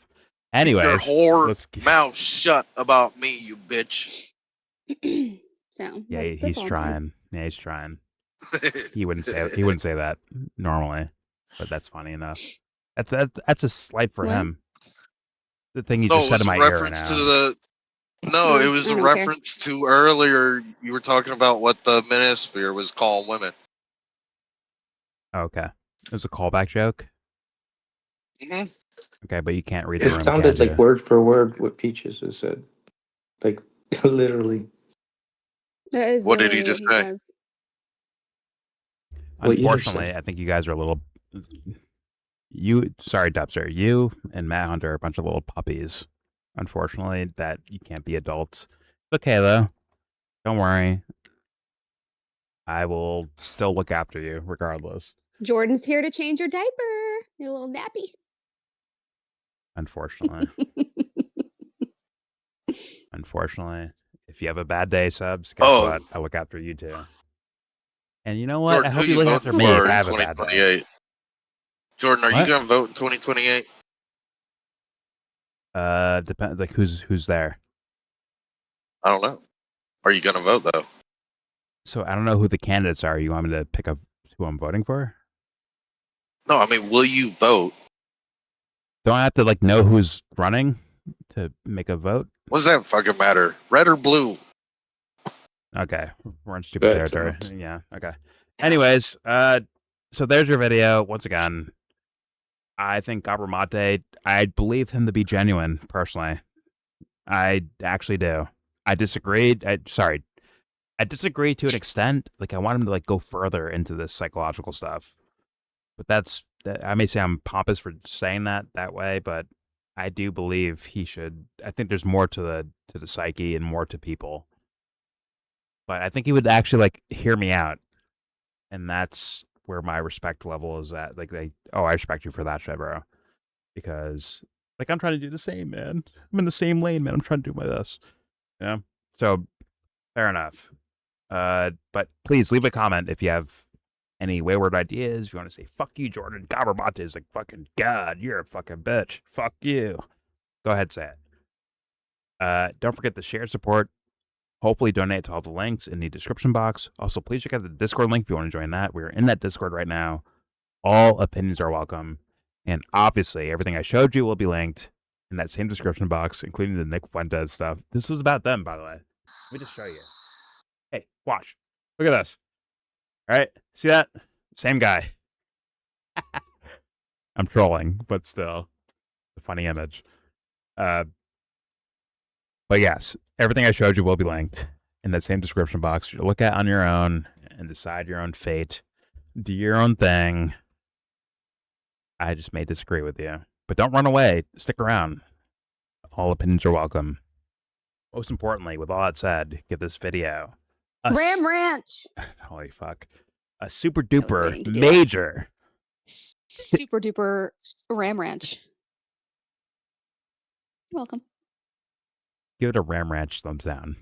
Anyways, your whore mouth shut about me, you bitch. So yeah, he's trying. Yeah, he's trying. He wouldn't say that normally, but that's funny enough. That's a slight for him. The thing he just said in my ear right now. No, it was a reference to earlier. You were talking about what the manosphere was calling women. Okay, it was a callback joke. Mm-hmm. Okay, but you can't read the room. It sounded like word for word what Peaches has said, like literally. That is what did he just say? Says. Unfortunately, I think you guys are a little. Sorry, Dubster. You and Matt Hunter are a bunch of little puppies. Unfortunately, that you can't be adults. It's okay though. Don't worry. I will still look after you regardless. Jordan's here to change your diaper. Your little nappy. Unfortunately. Unfortunately. If you have a bad day, Subs, guess what? I look after you too. And you know what? Jordan, I hope you look after me if I have a bad day. Jordan, are you going to vote in 2028? Depends. Like who's there? I don't know. Are you going to vote though? So I don't know who the candidates are. You want me to pick up who I'm voting for? No, I mean, will you vote? Don't I have to like know who's running to make a vote? What does that fucking matter? Red or blue? Okay, we're in stupid territory. Yeah. Okay. Anyways, so there's your video. Once again, I think Gabor Mate, I believe him to be genuine, personally. I actually do. I disagreed. I disagree to an extent. Like, I want him to, like, go further into this psychological stuff. But I may say I'm pompous for saying that way, but I do believe he should. I think there's more to the psyche and more to people. But I think he would actually, like, hear me out. And that's where my respect level is at. Like, I respect you for that shit, bro. Because, like, I'm trying to do the same, man. I'm in the same lane, man. I'm trying to do my best. Yeah. So, fair enough. But please leave a comment if you have any wayward ideas. If you want to say, fuck you, Jordan. Gabor Mate is like, fucking God, you're a fucking bitch. Fuck you. Go ahead, say it. Don't forget to share, support. Hopefully donate to all the links in the description box. Also, please check out the Discord link if you want to join that. We're in that Discord right now. All opinions are welcome. And obviously, everything I showed you will be linked in that same description box, including the Nick Fuentes stuff. This was about them, by the way. Let me just show you. Hey, watch. Look at this. All right. See that? Same guy. I'm trolling, but still. A funny image. But yes, everything I showed you will be linked in that same description box. You look at on your own and decide your own fate. Do your own thing. I just may disagree with you. But don't run away. Stick around. All opinions are welcome. Most importantly, with all that said, give this video a Ram Ranch. Holy fuck. A super duper major. Super duper Ram Ranch. You're welcome. Give it a Ram Ranch thumbs down.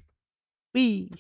Wee.